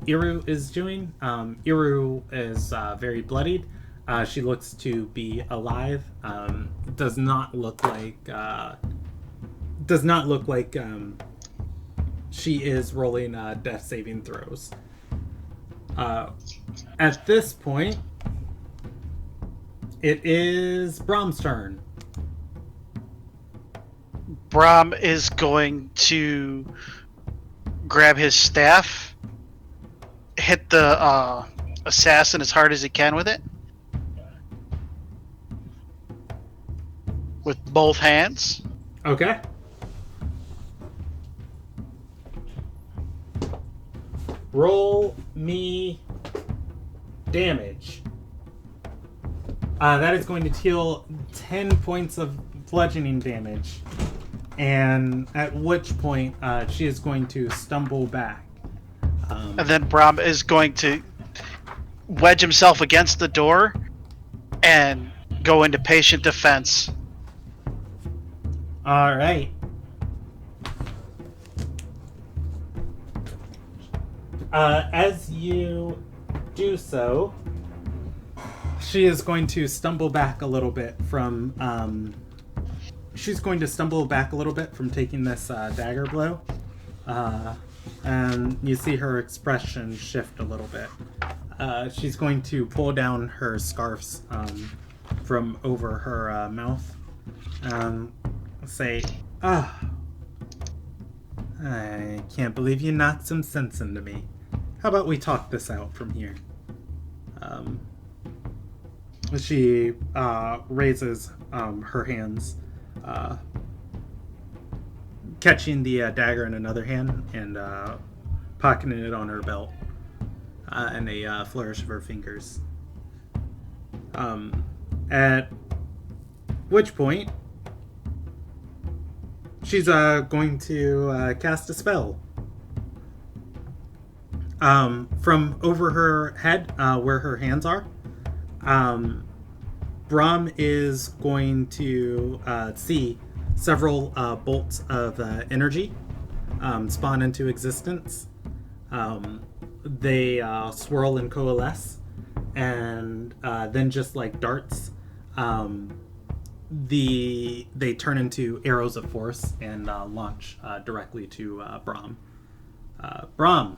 Iru is doing. Iru is very bloodied. She looks to be alive. Does not look like she is rolling death saving throws. At this point, it is Brahm's turn. Brahm is going to grab his staff, hit the assassin as hard as he can with it, with both hands. Okay. Roll me damage. That is going to deal 10 points of bludgeoning damage, and at which point she is going to stumble back. And then Brahm is going to wedge himself against the door and go into patient defense. All right. As you do so, she is going to stumble back a little bit from taking this dagger blow. And you see her expression shift a little bit. She's going to pull down her scarves from over her mouth and say, I can't believe you knocked some sense into me. How about we talk this out from here? She raises her hands, catching the dagger in another hand and pocketing it on her belt, and a flourish of her fingers. At which point, she's going to cast a spell. From over her head, where her hands are, Brahm is going to see several bolts of energy spawn into existence. They swirl and coalesce, and then just like darts, they turn into arrows of force and launch directly to Brahm. Brahm,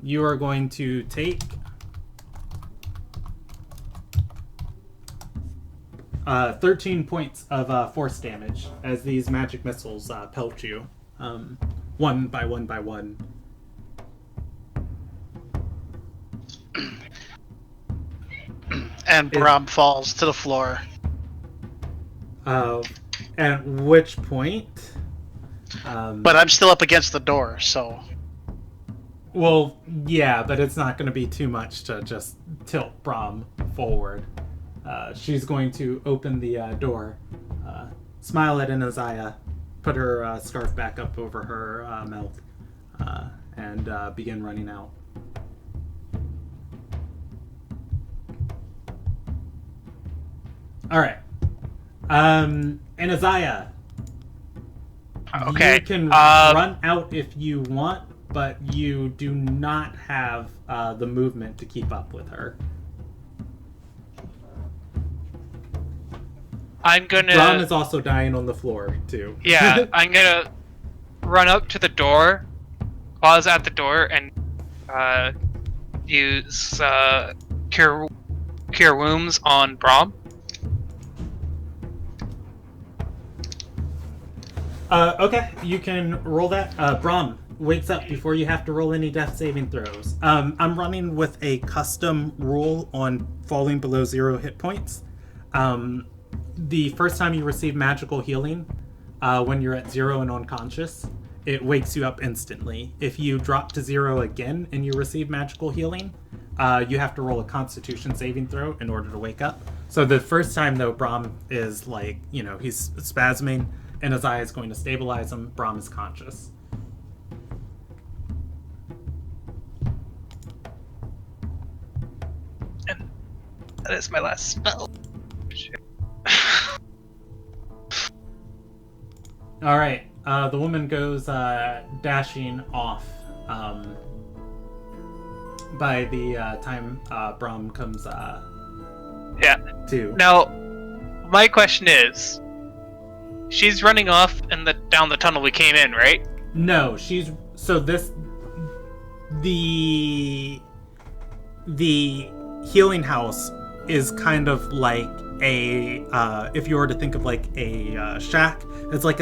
you are going to take 13 points of force damage as these magic missiles pelt you, one by one by one. And Brom falls to the floor. At which point... but I'm still up against the door, so... Well, yeah, but it's not going to be too much to just tilt Brom forward. She's going to open the door, smile at Inaziah, put her scarf back up over her mouth, and begin running out. All right. Inaziah. Okay. You can run out if you want, but you do not have the movement to keep up with her. I'm gonna... Brom is also dying on the floor, too. Yeah, I'm gonna run up to the door, pause at the door, and use cure wounds on Brom. Okay, you can roll that. Brom wakes up before you have to roll any death saving throws. I'm running with a custom rule on falling below 0 hit points. The first time you receive magical healing, when you're at 0 and unconscious, it wakes you up instantly. If you drop to 0 again and you receive magical healing, you have to roll a Constitution saving throw in order to wake up. So the first time, though, Brom is like, he's spasming, and his eye is going to stabilize him. Brom is conscious. And that is my last spell. All right. The woman goes dashing off. By the time Brom comes to. Now, my question is, she's running off down the tunnel we came in, right? No, the healing house is kind of like a if you were to think of like a shack, it's like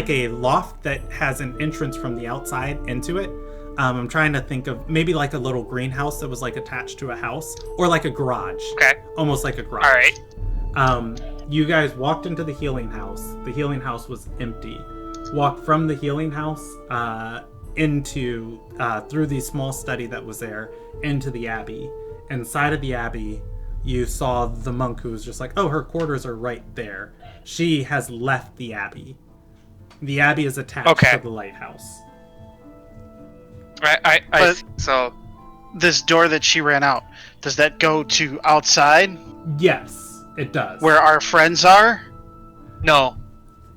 a loft that has an entrance from the outside into it. I'm trying to think of maybe like a little greenhouse that was like attached to a house, or like a garage. Okay. Almost like a garage. All right. You guys walked into the healing house. The healing house was empty. Walked from the healing house into through the small study that was there into the abbey. Inside of the abbey, you saw the monk who was just like, oh, her quarters are right there. She has left the abbey. The abbey is attached to the lighthouse. So this door that she ran out, does that go to outside? Yes. It does. Where our friends are? No.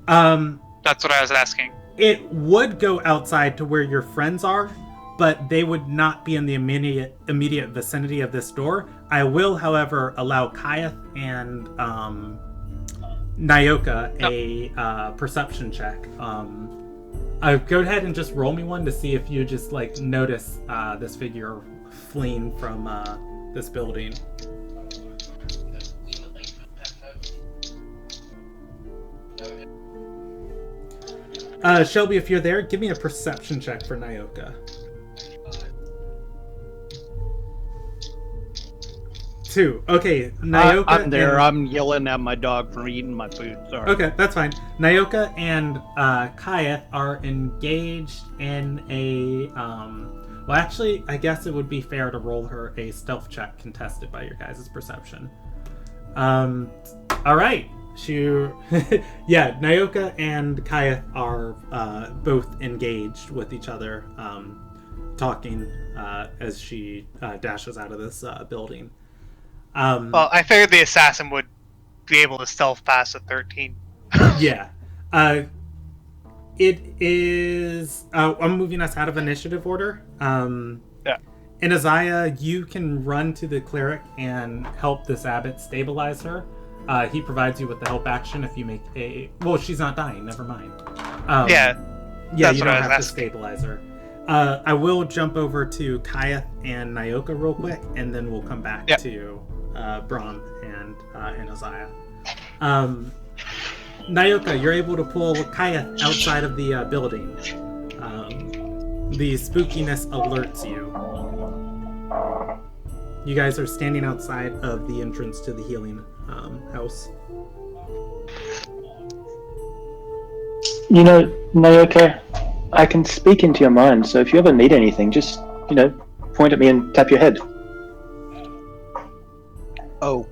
That's what I was asking. It would go outside to where your friends are, but they would not be in the immediate vicinity of this door. I will, however, allow Kyath and Nyoka a perception check. Go ahead and just roll me one to see if you just like notice this figure fleeing from this building. Shelby, if you're there, give me a perception check for Nyoka. 2. Okay, Nyoka. I'm there. I'm yelling at my dog for eating my food. Sorry. Okay, that's fine. Nyoka and Kyath are engaged in a. Well, actually, I guess it would be fair to roll her a stealth check contested by your guys' perception. All right. Yeah, Nyoka and Kyath are both engaged with each other, talking as she dashes out of this building. Well, I figured the assassin would be able to stealth past a 13. Yeah. It is... I'm moving us out of initiative order. Yeah. Inaziah, you can run to the cleric and help this abbot stabilize her. He provides you with the help action if you make a... Well, she's not dying. Never mind. Yeah, you that's don't what I was have to asking. stabilize her. I will jump over to Kyath and Nyoka real quick, and then we'll come back to Brom and Inaziah. Nyoka, you're able to pull Kyath outside of the building. The spookiness alerts you. You guys are standing outside of the entrance to the healing house. You know, Naoka, I can speak into your mind, so if you ever need anything, just, point at me and tap your head. Oh.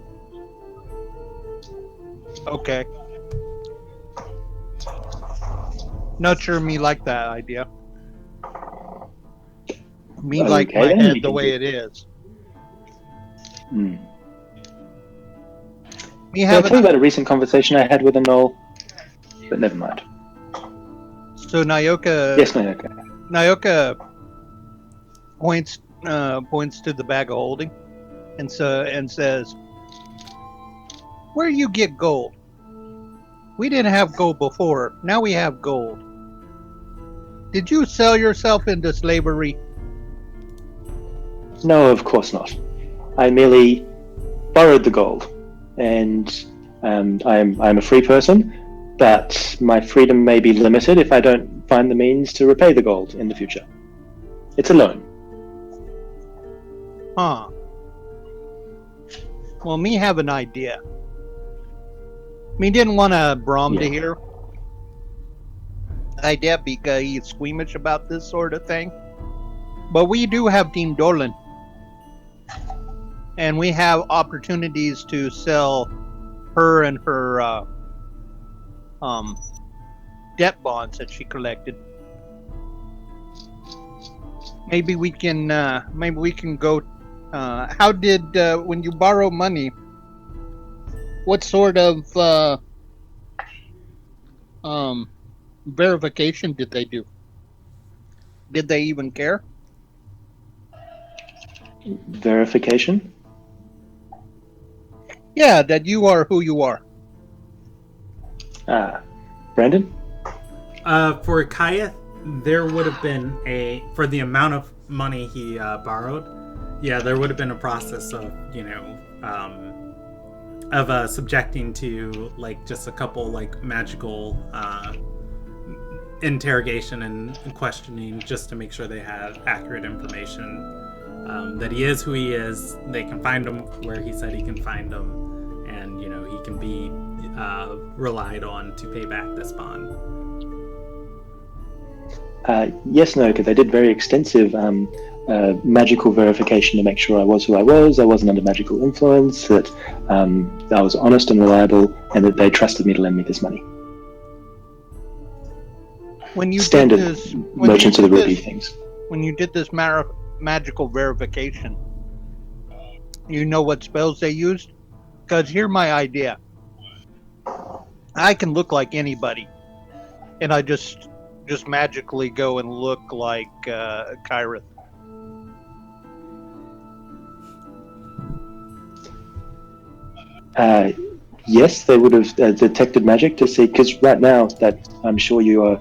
Okay. Not sure me like that idea. Me like Okay, my then head we the can way do- it is. Hmm. Me I'll have tell you about a recent conversation I had with a Knoll, but never mind. So Naoka Yes, Naoka. Naoka points to the bag of holding and says, "Where you get gold? We didn't have gold before. Now we have gold. Did you sell yourself into slavery?" No, of course not. I merely borrowed the gold, and I'm a free person, but my freedom may be limited if I don't find the means to repay the gold in the future. It's a loan. Huh. Well, me have an idea. Me didn't want to Brom to Yeah. hear idea because he's squeamish about this sort of thing. But we do have Team Dolan. And we have opportunities to sell her and her debt bonds that she collected. Maybe we can go. How did when you borrow money? What sort of verification did they do? Did they even care? Verification? Yeah, that you are who you are. Brandon? For Kaya, there would have been for the amount of money he borrowed, yeah, there would have been a process of, subjecting to, just a couple, magical interrogation and questioning just to make sure they had accurate information. That he is who he is, they can find him where he said he can find him, and, he can be relied on to pay back this bond. Yes, no, because they did very extensive magical verification to make sure I was who I wasn't under magical influence, that I was honest and reliable, and that they trusted me to lend me this money. When you Standard did this, Merchants of the Ruby things. When you did this magical verification, you know what spells they used? Because here's my idea. I can look like anybody, and I just magically go and look like Kyrith. Yes, they would have detected magic to see, because right now that I'm sure you are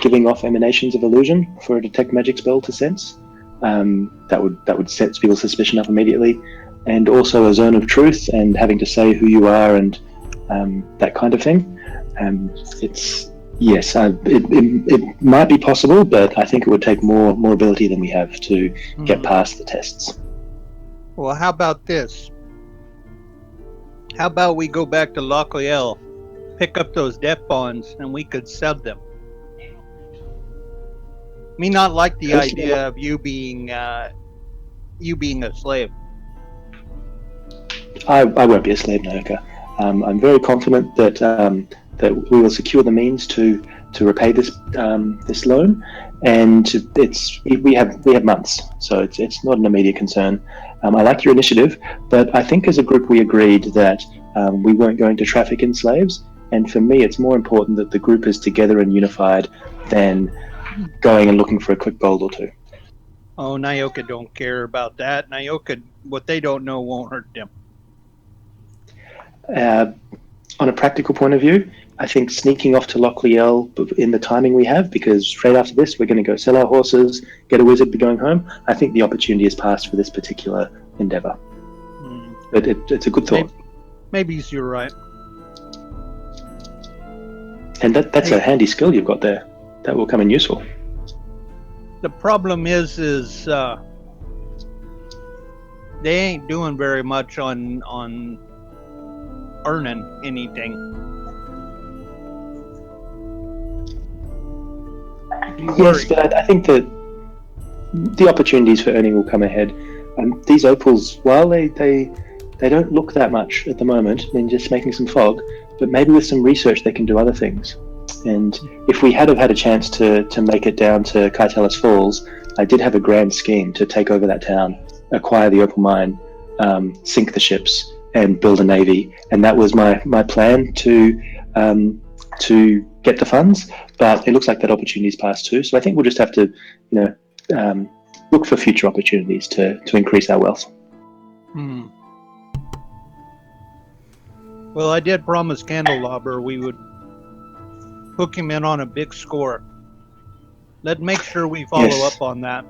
giving off emanations of illusion for a detect magic spell to sense. That would set people's suspicion up immediately, and also a zone of truth and having to say who you are and that kind of thing. It might be possible, but I think it would take more ability than we have to get past the tests. Well, how about this? How about we go back to Lochliel, pick up those debt bonds, and we could sell them? Me not like the idea of you being a slave. I won't be a slave, Naoka. I'm very confident that that we will secure the means to repay this this loan, and we have months, so it's not an immediate concern. I like your initiative, but I think as a group we agreed that we weren't going to traffic in slaves, and for me it's more important that the group is together and unified than going and looking for a quick gold or two. Oh, Nyoka don't care about that. Nyoka, what they don't know won't hurt them. On a practical point of view, I think sneaking off to Lochliel in the timing we have, because straight after this we're going to go sell our horses, get a wizard, be going home. I think the opportunity is passed for this particular endeavor. But it's a good thought. Maybe you're right. And that's a handy skill you've got there. That will come in useful. The problem is they ain't doing very much on earning anything. Yes, but I think that the opportunities for earning will come ahead. These opals, while they don't look that much at the moment, I mean, just making some fog, but maybe with some research they can do other things. And if we had have had a chance to make it down to Kaitelis Falls, I did have a grand scheme to take over that town, acquire the opal mine, sink the ships, and build a navy. And that was my plan to get the funds. But it looks like that opportunity's passed too. So I think we'll just have to, look for future opportunities to increase our wealth. Well, I did promise Candelabra we would hook him in on a big score. Let's make sure we follow up on that.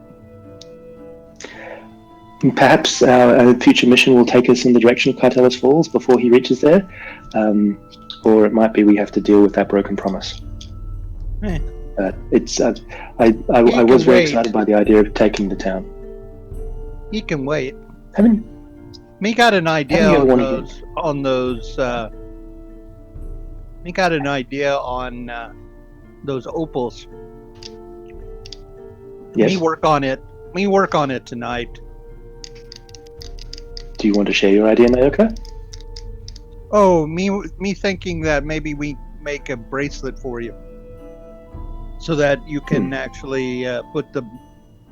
Perhaps our future mission will take us in the direction of Kaitelis Falls before he reaches there, or it might be we have to deal with that broken promise. It's I was very excited by the idea of taking the town. He can wait. We got an idea on those. We got an idea on those opals. Yes. We work on it. We work on it tonight. Do you want to share your idea, Nayoka? Oh, me thinking that maybe we make a bracelet for you, so that you can actually put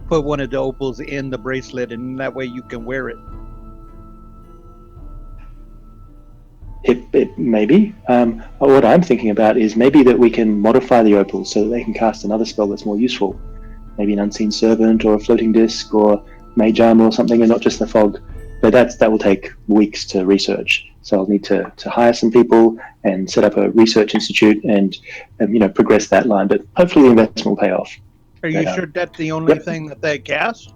one of the opals in the bracelet, and that way you can wear it. It maybe. What I'm thinking about is maybe that we can modify the opals so that they can cast another spell that's more useful. Maybe an unseen servant or a floating disc or mage armor or something, and not just the fog. But that will take weeks to research. So I'll need to hire some people and set up a research institute and progress that line. But hopefully the investment will pay off. Are you sure that's the only thing that they cast?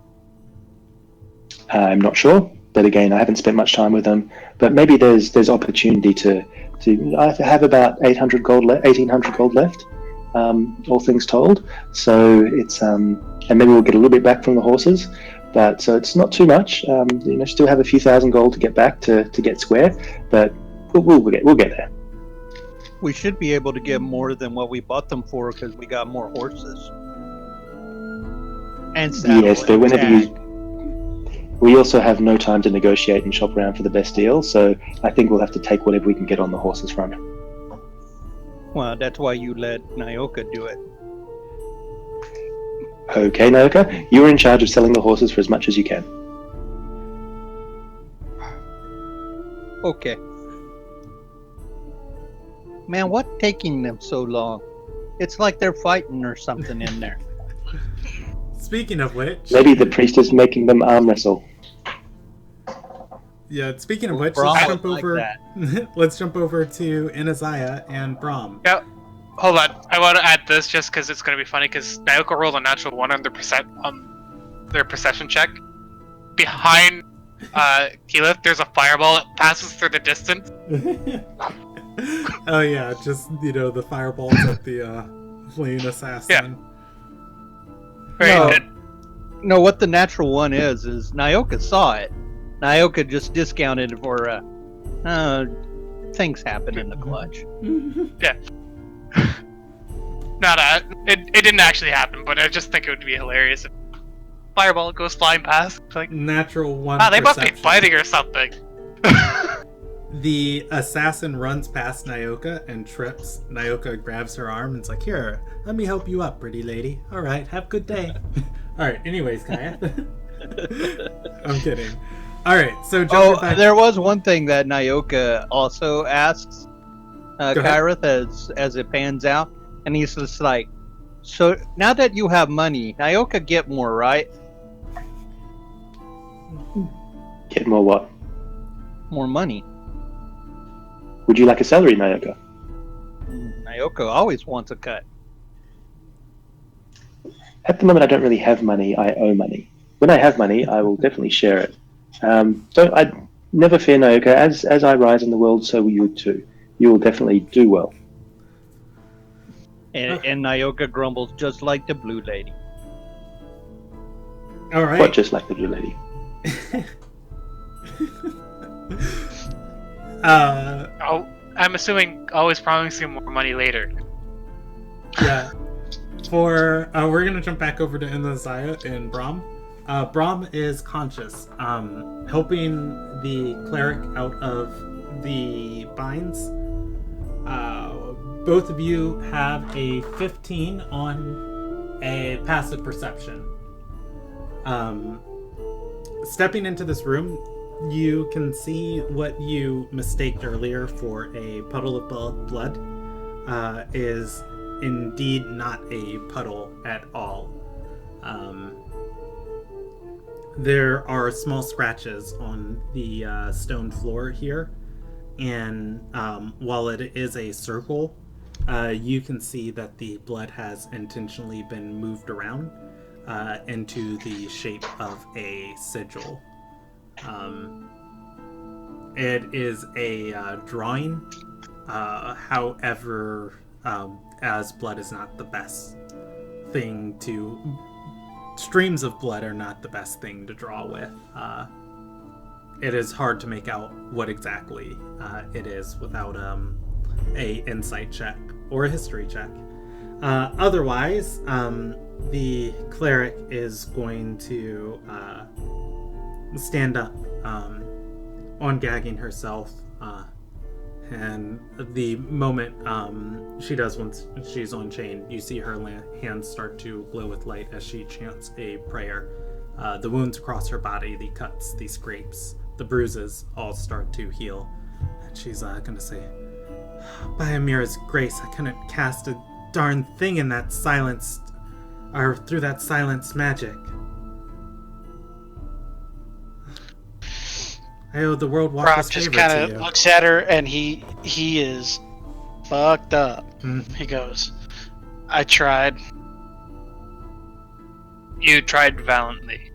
I'm not sure. But again, I haven't spent much time with them. But maybe there's opportunity to I have about 1800 gold left, all things told. So it's and maybe we'll get a little bit back from the horses. But so it's not too much. Still have a few thousand gold to get back to get square. But we'll get there. We should be able to get more than what we bought them for because we got more horses. And yes, but whenever we also have no time to negotiate and shop around for the best deal, so I think we'll have to take whatever we can get on the horses front. Well, that's why you let Nayoka do it. Okay, Nayoka, you're in charge of selling the horses for as much as you can. Okay. Man, what's taking them so long? It's like they're fighting or something in there. Speaking of which... Maybe the priest is making them arm wrestle. Yeah, speaking of which, let's jump over to Inaziah and Brahm. Yeah, hold on. I want to add this just because it's going to be funny, because Nayoka rolled a natural 1 on their perception check. Behind Keyleth, there's a fireball that passes through the distance. Oh yeah, just, the fireballs at the Flame Assassin. Yeah. Right. No, what the natural 1 is Nayoka saw it. Nayoka just discounted it for things happen in the clutch. Yeah. It didn't actually happen, but I just think it would be hilarious if fireball goes flying past. Like, natural 1 they must be perception. fighting or something. The assassin runs past Nayoka and trips. Nayoka grabs her arm and is like, "Here, let me help you up, pretty lady. All right, have a good day." All right, anyways, Kaya. I'm kidding. All right, so jumping back. There was one thing that Nayoka also asks Kyrith as it pans out, and he's just like, "So now that you have money, Nayoka get more, right?" Get more what? More money. Would you like a salary, Nayoka? Nayoka always wants a cut. At the moment, I don't really have money. I owe money. When I have money, I will definitely share it. So I never fear, Nayoka. As I rise in the world, so will you too. You will definitely do well. And Nayoka grumbles just like the blue lady. All right. What, just like the blue lady? Oh, I'm assuming always promising more money later. Yeah. For we're gonna jump back over to Inazaya and Brahm. Brahm is conscious, helping the cleric out of the binds. Both of you have a 15 on a passive perception. Stepping into this room, you can see what you mistaked earlier for a puddle of blood is indeed not a puddle at all. There are small scratches on the stone floor here, and while it is a circle, you can see that the blood has intentionally been moved around into the shape of a sigil. It is a drawing, however, as blood is not the best thing to... Streams of blood are not the best thing to draw with. It is hard to make out what exactly it is without a insight check or a history check. Otherwise, the cleric is going to stand up, on gagging herself, and the moment she does once she's on chain, you see her hands start to glow with light as she chants a prayer. The wounds across her body, the cuts, the scrapes, the bruises all start to heal. And she's gonna say, by Amira's grace, I couldn't cast a darn thing in that silenced, or through that silenced magic. I owe the world Rob Walker's just favor kind to of you. looks at her, and he is fucked up. He goes, I tried. You tried valiantly.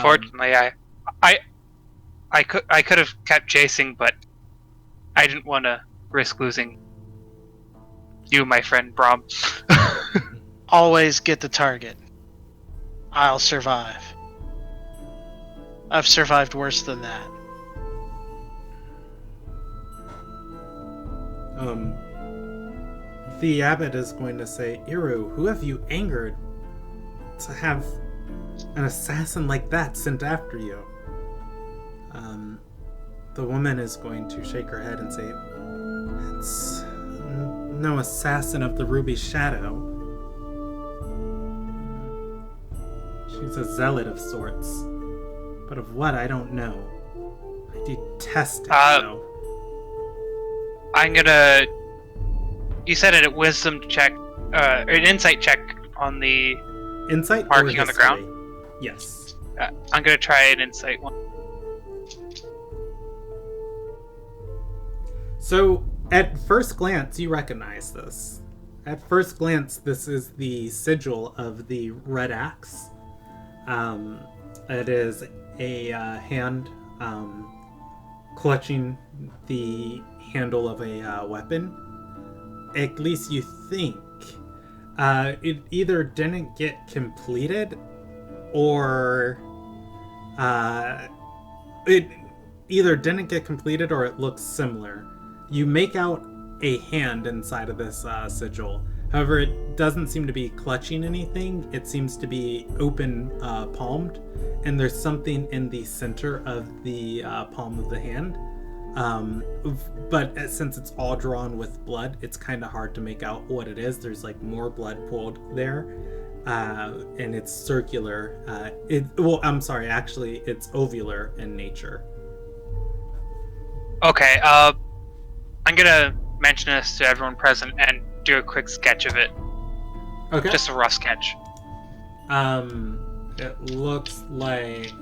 Fortunately, I could have kept chasing, but I didn't want to risk losing you, my friend Brom. Always get the target. I'll survive. I've survived worse than that. The abbot is going to say, Iru, who have you angered to have an assassin like that sent after you? The woman is going to shake her head and say, it's no assassin of the Ruby Shadow. She's a zealot of sorts, but of what I don't know. I detest it, though. I'm gonna... You said it a wisdom check, an insight check on the Insight marking or on the history? ground? Yes. I'm gonna try an insight one. So, at first glance, you recognize this. At first glance, this is the sigil of the Red Axe. It is a hand clutching the handle of a weapon. At least you think. It either didn't get completed, or it looks similar. You make out a hand inside of this sigil. However, it doesn't seem to be clutching anything. It seems to be open palmed, and there's something in the center of the palm of the hand. But since it's all drawn with blood, it's kind of hard to make out what it is. There's like more blood pooled there, and it's circular. Actually, it's ovular in nature. Okay, I'm gonna mention this to everyone present and do a quick sketch of it. Okay. Just a rough sketch. It looks like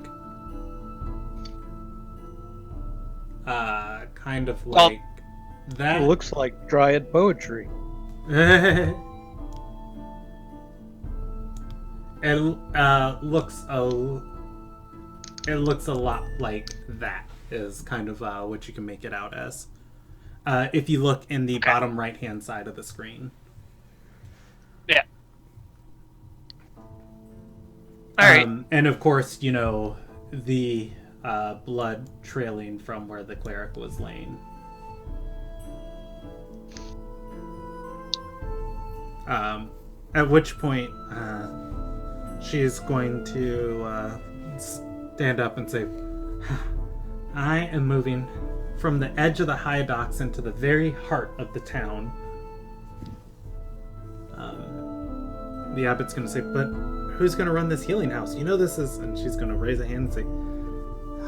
kind of like that. It looks like Dryad poetry. It looks a lot like that is kind of what you can make it out as. If you look in the bottom right hand side of the screen. Yeah. All right. And of course, the blood trailing from where the cleric was laying. At which point, she's going to stand up and say, I am moving from the edge of the high docks into the very heart of the town. The abbot's going to say, but who's going to run this healing house? This is... And she's going to raise a hand and say,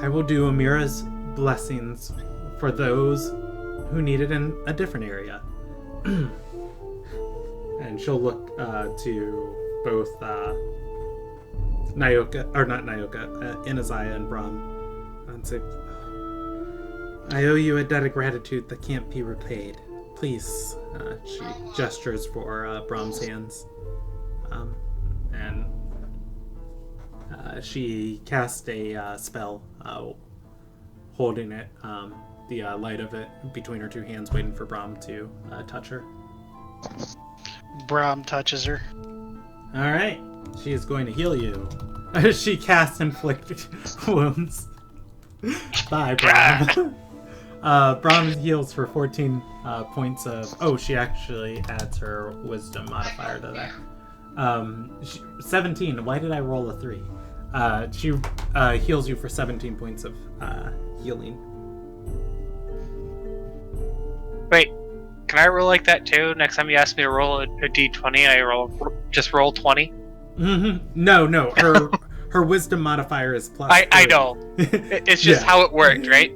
I will do Amira's blessings for those who need it in a different area. And she'll look to both Inaziah and Brahm and say, I owe you a debt of gratitude that can't be repaid. Please. She gestures for Brahm's hands. And she casts a spell, holding it, the light of it between her two hands, waiting for Brahm to touch her. Brahm touches her. Alright, she is going to heal you. She casts inflict wounds. Bye, Brahm. Brahm heals for 14 points of... Oh, she actually adds her wisdom modifier to that. 17. Why did I roll a 3? She heals you for 17 points of healing. Wait, can I roll like that too? Next time you ask me to roll a d20, I just roll 20? Mm-hmm. No. Her wisdom modifier is plus 3. I know. It's just how it worked, right?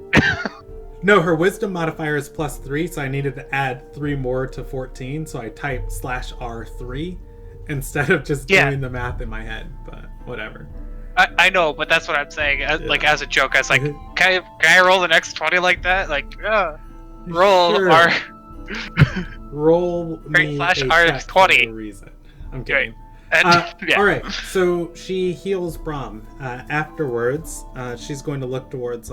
No, her wisdom modifier is plus 3, so I needed to add 3 more to 14, so I typed /R3 instead of just doing the math in my head, but whatever. I know, but that's what I'm saying. Like, as a joke, I was like, can I roll the next 20 like that? Like, roll Sure. R... Roll me a /R20. for a reason. I'm kidding. And, All right, so she heals Brahm. Afterwards, she's going to look towards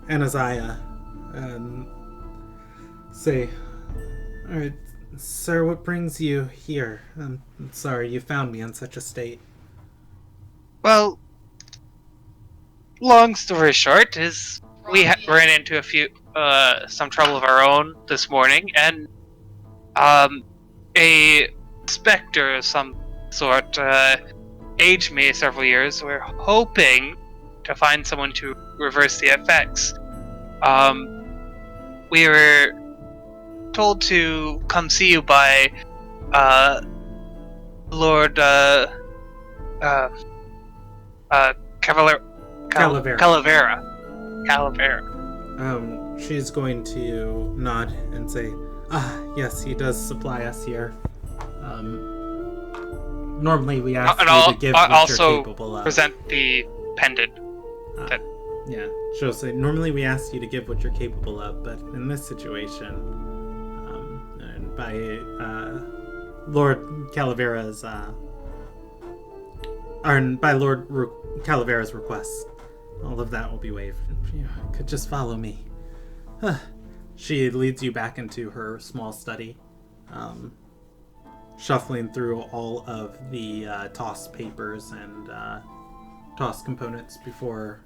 Anaziah and say, all right, sir, what brings you here? I'm sorry you found me in such a state. Well, long story short is we ran into some trouble of our own this morning, and a specter of some sort aged me several years. We're hoping to find someone to reverse the effects. We were told to come see you by Lord Calavera. She's going to nod and say, yes, he does supply us here. Normally we ask you to give what you're capable of. Present the pendant. Yeah, she'll say, normally we ask you to give what you're capable of, but in this situation, and by Lord Calavera's, by Lord Calavera's request, all of that will be waived. If you could just follow me. She leads you back into her small study, shuffling through all of the tossed papers and tossed components before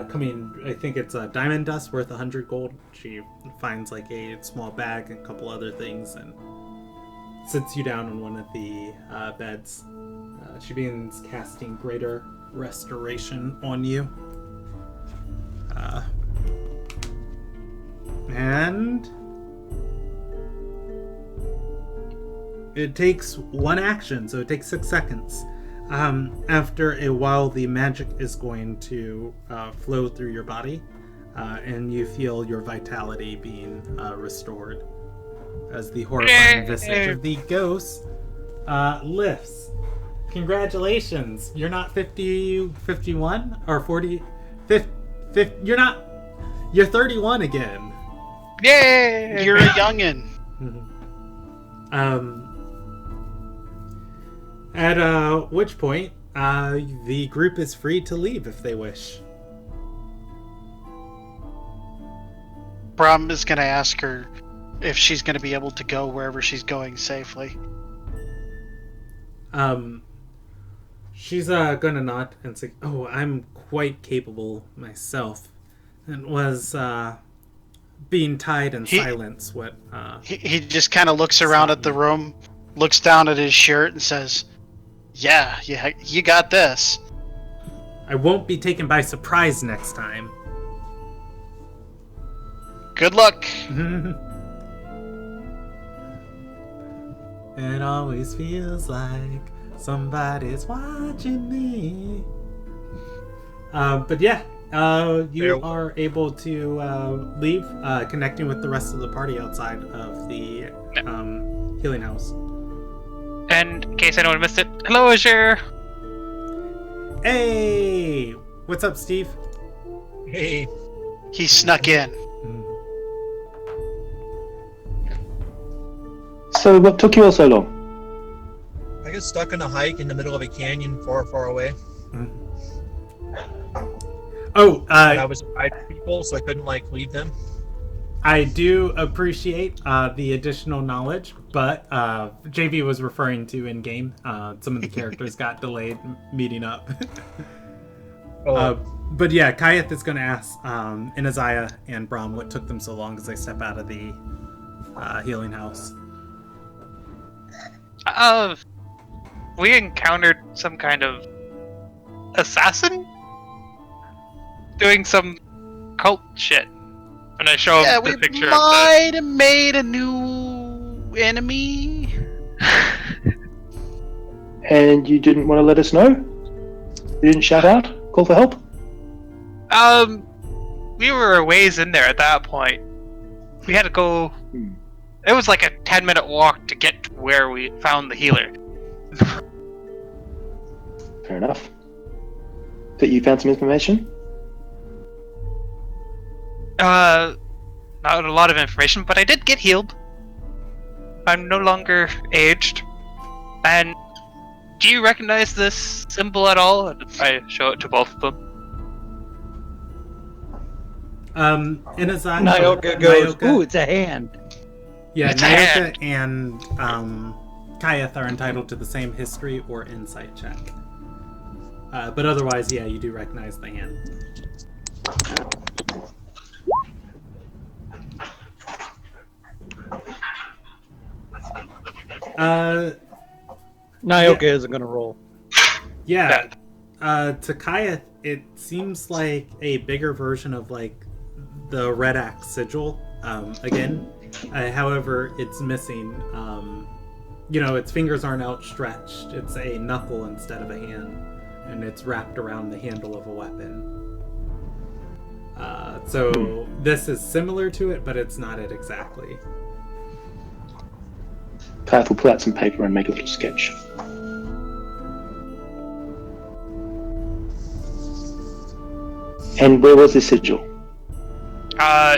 coming. I think it's a diamond dust worth 100 gold. She finds like a small bag and a couple other things and sits you down on one of the beds. She begins casting greater restoration on you. And it takes one action, so it takes 6 seconds. After a while, the magic is going to flow through your body, and you feel your vitality being restored as the horrifying visage of the ghost lifts. Congratulations! You're not 51 or 40. 50, you're 31 again. Yay! You're a youngin'. At which point, the group is free to leave if they wish. Brahm is going to ask her if she's going to be able to go wherever she's going safely. She's gonna nod and say, "Oh, I'm quite capable myself," and was being tied in silence. What? He just kind of looks around at the room, looks down at his shirt, and says, "Yeah, you got this." I won't be taken by surprise next time. Good luck. It always feels like somebody's watching me. But yeah, you are able to leave, connecting with the rest of the party outside of the healing house. And in case anyone missed it, hello, Azure. Hey, what's up, Steve? Hey. He snuck in. So what took you all so long? I got stuck on a hike in the middle of a canyon far, far away. Oh, And I was by people, so I couldn't leave them. I do appreciate the additional knowledge, but JV was referring to in game. Some of the characters got delayed meeting up. But yeah, Kayeth is going to ask Inaziah and Brahm what took them so long as they step out of the healing house. We encountered some kind of assassin doing some cult shit. And I show him the picture of might have made a new enemy. And you didn't want to let us know? You didn't shout out? Call for help? We were a ways in there at that point. We had to go... It was like a 10-minute walk to get to where we found the healer. Fair enough. That you found some information? Not a lot of information, but I did get healed. I'm no longer aged. And do you recognize this symbol at all? And I show it to both of them. Inaziah... Nyoka goes, ooh, it's a hand. Yeah, It's a Nyoka hand. and Kayeth are entitled to the same history or insight check. But otherwise, yeah, you do recognize the hand. Nyoka isn't going to roll. Yeah. To Kayeth, it seems like a bigger version of the Red Axe sigil. Again, however, it's missing. Its fingers aren't outstretched. It's a knuckle instead of a hand, and it's wrapped around the handle of a weapon. So this is similar to it, but it's not it exactly. Kayeth will pull out some paper and make a little sketch. And where was this sigil?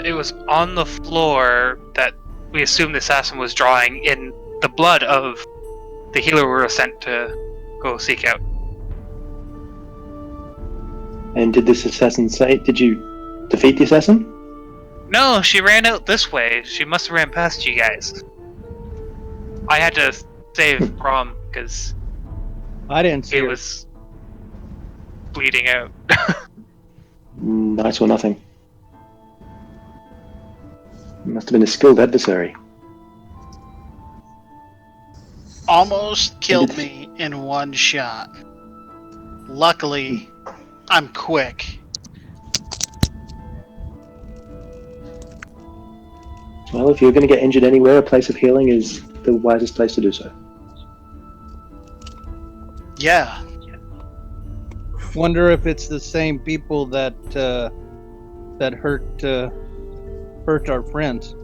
It was on the floor that we assumed the assassin was drawing in the blood of the healer we were sent to go seek out. And did this assassin say, did you defeat the assassin? No, she ran out this way. She must have ran past you guys. I had to save Brahm because I didn't see he her. was bleeding out. Nice or nothing. Must have been a skilled adversary. Almost killed me in one shot. Luckily, I'm quick. Well, if you're going to get injured anywhere, a place of healing is the wisest place to do so. Yeah. Wonder if it's the same people that hurt our friends.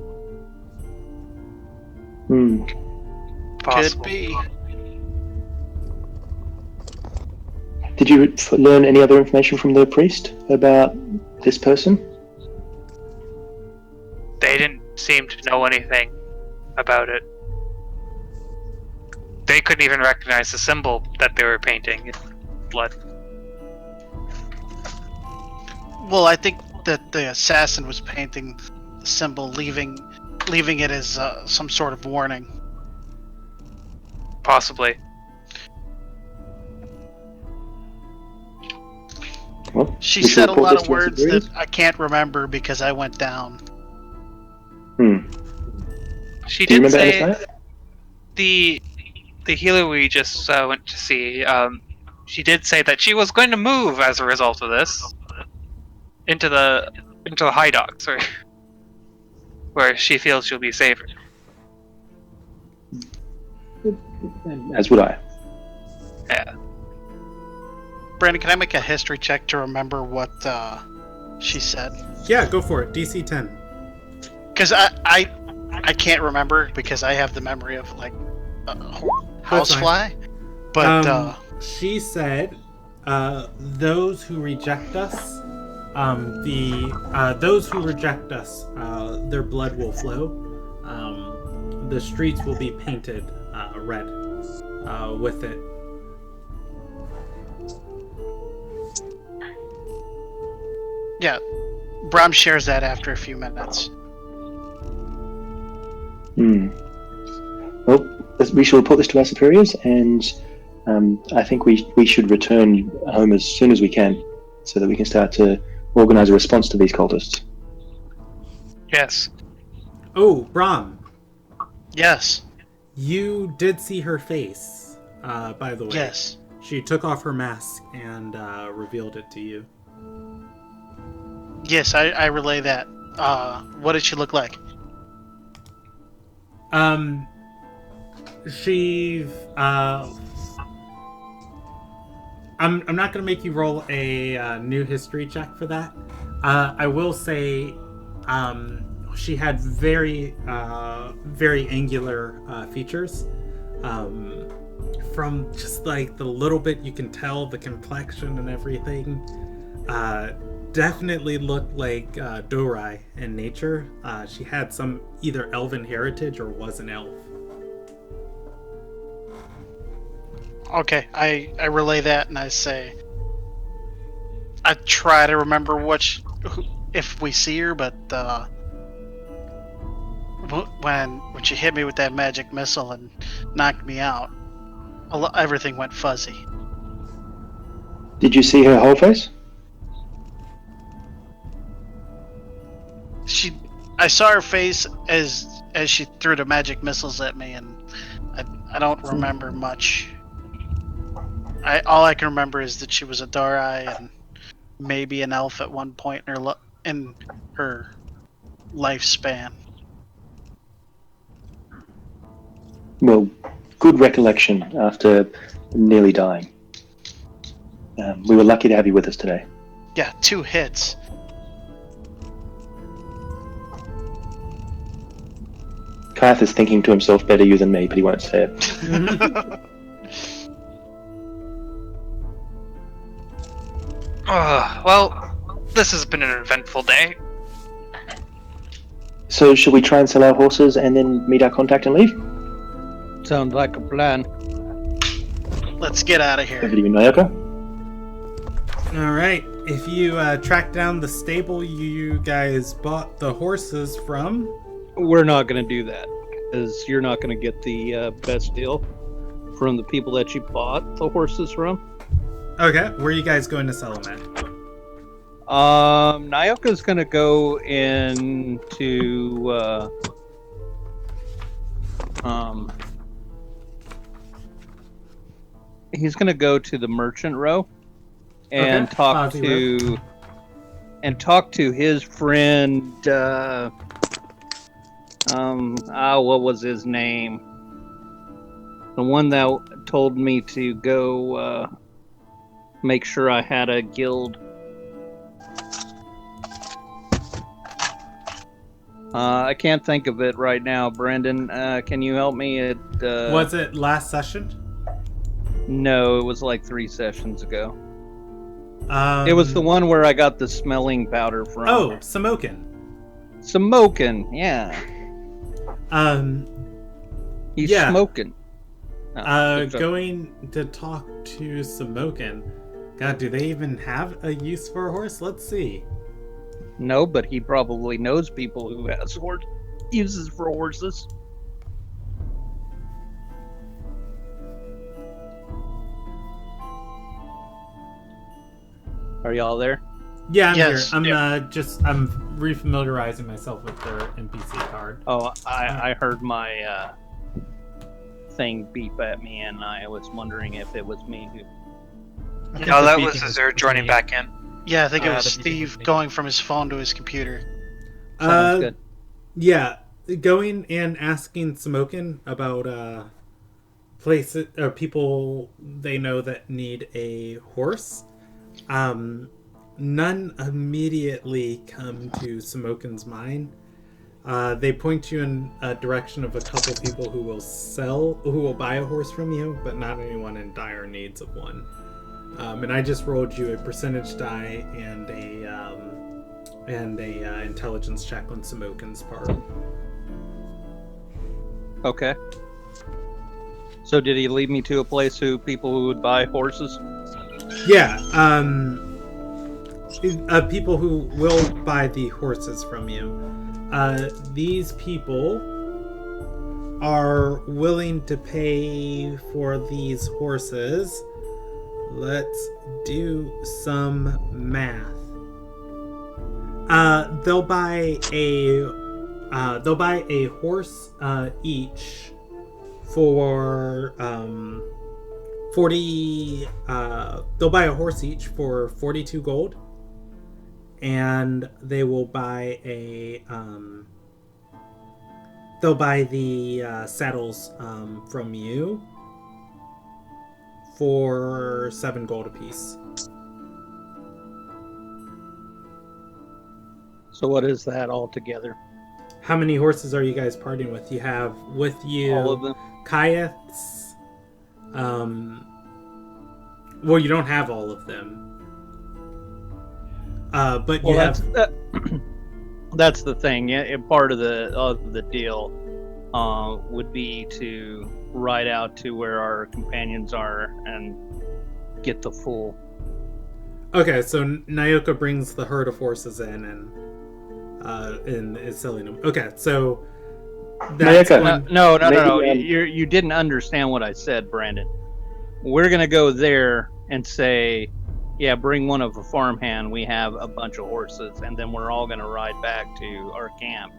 Could be. Did you learn any other information from the priest about this person? They didn't seem to know anything about it. They couldn't even recognize the symbol that they were painting in blood. Well, I think that the assassin was painting the symbol, leaving it as some sort of warning. Possibly. She We should said a report lot this of to our words superiors? that I can't remember because I went down. She Do you did remember say Anastasia? the healer we just went to see. She did say that she was going to move as a result of this into the high docks, where she feels she'll be safer. As would I. Yeah. Brandon, can I make a history check to remember what she said? Yeah, go for it. DC 10. Because I can't remember because I have the memory of like a housefly. But She said, "Those who reject us, those who reject us, their blood will flow. The streets will be painted red with it." yeah, Brom shares that after a few minutes. Well, we shall report this to our superiors, and I think we should return home as soon as we can, so that we can start to organize a response to these cultists. Yes. Oh, Brahm, Yes. you did see her face, by the way. Yes. She took off her mask and revealed it to you. Yes, I relay that. What did she look like? She I'm not gonna make you roll a new history check for that. I will say she had very angular features. From just like the little bit you can tell, the complexion and everything, definitely looked like Dorai in nature. She had some either elven heritage or was an elf. Okay, I relay that and I say I try to remember if we see her, but when she hit me with that magic missile and knocked me out, everything went fuzzy. Did you see her whole face? I saw her face as she threw the magic missiles at me, and I don't remember much. All I can remember is that she was a Darai and maybe an elf at one point in her lifespan. Well, good recollection after nearly dying. We were lucky to have you with us today. Yeah, 2 hits. Kath is thinking to himself, better you than me, but he won't say it. Well, this has been an eventful day. So, should we try and sell our horses and then meet our contact and leave? Sounds like a plan. Let's get out of Over here. to you, Nayoka. All right. If you track down the stable you guys bought the horses from, We're not going to do that, because you're not going to get the best deal from the people that you bought the horses from. okay, where are you guys going to sell them at? Nyoka's going to go into he's going to go to the merchant row and Okay, talk Fozzie to his friend. What was his name? The one that told me to go make sure I had a guild. I can't think of it right now, Brendan. Can you help me? Was it last session? No, it was like 3 sessions ago. It was the one where I got the smelling powder from. Oh, Samokin. Yeah. He's Yeah. smoking. Oh, good job. Going to talk to Samokin. God, do they even have a use for a horse? Let's see. No, but he probably knows people who has uses for horses. Are y'all there? Yeah, I'm Yes. here. I'm refamiliarizing myself with their NPC card. Oh, I heard my thing beep at me, and I was wondering if it was me who. I think No, the that beeping was Azure joining me. back in. Yeah, I think it Ah, was the beeping was Steve me. going from his phone to his computer. Sounds good. Yeah, going and asking Smokin about places or people they know that need a horse. None immediately come to Smokin's mind. They point you in a direction of a couple people who will buy a horse from you, but not anyone in dire needs of one. And I just rolled you a percentage die and a intelligence check on Smokin's part. Okay. So did he lead me to a place people who would buy horses? Yeah, people who will buy the horses from you. These people are willing to pay for these horses. Let's do some math. They'll buy a horse each for 40. They'll buy a horse each for 42 gold, and they will buy they'll buy the saddles from you for 7 gold apiece. So what is that altogether? How many horses are you guys partying with? You have with you All of them? Kayeths. Well, you don't have all of them. But you have. That's the thing. Yeah, part of the deal would be to ride out to where our companions are and get the full. Okay, so Nyoka brings the herd of horses in and is selling them. Okay, so that's Nyoka. No. Maybe, You didn't understand what I said, Brandon. We're gonna go there and say, yeah, bring one of a farmhand. We have a bunch of horses, and then we're all gonna ride back to our camp,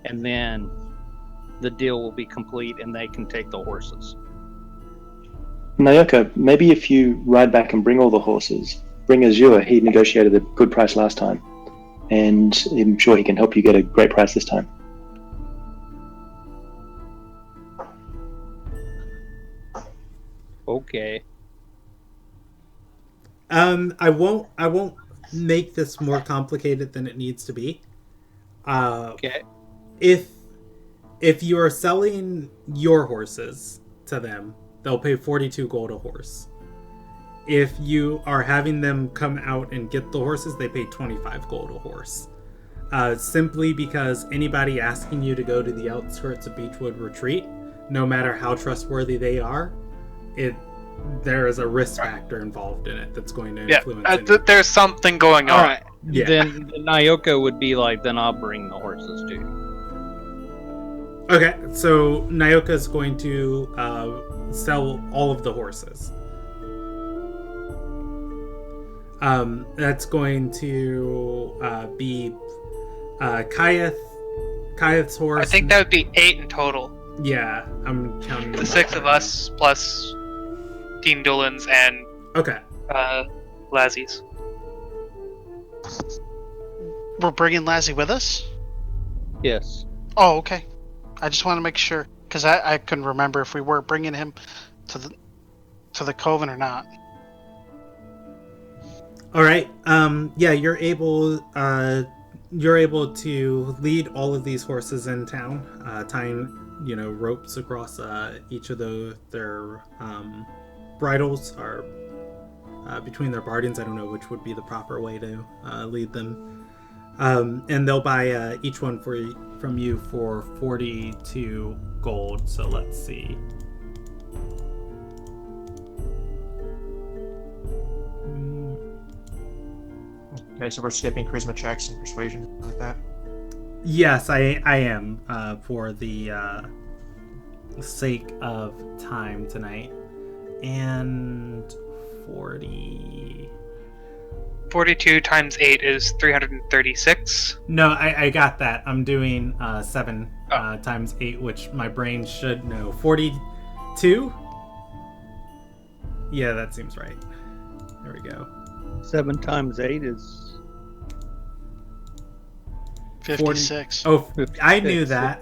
and then the deal will be complete, and they can take the horses. Nyoka, maybe if you ride back and bring all the horses, bring Azure. He negotiated a good price last time, and I'm sure he can help you get a great price this time. Okay. I won't make this more complicated than it needs to be. Okay. If you are selling your horses to them, they'll pay 42 gold a horse. If you are having them come out and get the horses, they pay 25 gold a horse. Simply because anybody asking you to go to the outskirts of Beechwood Retreat, no matter how trustworthy they are, there is a risk factor involved in it that's going to influence there's something going on. All right. Yeah. Then Nyoka would be like, then I'll bring the horses too. Okay, so Nyoka is going to sell all of the horses. That's going to be Kayeth's horse. I think that would be 8 in total. Yeah, I'm counting The 6 of us plus Dean Dolan's and Okay. Lazzie's. We're bringing Lassie with us? Yes. Oh, okay. I just want to make sure, because I couldn't remember if we were bringing him to the coven or not. All right. Yeah, you're able to lead all of these horses in town, tying ropes across each of their bridles or between their bardings. I don't know which would be the proper way to lead them. And they'll buy each one from you for 42 gold. So let's see. Okay, so we're skipping charisma checks and persuasion like that. Yes, I am for the sake of time tonight. And 40. 42 times 8 is 336. No, I got that. I'm doing 7 times 8, which my brain should know. 42? Yeah, that seems right. There we go. 7 times 8 is 56. Oh, 56. I knew that.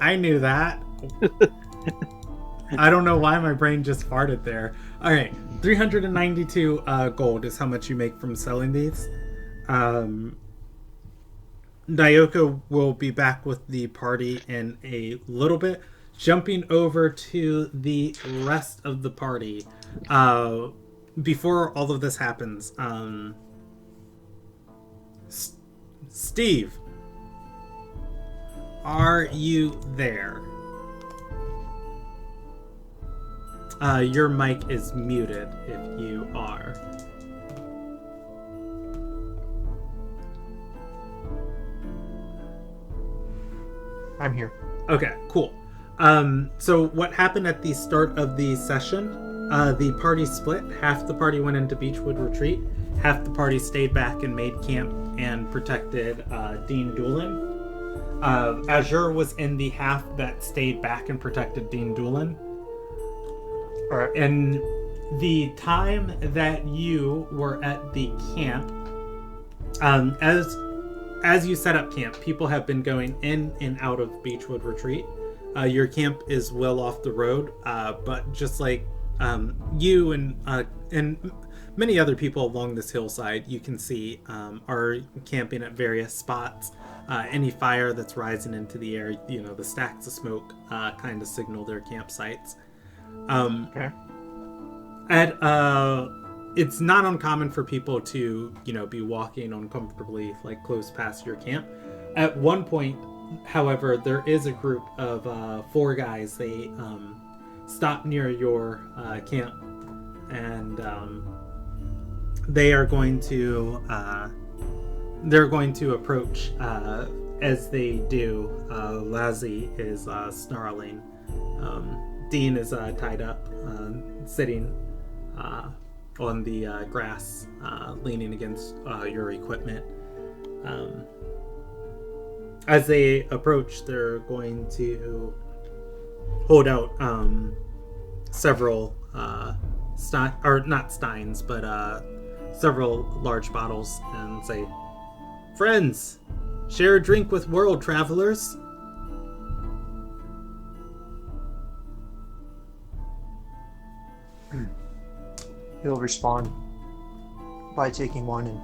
I don't know why my brain just farted there. All right, 392 gold is how much you make from selling these. Naoka will be back with the party in a little bit. Jumping over to the rest of the party. Before all of this happens, Steve, are you there? Your mic is muted if you are. I'm here. Okay, cool. So what happened at the start of the session, the party split. Half the party went into Beechwood Retreat. Half the party stayed back and made camp and protected Dean Doolin. Azure was in the half that stayed back and protected Dean Doolin. All right. And the time that you were at the camp, as you set up camp, people have been going in and out of Beechwood Retreat. Your camp is well off the road, but just like you and many other people along this hillside, you can see are camping at various spots. Any fire that's rising into the air, the stacks of smoke kind of signal their campsites. Okay. It's not uncommon for people to, be walking uncomfortably, like close past your camp. At one point, however, there is a group of 4 guys. They stop near your camp, and they are going to approach. As they do, Lazzy is snarling. Dean is tied up, sitting on the grass, leaning against your equipment. As they approach, they're going to hold out several not steins, but several large bottles, and say, "Friends, share a drink with world travelers." He'll respond by taking one and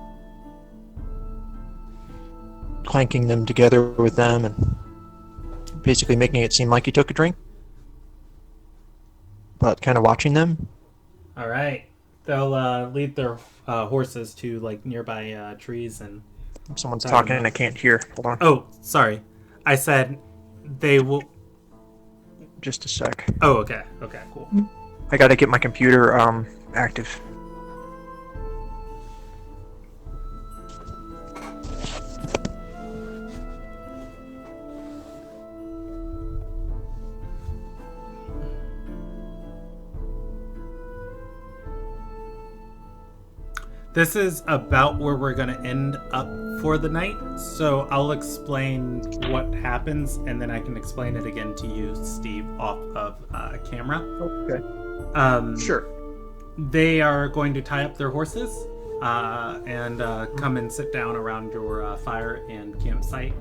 clanking them together with them and basically making it seem like he took a drink, but kind of watching them. All right. They'll lead their horses to like nearby trees and... Someone's talking and I can't hear. Hold on. Oh, sorry. I said they will... Just a sec. Oh, okay. Okay, cool. I gotta get my computer active. This is about where we're going to end up for the night, so I'll explain what happens, and then I can explain it again to you, Steve, off of camera. Okay. Sure. They are going to tie up their horses and come and sit down around your fire and campsite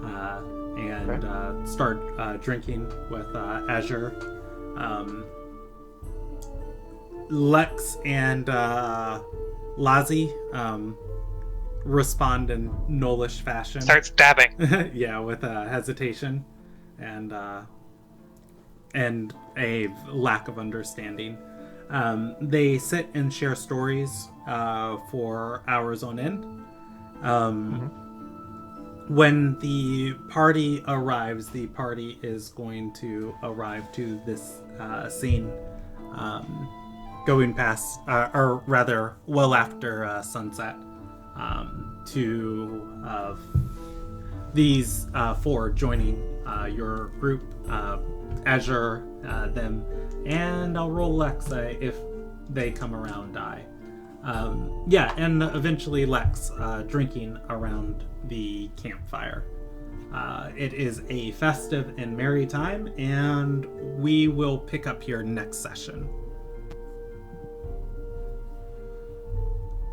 and start drinking with Azure. Lex and Lazzy respond in Nolish fashion. Starts dabbing. Yeah, with hesitation and a lack of understanding. They sit and share stories for hours on end. When the party arrives, the party is going to arrive to this scene going past, or rather, well after sunset, to these 4 joining your group, Azure, them, and I'll roll Lex if they come around die. Yeah, and eventually Lex drinking around the campfire. It is a festive and merry time, and we will pick up here next session.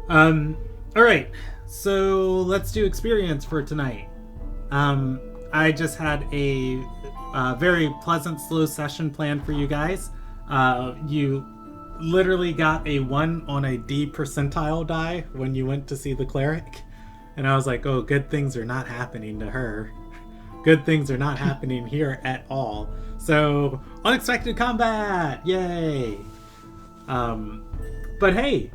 All right, so let's do experience for tonight. I just had a very pleasant, slow session planned for you guys. You literally got a 1 on a D percentile die when you went to see the cleric, and I was like, oh, good things are not happening to her. Good things are not happening here at all. So, unexpected combat! Yay! But hey,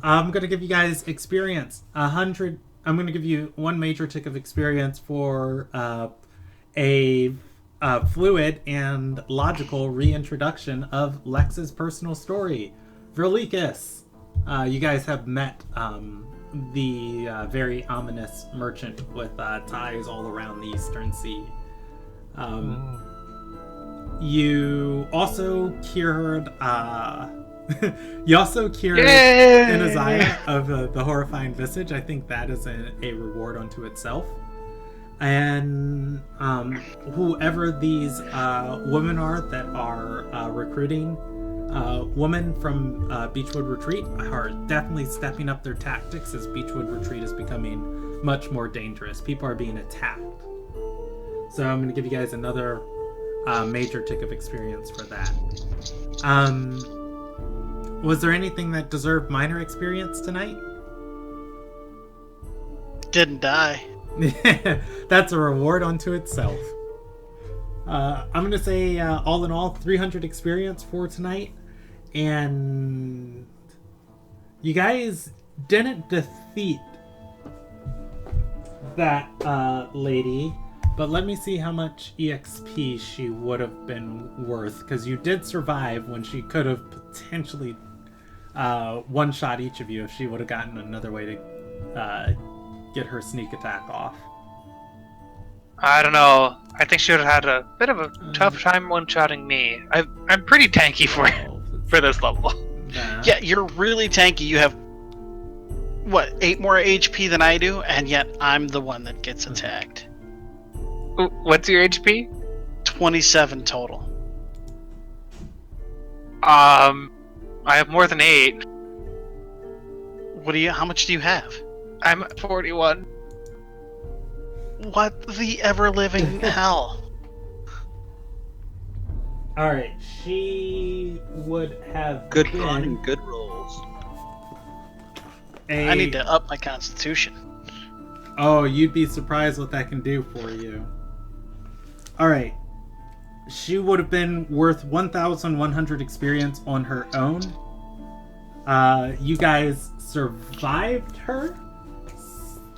I'm going to give you guys experience. 100. I'm going to give you 1 major tick of experience for a fluid and logical reintroduction of Lex's personal story. Verlikus. You guys have met the very ominous merchant with ties all around the Eastern Sea. You also cured Inaziah of the horrifying visage. I think that is a reward unto itself. And whoever these women are that are recruiting women from Beechwood Retreat are definitely stepping up their tactics as Beechwood Retreat is becoming much more dangerous. People are being attacked. So I'm going to give you guys another major tick of experience for that. Was there anything that deserved minor experience tonight? Didn't die. That's a reward unto itself. I'm going to say, all in all, 300 experience for tonight. And you guys didn't defeat that lady, but let me see how much EXP she would have been worth, because you did survive when she could have potentially one-shot each of you if she would have gotten another way to get her sneak attack off. I don't know. I think she would have had a bit of a tough time one-shotting me. I'm pretty tanky for this level. Nah. Yeah, you're really tanky. You have, what, 8 more HP than I do, and yet I'm the one that gets attacked. What's your HP? 27 total. I have more than 8. How much do you have? I'm at 41. What the ever-living hell? Alright, she would have Good been fun and good rolls. I need to up my constitution. Oh, you'd be surprised what that can do for you. Alright. She would have been worth 1,100 experience on her own. You guys survived her,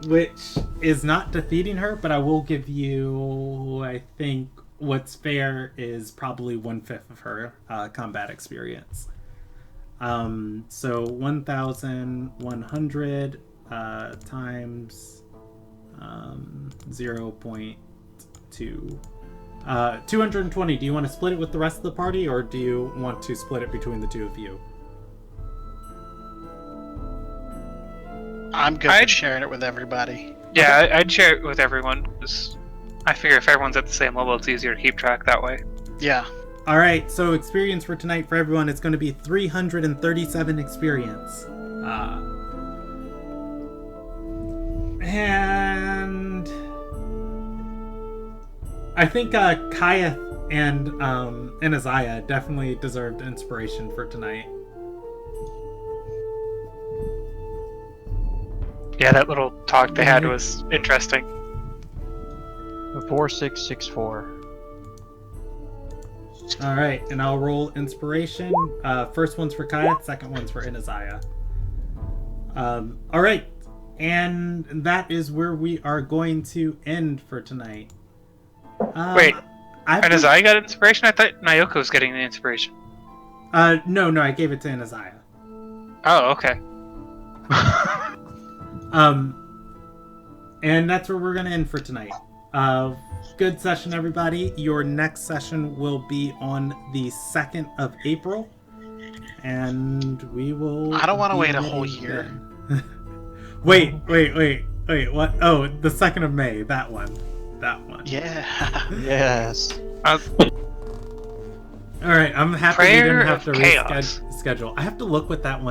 which is not defeating her, but I will give you, I think, what's fair is probably 1/5 of her combat experience. So 1,100 times 0.2. 220. Do you want to split it with the rest of the party, or do you want to split it between the two of you? I'm good with sharing it with everybody. Yeah, I'd share it with everyone, because I figure if everyone's at the same level, it's easier to keep track that way. Yeah. Alright, so experience for tonight for everyone is going to be 337 experience. And I think Kaya and Inaziah definitely deserved inspiration for tonight. Yeah, that little talk they had was interesting. 4664. Alright, and I'll roll inspiration. First one's for Kaya, second one's for Inaziah. Alright, and that is where we are going to end for tonight. Wait, Inaziah got inspiration? I thought Naoko was getting the inspiration. No, I gave it to Inaziah. Oh, okay. And that's where we're going to end for tonight. Good session, everybody. Your next session will be on the 2nd of April. and we will. I don't want to be wait a ready whole year. then. Wait. What? Oh, the 2nd of May. That one. Yeah. Yes. All right. I'm happy we Prayer didn't have of to Chaos. reschedule. I have to look what that one